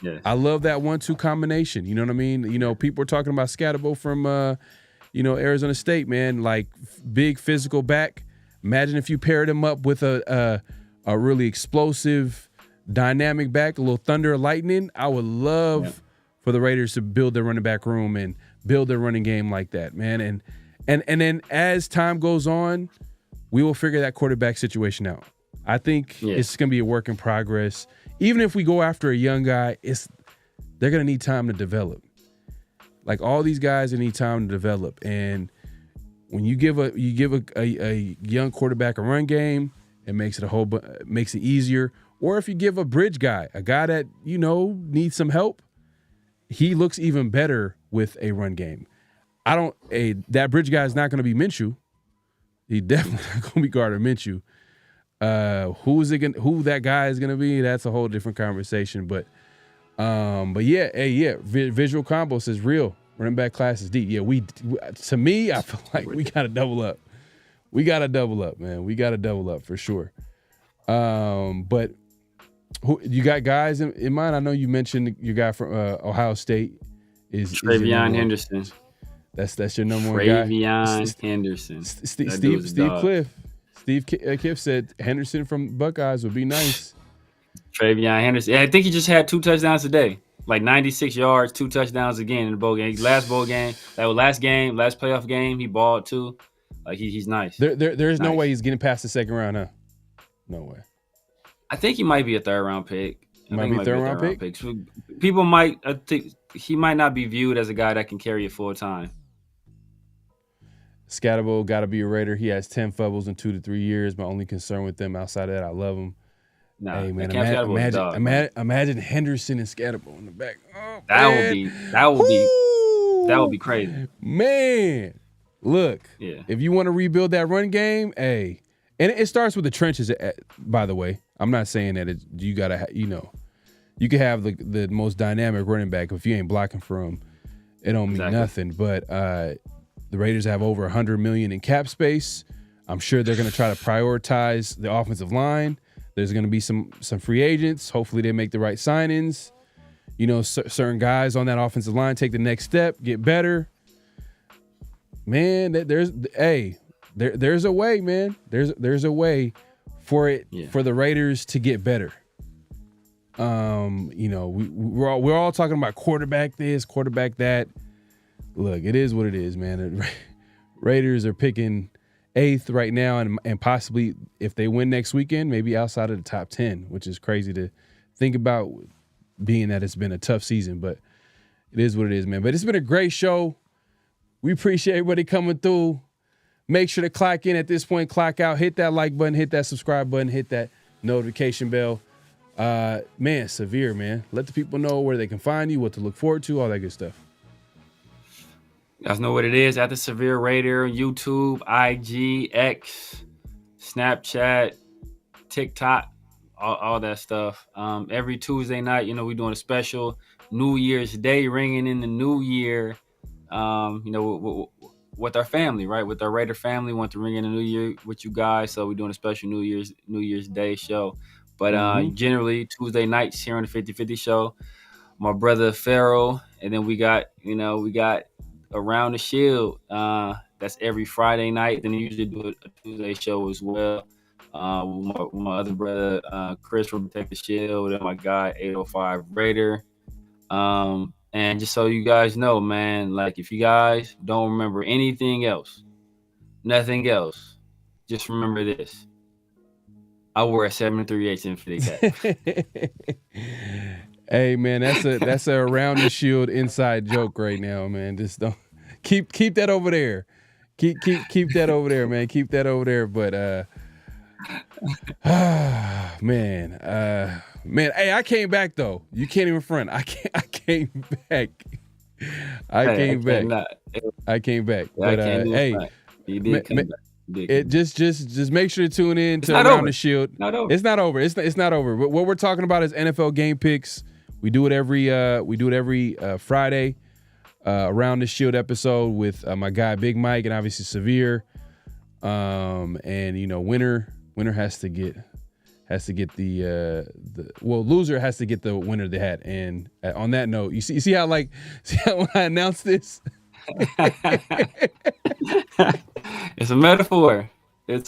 Yes. I love that 1-2 combination. You know what I mean? People are talking about Scatterbo from, Arizona State, man. Like big physical back. Imagine if you paired him up with a really explosive, dynamic back, a little thunder, lightning. I would love for the Raiders to build their running back room and build their running game like that, man. And then as time goes on, we will figure that quarterback situation out. I think it's going to be a work in progress. Even if we go after a young guy, they're going to need time to develop. Like all these guys need time to develop. And when you give a young quarterback a run game, it makes it easier. Or if you give a bridge guy, a guy that needs some help, he looks even better with a run game. That bridge guy is not going to be Minshew. He definitely not going to be Gardner Minshew. Who that guy is gonna be? That's a whole different conversation. But Visual Combo says real running back class is deep. Yeah, to me, I feel like we gotta double up. We gotta double up, man. We gotta double up for sure. But you got guys in mind? I know you mentioned your guy from Ohio State is Travion Henderson. That's your number one guy. Travion Henderson. Steve Cliff. Steve Kiff said Henderson from Buckeyes would be nice. Travion Henderson. Yeah, I think he just had 2 touchdowns today. Like 96 yards, 2 touchdowns again in the bowl game. Last playoff game, he balled too. Like he's nice. There's no way he's getting past the second round, huh? No way. I think he might be a third-round pick. Might be a third-round pick? So I think he might not be viewed as a guy that can carry it full time. Scatterbo got to be a Raider. He has 10 fumbles in 2 to 3 years. My only concern with them outside of that, I love him. Nah, hey, man, imagine Henderson and Scatterbo in the back. Oh, that would be crazy. Man, look, if you want to rebuild that run game, and it starts with the trenches, by the way. I'm not saying that you got to, you can have the most dynamic running back. If you ain't blocking for him, it don't mean nothing. But the Raiders have over $100 million in cap space. I'm sure they're going to try to prioritize the offensive line. There's going to be some free agents. Hopefully they make the right signings. Certain guys on that offensive line take the next step, get better. Man, there's a way, man. There's a way for it for the Raiders to get better. We're all talking about quarterback this, quarterback that. Look, it is what it is, man. The Raiders are picking 8th right now, and possibly if they win next weekend, maybe outside of the top 10, which is crazy to think about, being that it's been a tough season. But it is what it is, man. But it's been a great show. We appreciate everybody coming through. Make sure to clock in at this point, clock out, hit that like button, hit that subscribe button, hit that notification bell. Man, Severe, man. Let the people know where they can find you, what to look forward to, all that good stuff. You guys know what it is at the Severe Raider, YouTube, IG, X, Snapchat, TikTok, all that stuff. Every Tuesday night, we're doing a special New Year's Day, ringing in the new year, with our family, right? With our Raider family, want to ring in the new year with you guys. So we're doing a special New Year's Day show. But generally Tuesday nights here on the 50-50 show, my brother Pharaoh, and then we got Around the Shield. That's every Friday night. Then I usually do a Tuesday show as well. With my other brother, Chris from Protect the Shield, and my guy 805 Raider. And just so you guys know, man, like if you guys don't remember anything else, nothing else, just remember this. I wear a 738 Infinity cap. Hey man, that's a Around the Shield inside joke right now, man. Just don't keep that over there. Keep that over there, man. Keep that over there. But man, hey, I came back though. You can't even front. I came back. I came back. But hey, you did come back. It just make sure to tune in to Around the Shield. It's not over. It's not over. What we're talking about is NFL game picks. We do it every Friday. Around the Shield episode with my guy Big Mike and obviously Severe. And winner has to get the loser has to get the winner of the hat. And on that note, you see how when I announced this. It's a metaphor. Hey,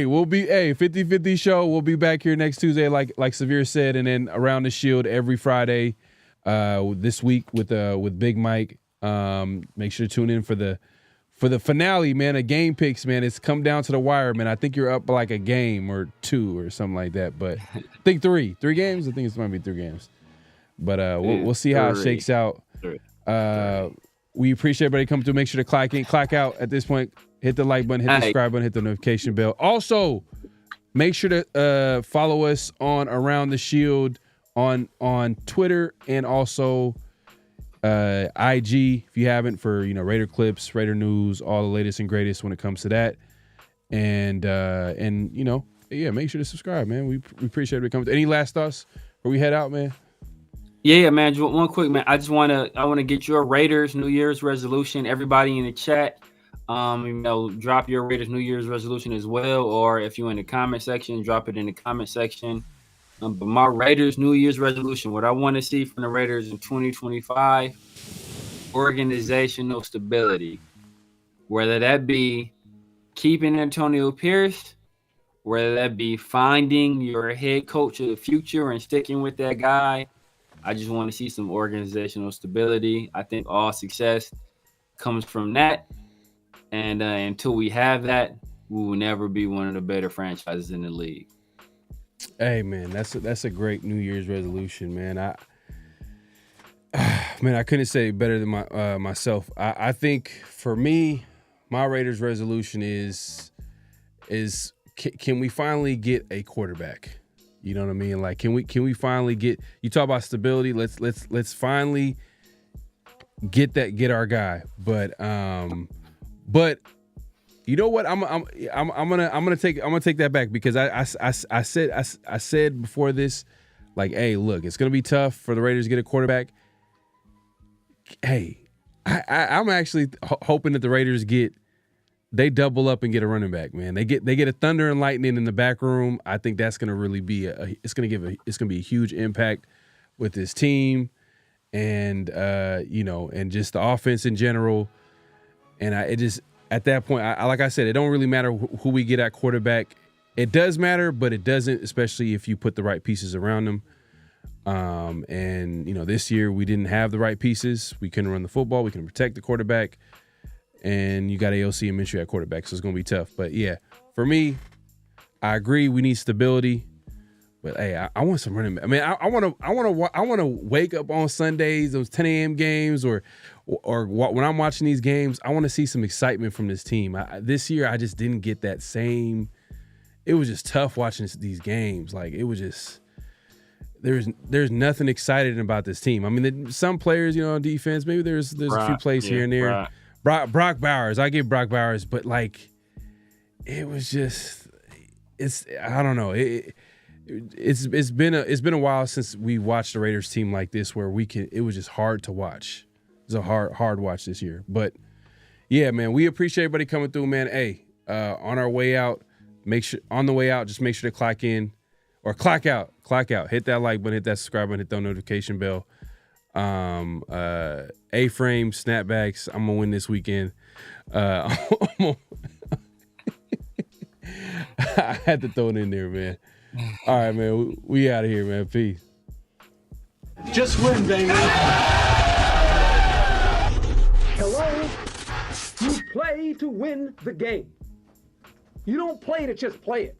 50-50 show. We'll be back here next Tuesday, like Severe said, and then Around the Shield every Friday this week with Big Mike. Make sure to tune in for the finale, man. A game picks, man. It's come down to the wire, man. I think you're up like a game or two or something like that, but I think three games. I think it's might be 3 games, but we'll see how it shakes out. We appreciate everybody coming through. Make sure to clack out at this point. Hit the like button, hit the subscribe button, hit the notification bell. Also, make sure to follow us on Around the Shield on Twitter and also IG if you haven't, for Raider clips, Raider news, all the latest and greatest when it comes to that. And make sure to subscribe, man. We appreciate everybody coming through. Any last thoughts before we head out, man? Yeah, man. Just one quick, man. I want to get your Raiders New Year's resolution. Everybody in the chat, drop your Raiders New Year's resolution as well, or if you're in the comment section, drop it in the comment section. But my Raiders New Year's resolution, what I want to see from the Raiders in 2025, organizational stability. Whether that be keeping Antonio Pierce, whether that be finding your head coach of the future and sticking with that guy. I just want to see some organizational stability. I think all success comes from that. And until we have that, we will never be one of the better franchises in the league. Hey, man, that's a great New Year's resolution, man. I couldn't say it better than myself. I think for me, my Raiders resolution is can we finally get a quarterback? You know what I mean? Like, can we finally get? You talk about stability. Let's finally get our guy. But you know what? I'm gonna take that back, because I said before this, like, hey, look, it's gonna be tough for the Raiders to get a quarterback. Hey, I'm actually hoping that the Raiders they double up and get a running back, man. They get a thunder and lightning in the back room. I think that's gonna really be it's gonna be a huge impact with this team, and and just the offense in general. And at that point, like I said, it don't really matter who we get at quarterback. It does matter, but it doesn't, especially if you put the right pieces around them. And this year we didn't have the right pieces. We couldn't run the football. We couldn't protect the quarterback. And you got AOC and Minshew at quarterback, so it's going to be tough. But yeah, for me, I agree. We need stability. But hey, I want some running back. I mean, I want to wake up on Sundays, those 10 a.m. games, or when I'm watching these games, I want to see some excitement from this team. This year, I just didn't get that same it was just tough watching these games. Like it was just there's nothing exciting about this team. I mean, some players, you know, on defense, maybe there's a few plays here and there. Brock Bowers, I give Brock Bowers, but like it was just I don't know. It's been a while since we watched a Raiders team like this where it was just hard to watch. It was a hard watch this year. But yeah, man, we appreciate everybody coming through, man. Hey, on our way out, on the way out, just make sure to clock in or clock out. Hit that like button, hit that subscribe button, hit that notification bell. A-frame, snapbacks, I'm gonna win this weekend. I had to throw it in there, man. All right, man. We out of here, man. Peace. Just win, baby. Hello? You play to win the game. You don't play to just play it.